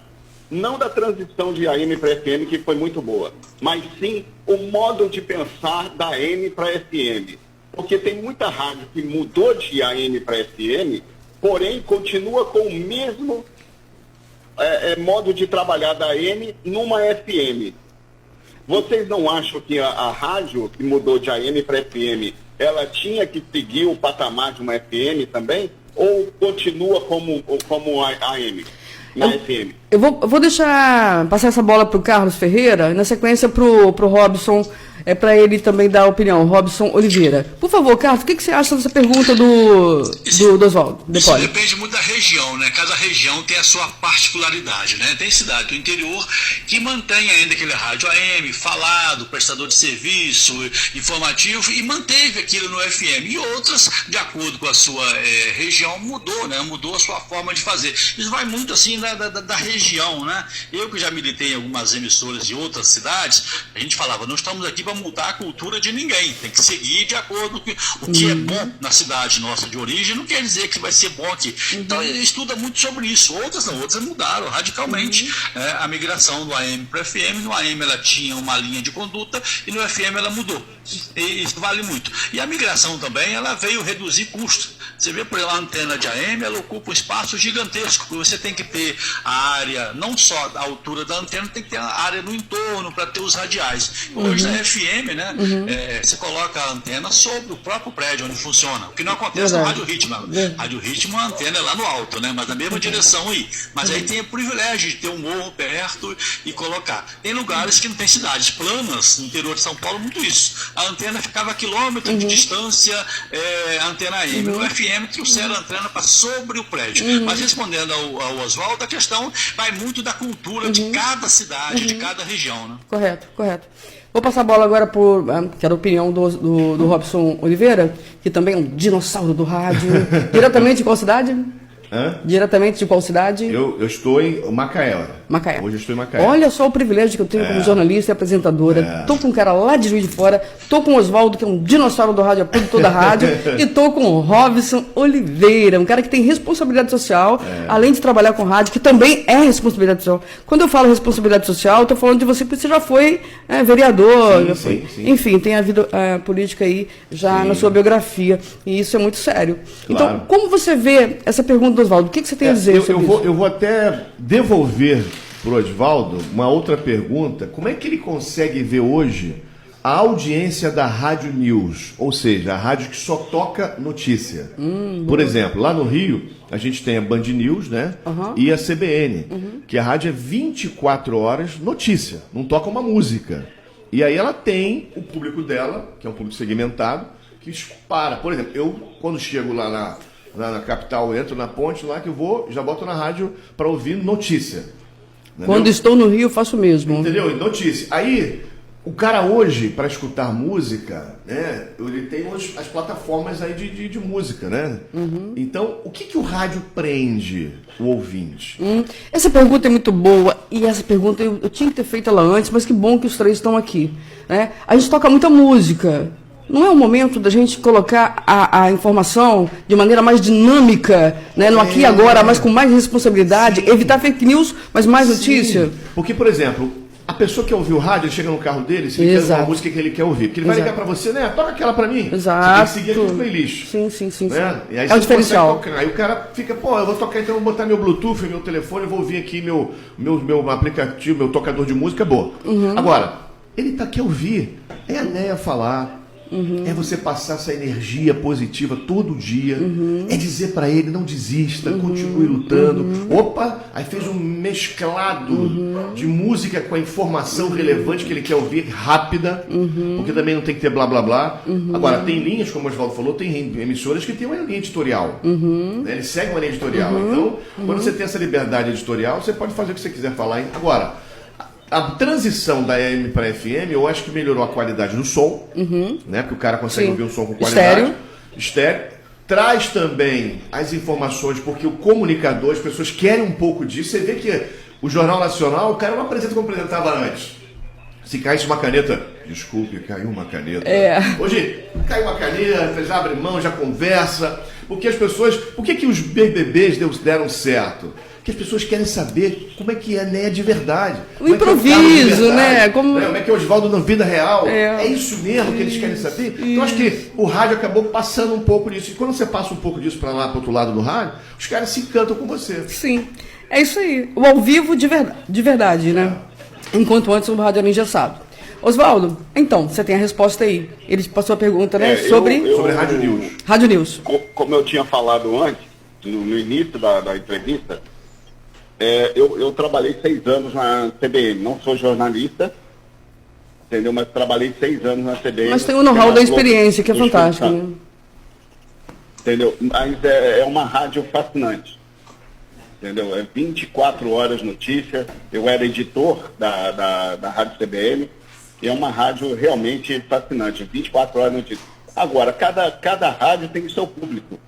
S11: não da transição de AM para FM, que foi muito boa, mas sim o modo de pensar da AM para FM. Porque tem muita rádio que mudou de AM para FM, porém continua com o mesmo modo de trabalhar da AM numa FM. Vocês não acham que a rádio que mudou de AM para FM, ela tinha que seguir o patamar de uma FM também? Ou continua como AM, na FM?
S3: Eu vou passar essa bola para o Carlos Ferreira, e na sequência para o Robson, para ele também dar a opinião. Robson Oliveira. Por favor, Carlos, o que você acha dessa pergunta do Oswaldo?
S12: Isso depende muito da região, né? Cada região tem a sua particularidade, né? Tem cidade do interior que mantém ainda aquele rádio AM, falado, prestador de serviço, informativo, e manteve aquilo no FM. E outras, de acordo com a sua região, mudou, né? Mudou a sua forma de fazer. Isso vai muito assim da região, né? Eu que já militei em algumas emissoras de outras cidades, a gente falava, não estamos aqui para mudar a cultura de ninguém, tem que seguir de acordo com o que é bom na cidade nossa de origem, não quer dizer que vai ser bom aqui. Então ele estuda muito sobre isso. Outras mudaram radicalmente a migração do AM para o FM. No AM ela tinha uma linha de conduta e no FM ela mudou. E isso vale muito. E a migração também, ela veio reduzir custo. Você vê, por exemplo, a antena de AM, ela ocupa um espaço gigantesco, porque você tem que ter a área, não só a altura da antena, tem que ter a área no entorno para ter os radiais. Hoje na FM, né, você coloca a antena sobre o próprio prédio onde funciona, o que não acontece no Rádio Ritmo. Rádio Ritmo, a antena é lá no alto, né, mas na mesma direção aí. Mas aí tem o privilégio de ter um morro perto e colocar. Tem lugares que não tem cidades planas, no interior de São Paulo, muito isso. A antena ficava a quilômetro de distância, a antena AM. No FM trouxeram a antena para sobre o prédio. Mas respondendo ao Oswaldo, a questão vai muito da cultura de cada cidade, de cada região. Né?
S3: Correto. Vou passar a bola agora que era a opinião do Robson Oliveira, que também é um dinossauro do rádio. Diretamente de qual cidade? Diretamente de qual cidade?
S13: Eu estou em Macaé. Hoje eu estou em Macaé.
S3: Olha só o privilégio que eu tenho como jornalista e apresentadora. Tô com um cara lá de Juiz de Fora, tô com o Oswaldo, que é um dinossauro do rádio, produtor da rádio, e tô com o Robson Oliveira, um cara que tem responsabilidade social, além de trabalhar com rádio, que também é responsabilidade social. Quando eu falo responsabilidade social, eu tô falando de você, porque você já foi vereador, sim. Enfim, tem a vida política aí já na sua biografia, e isso é muito sério. Claro. Então, como você vê essa pergunta do Oswaldo? O que você tem a dizer sobre isso?
S13: Eu vou até devolver para o Oswaldo uma outra pergunta. Como é que ele consegue ver hoje a audiência da Rádio News? Ou seja, a rádio que só toca notícia. Por exemplo, lá no Rio, a gente tem a Band News, né? E a CBN, que a rádio é 24 horas notícia, não toca uma música. E aí ela tem o público dela, que é um público segmentado, que para. Por exemplo, eu, quando chego lá na capital, eu entro na ponte lá que eu vou, já boto na rádio para ouvir notícia. Entendeu?
S3: Quando estou no Rio, eu faço mesmo.
S13: Entendeu? Notícia. Aí, o cara hoje, para escutar música, né, ele tem as plataformas aí de música, né? Então, o que o rádio prende o ouvinte?
S3: Essa pergunta é muito boa, e essa pergunta eu tinha que ter feito ela antes, mas que bom que os três estão aqui. Né? A gente toca muita música. Não é o momento da gente colocar a informação de maneira mais dinâmica, né? No aqui e agora, mas com mais responsabilidade, evitar fake news, mas mais notícia?
S13: Porque, por exemplo, a pessoa que ouviu o rádio, ele chega no carro dele, se ele quer uma música que ele quer ouvir, porque ele vai ligar para você, né? Toca aquela para mim.
S3: Exato.
S13: Você tem que seguir aqui no playlist.
S3: Sim.
S13: Né? E aí
S3: é o diferencial.
S13: Aí o cara fica, eu vou tocar, então eu vou botar meu Bluetooth, meu telefone, eu vou ouvir aqui meu aplicativo, meu tocador de música, boa. Agora, ele quer ouvir, é a Néia falar. É você passar essa energia positiva todo dia. É dizer para ele, não desista, continue lutando. Opa, aí fez um mesclado de música com a informação relevante que ele quer ouvir, rápida, porque também não tem que ter blá blá blá. Agora, tem linhas, como o Oswaldo falou, tem emissoras que tem uma linha editorial. Né? Eles seguem uma linha editorial. Então, quando você tem essa liberdade editorial, você pode fazer o que você quiser falar. Agora, a transição da AM para FM, eu acho que melhorou a qualidade do som, né? Porque o cara consegue ouvir um som com qualidade. Estéreo. Traz também as informações, porque o comunicador, as pessoas querem um pouco disso. Você vê que o Jornal Nacional, o cara não apresenta como apresentava antes. Se caísse uma caneta, desculpe, caiu uma caneta. Hoje, caiu uma caneta, já abre mão, já conversa. Porque as pessoas... Por que os BBBs deram certo? Que as pessoas querem saber como é que é Néia de verdade.
S3: O improviso, né?
S13: Como é que é o Oswaldo na vida real. É isso mesmo que eles querem saber. Então, acho que o rádio acabou passando um pouco disso. E quando você passa um pouco disso para lá, para o outro lado do rádio, os caras se encantam com você.
S3: Sim, é isso aí. O ao vivo de verdade, né? Enquanto antes o rádio era engessado. Oswaldo, então, você tem a resposta aí. Ele passou a pergunta, né? Sobre
S13: Rádio News.
S3: Rádio News.
S11: Como eu tinha falado antes, no início da entrevista, eu trabalhei 6 anos na CBN, não sou jornalista, entendeu? Mas trabalhei 6 anos na CBN.
S3: Mas tem o know-how da experiência, que é fantástico. Né?
S11: Entendeu? Mas é uma rádio fascinante, entendeu? É 24 horas notícia, eu era editor da Rádio CBN, e é uma rádio realmente fascinante, 24 horas notícia. Agora, cada rádio tem o seu público.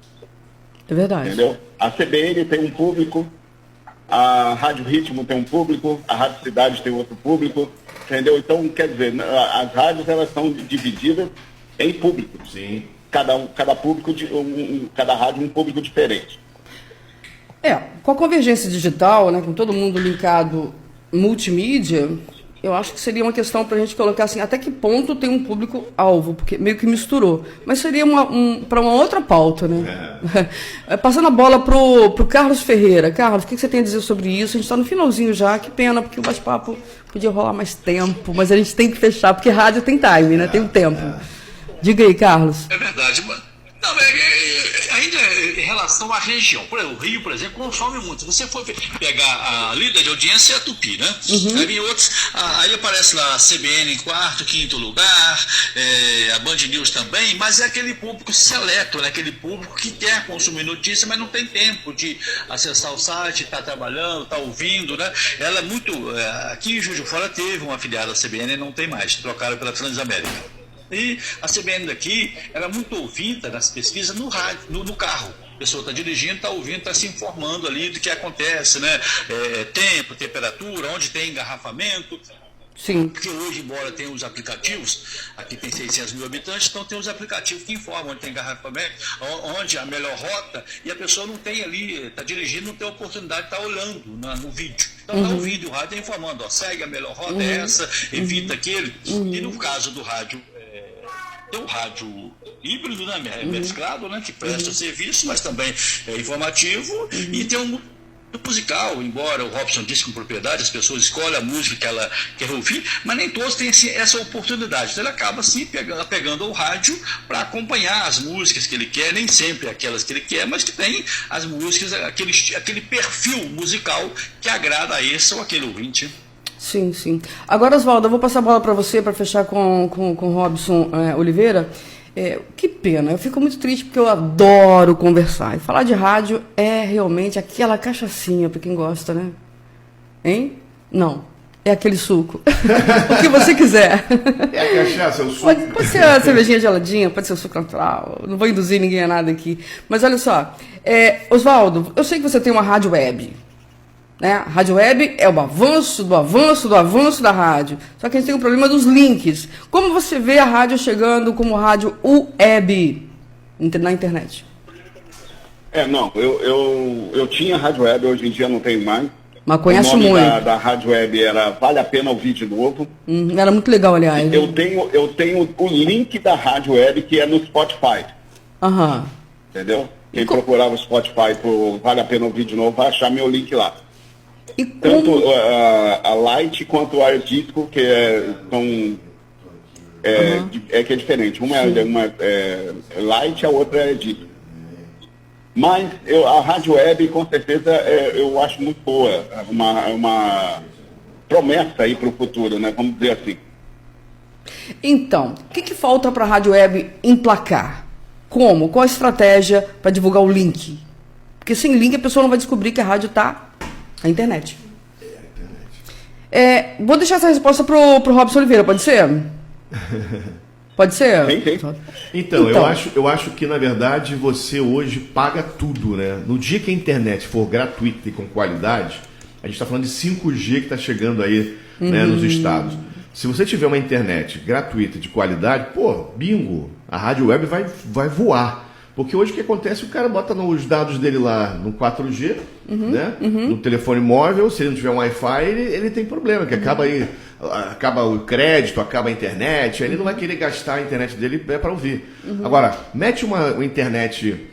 S3: É verdade.
S11: Entendeu? A CBN tem um público, a Rádio Ritmo tem um público, a Rádio Cidade tem outro público, entendeu? Então, quer dizer, as rádios, elas são divididas em públicos.
S13: Sim.
S11: Cada público, cada rádio um público diferente.
S3: Com a convergência digital, né, com todo mundo linkado multimídia, eu acho que seria uma questão para a gente colocar assim, até que ponto tem um público-alvo, porque meio que misturou. Mas seria para uma outra pauta, né? Passando a bola pro Carlos Ferreira. Carlos, o que você tem a dizer sobre isso? A gente está no finalzinho já, que pena, porque o bate-papo podia rolar mais tempo, mas a gente tem que fechar, porque rádio tem time, né? Tem um tempo. Diga aí, Carlos.
S12: É verdade, mano. Não, ainda em relação à região, por exemplo, o Rio, por exemplo, consome muito. Se você for pegar a líder de audiência é a Tupi, né? Aí vem outros, aí aparece lá a CBN em quarto, quinto lugar, a Band News também, mas é aquele público seleto, né? Aquele público que quer consumir notícia, mas não tem tempo de acessar o site, tá trabalhando, tá ouvindo, né? Ela é muito... aqui em Juiz de Fora teve uma afiliada da CBN e não tem mais, trocaram pela Transamérica. E a CBN daqui era muito ouvida nas pesquisas no rádio, no carro. A pessoa está dirigindo, está ouvindo, está se informando ali do que acontece, né? Tempo, temperatura, onde tem engarrafamento.
S3: Sim.
S12: Porque hoje, embora tenha os aplicativos, aqui tem 600 mil habitantes, então tem os aplicativos que informam onde tem engarrafamento, onde a melhor rota, e a pessoa não tem ali, está dirigindo, não tem a oportunidade de estar olhando no vídeo. Então está ouvindo o rádio informando, segue a melhor rota, é essa, evita aquele. E no caso do rádio, tem um rádio híbrido, né, mesclado, né, que presta serviço, mas também é informativo, e tem um musical, embora o Robson disse com propriedade, as pessoas escolhem a música que ela quer ouvir, mas nem todos têm essa oportunidade. Então ele acaba assim pegando o rádio para acompanhar as músicas que ele quer, nem sempre aquelas que ele quer, mas que tem as músicas, aquele perfil musical que agrada a esse ou aquele ouvinte.
S3: Sim, sim. Agora, Oswaldo, eu vou passar a bola para você para fechar com o Robson Oliveira. Que pena, eu fico muito triste porque eu adoro conversar. E falar de rádio é realmente aquela cachaçinha para quem gosta, né? Hein? Não, é aquele suco. O que você quiser.
S13: É a cachaça, é o suco.
S3: Pode ser a cervejinha geladinha, pode ser o suco natural. Não vou induzir ninguém a nada aqui. Mas olha só, Oswaldo, eu sei que você tem uma rádio web. Né? A rádio web é o avanço do avanço do avanço da rádio. Só que a gente tem o problema dos links. Como você vê a rádio chegando como rádio web na internet?
S11: Não, eu tinha rádio web, hoje em dia não tenho mais.
S3: Mas conheço muito.
S11: O nome da rádio web era Vale a Pena Ouvir de Novo.
S3: Era muito legal, aliás.
S11: Eu tenho o link da rádio web que é no Spotify. Entendeu? Quem procurar o Spotify por Vale a Pena Ouvir de Novo vai achar meu link lá. Tanto a Light quanto o Air Disco, que que é diferente. Uma é Light, a outra é Disco. Mas a rádio web, com certeza, eu acho muito boa. Uma promessa aí para o futuro, né? Vamos dizer assim.
S3: Então, o que falta para a rádio web emplacar? Como? Qual a estratégia para divulgar o link? Porque sem link a pessoa não vai descobrir que a rádio está na internet. Vou deixar essa resposta pro Robson Oliveira, pode ser? Pode ser?
S11: Sim.
S13: Então, eu acho que, na verdade, você hoje paga tudo, né? No dia que a internet for gratuita e com qualidade, a gente está falando de 5G que está chegando aí, né, nos estados. Se você tiver uma internet gratuita de qualidade, bingo, a rádio web vai voar. Porque hoje o que acontece, o cara bota os dados dele lá no 4G, né? No telefone móvel, se ele não tiver um Wi-Fi, ele tem problema, que acaba o crédito, acaba a internet, aí ele não vai querer gastar a internet dele para ouvir. Agora, mete uma internet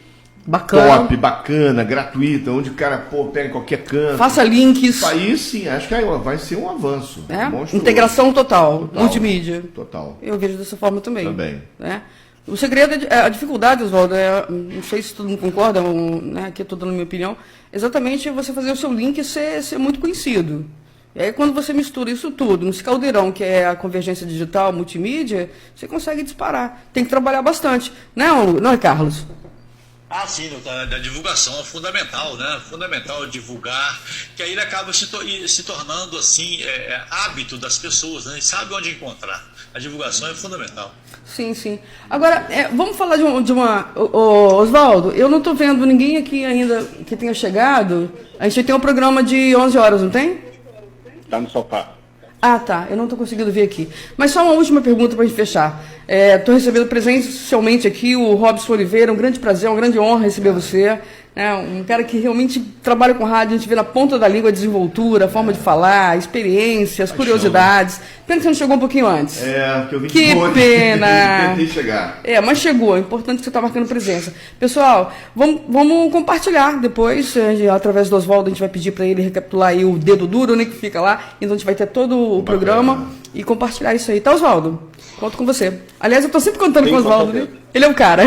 S13: top, bacana, gratuita, onde o cara pega qualquer canto.
S3: Faça links.
S13: Aí sim, acho que vai ser um avanço.
S3: Integração total, multimídia.
S13: Total.
S3: Eu vejo dessa forma também. Né? O segredo a dificuldade, Oswaldo, não sei se todo mundo concorda, né, aqui eu estou dando a minha opinião, exatamente você fazer o seu link ser muito conhecido. E aí quando você mistura isso tudo, nesse caldeirão que é a convergência digital, multimídia, você consegue disparar. Tem que trabalhar bastante. Não é, Carlos?
S12: Sim, da divulgação é fundamental, né? Fundamental divulgar, que aí ele acaba se tornando assim, hábito das pessoas, né? E sabe onde encontrar. A divulgação é fundamental.
S3: Sim, sim. Agora, vamos falar de uma... Oswaldo, eu não estou vendo ninguém aqui ainda que tenha chegado. A gente tem um programa de 11 horas, não tem?
S11: Está no sofá.
S3: Tá. Eu não estou conseguindo ver aqui. Mas só uma última pergunta para a gente fechar. Estou recebendo presencialmente aqui o Robson Oliveira. Um grande prazer, uma grande honra receber você. né? Um cara que realmente trabalha com rádio, a gente vê na ponta da língua a desenvoltura, a forma de falar, experiências, curiosidades. Pena que você não chegou um pouquinho antes.
S13: Que eu vim
S3: que
S13: depois.
S3: pena!
S13: Tentei chegar.
S3: Mas chegou. É importante que você está marcando presença. Pessoal, vamos compartilhar depois. Através do Oswaldo, a gente vai pedir para ele recapitular aí o dedo duro, né, que fica lá. Então a gente vai ter todo o programa e compartilhar isso aí. Tá, Oswaldo? Conto com você. Aliás, eu tô sempre contando com o Oswaldo, né? Ele é um cara.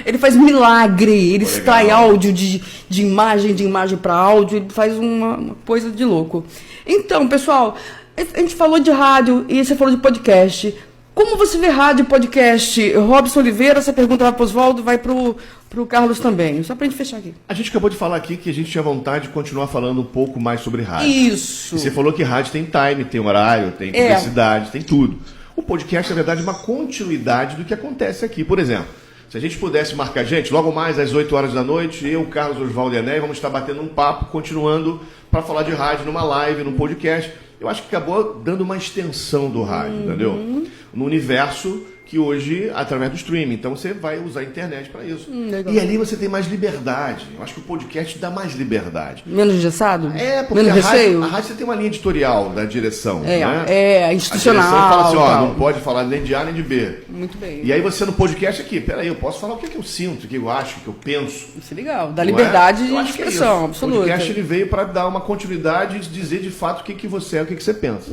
S3: Ele faz milagre. Ele extrai áudio de imagem para áudio. Ele faz uma coisa de louco. Então, pessoal, a gente falou de rádio e você falou de podcast. Como você vê rádio e podcast? Robson Oliveira, essa pergunta vai para o Oswaldo, vai para o Carlos também. Só para a gente fechar aqui.
S13: A gente acabou de falar aqui que a gente tinha vontade de continuar falando um pouco mais sobre rádio.
S3: Isso.
S13: E você falou que rádio tem time, tem horário, tem publicidade, tem tudo. O podcast, na verdade, é uma continuidade do que acontece aqui. Por exemplo, se a gente pudesse marcar, gente, logo mais às 8 horas da noite, eu, Carlos, Oswaldo e Ané, vamos estar batendo um papo, continuando para falar de rádio numa live, num podcast. Eu acho que acabou dando uma extensão do rádio, entendeu? No universo que hoje, através do streaming, então você vai usar a internet para isso. E ali você tem mais liberdade. Eu acho que o podcast dá mais liberdade.
S3: Menos engessado?
S13: Porque
S3: menos receio?
S13: A rádio você tem uma linha editorial da direção, né?
S3: Institucional.
S13: A direção fala assim, não pode falar nem de A nem de B.
S3: Muito bem.
S13: E aí você no podcast aqui, peraí, eu posso falar o que eu sinto, o que eu acho, o que eu penso.
S3: Isso é legal, dá liberdade de expressão, absoluta.
S13: O podcast ele veio para dar uma continuidade e dizer de fato o que você é, o que você pensa.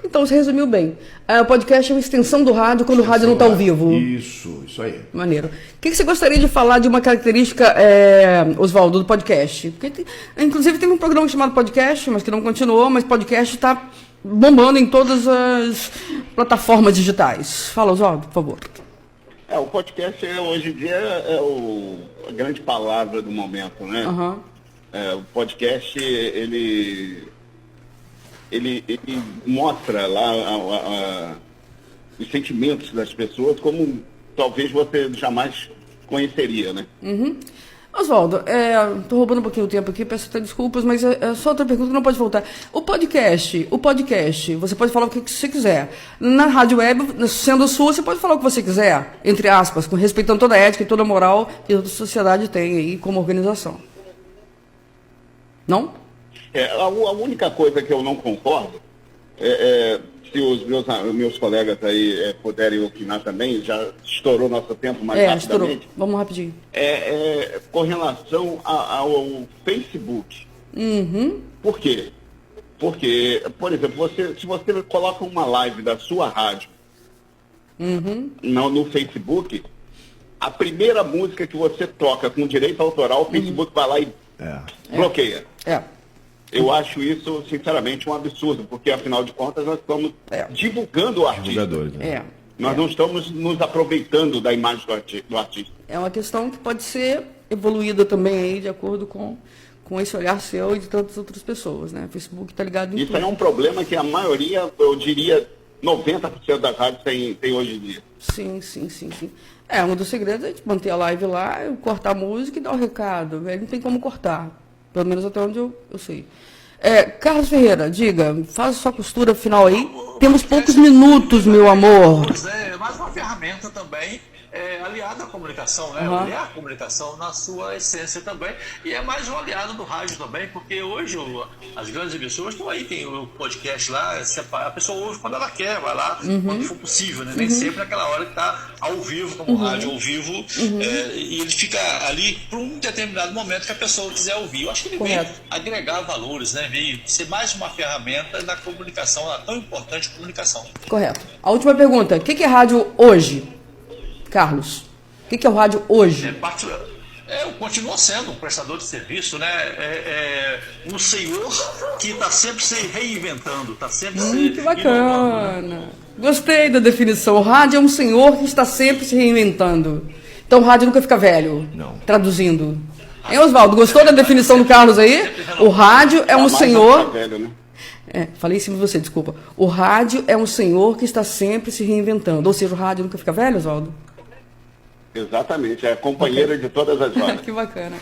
S3: Então, você resumiu bem. O podcast é uma extensão do rádio quando o rádio não está ao vivo.
S13: Isso aí.
S3: Maneiro. O que você gostaria de falar de uma característica, Oswaldo, do podcast? Porque, inclusive, tem um programa chamado Podcast, mas que não continuou, mas podcast está bombando em todas as plataformas digitais. Fala, Oswaldo, por favor.
S11: O podcast hoje em dia é a grande palavra do momento, né? O podcast, ele mostra lá os sentimentos das pessoas como talvez você jamais conheceria, né?
S3: Oswaldo, estou roubando um pouquinho o tempo aqui, peço até desculpas, mas é só outra pergunta que não pode voltar. O podcast, você pode falar o que você quiser. Na rádio web, sendo sua, você pode falar o que você quiser, entre aspas, respeitando toda a ética e toda a moral que a sociedade tem aí como organização. Não?
S11: A única coisa que eu não concordo, se os meus colegas aí puderem opinar também, já estourou nosso tempo mais rapidamente.
S3: Estourou. Vamos rapidinho.
S11: Com relação ao Facebook. Por quê? Porque, por exemplo, se você coloca uma live da sua rádio no Facebook, a primeira música que você toca com direito autoral, o Facebook vai lá e bloqueia. Eu acho isso, sinceramente, um absurdo, porque, afinal de contas, nós estamos divulgando o artista. Nós não estamos nos aproveitando da imagem do artista.
S3: É uma questão que pode ser evoluída também aí, de acordo com esse olhar seu e de tantas outras pessoas, né? O Facebook está ligado em
S11: Isso
S3: tudo.
S11: é um problema que a maioria, eu diria, 90% das rádios tem hoje em dia.
S3: Sim. Um dos segredos é a gente manter a live lá, cortar a música e dar o recado. Não tem como cortar. Pelo menos até onde eu sei. Carlos Ferreira, diga, faça sua costura final aí. Temos poucos minutos, meu amor.
S14: É mais uma ferramenta também aliada à comunicação, né? Olhar a comunicação na sua essência também. E é mais um aliado do rádio também, porque hoje as grandes emissoras estão aí, tem o podcast lá, a pessoa ouve quando ela quer, vai lá quando for possível, né? Nem sempre naquela hora que está ao vivo, como rádio ao vivo, e ele fica ali por um determinado momento que a pessoa quiser ouvir. Eu acho que ele veio agregar valores, né? Veio ser mais uma ferramenta na comunicação, na tão importante comunicação.
S3: Correto. A última pergunta, o que é rádio hoje? Carlos, o que é o rádio hoje?
S14: Continua sendo um prestador de serviço, né? Um senhor que está sempre se reinventando, está sempre se
S3: que bacana. Inovando. Gostei da definição. O rádio é um senhor que está sempre se reinventando. Então o rádio nunca fica velho.
S13: Não.
S3: Traduzindo. Oswaldo, gostou da definição do Carlos aí? O rádio é um senhor... falei em cima de você, desculpa. O rádio é um senhor que está sempre se reinventando. Ou seja, o rádio nunca fica velho, Oswaldo?
S11: Exatamente, é companheira de todas as horas.
S3: Que bacana.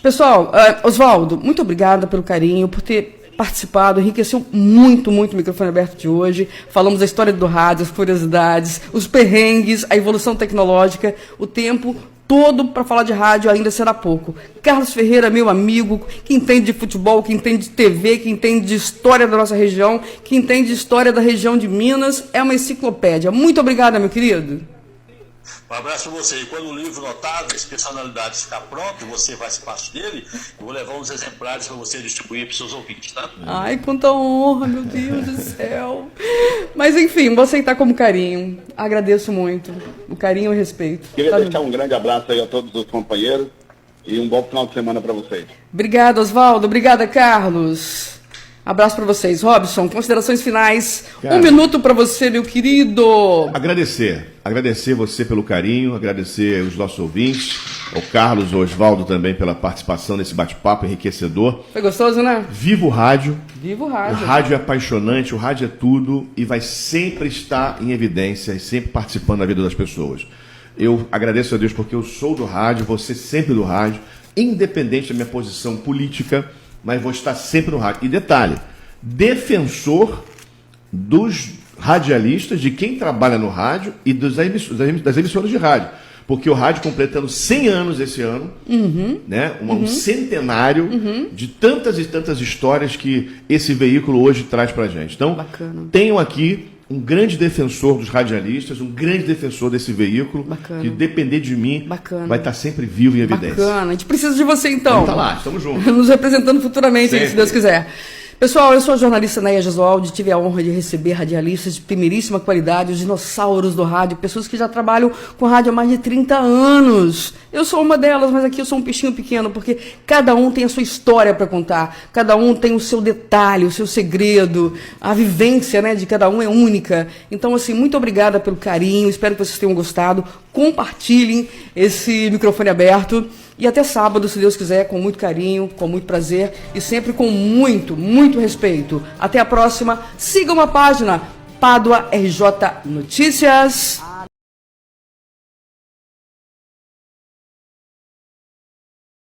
S3: Pessoal, Oswaldo, muito obrigada pelo carinho, por ter participado, enriqueceu muito o Microfone Aberto de hoje. Falamos da história do rádio, as curiosidades, os perrengues, a evolução tecnológica. O tempo todo para falar de rádio ainda será pouco. Carlos Ferreira, meu amigo, que entende de futebol, que entende de TV, que entende de história da nossa região, que entende de história da região de Minas, é uma enciclopédia. Muito obrigada, meu querido.
S14: Um abraço pra você. E quando o livro Notáveis, Personalidades ficar pronto, você faz parte dele, eu vou levar uns exemplares para você distribuir para os seus ouvintes, tá?
S3: Ai, quanta honra, meu Deus do céu. Mas enfim, vou aceitar como carinho. Agradeço muito o carinho e o respeito.
S11: Queria deixar um grande abraço aí a todos os companheiros e um bom final de semana para vocês.
S3: Obrigada, Oswaldo. Obrigada, Carlos. Abraço para vocês. Robson, considerações finais.
S13: Cara,
S3: 1 minuto para você, meu querido.
S13: Agradecer você pelo carinho, agradecer os nossos ouvintes, ao Carlos, ao Oswaldo também pela participação nesse bate-papo enriquecedor.
S3: Foi gostoso, né?
S13: Viva o rádio.
S3: Viva o rádio.
S13: O rádio é apaixonante, o rádio é tudo e vai sempre estar em evidência e sempre participando da vida das pessoas. Eu agradeço a Deus porque eu sou do rádio, vou ser sempre do rádio, independente da minha posição política, mas vou estar sempre no rádio. E detalhe, defensor dos radialistas, de quem trabalha no rádio e das emissoras de rádio. Porque o rádio completando 100 anos esse ano, né? Um centenário de tantas e tantas histórias que esse veículo hoje traz pra gente. Então, tenho aqui um grande defensor dos radialistas, um grande defensor desse veículo, que depender de mim, vai estar sempre vivo em evidência.
S3: Bacana, a gente precisa de você então.
S13: Vamos tá lá, estamos juntos.
S3: Nos representando futuramente,
S13: sempre,
S3: se Deus quiser. Pessoal, eu sou a jornalista Neia Gesualdi, tive a honra de receber radialistas de primeiríssima qualidade, os dinossauros do rádio, pessoas que já trabalham com rádio há mais de 30 anos. Eu sou uma delas, mas aqui eu sou um peixinho pequeno, porque cada um tem a sua história para contar, cada um tem o seu detalhe, o seu segredo, a vivência, né, de cada um é única. Então, assim, muito obrigada pelo carinho, espero que vocês tenham gostado, compartilhem esse microfone aberto. E até sábado, se Deus quiser, com muito carinho, com muito prazer e sempre com muito, muito respeito. Até a próxima. Sigam a página Pádua RJ Notícias.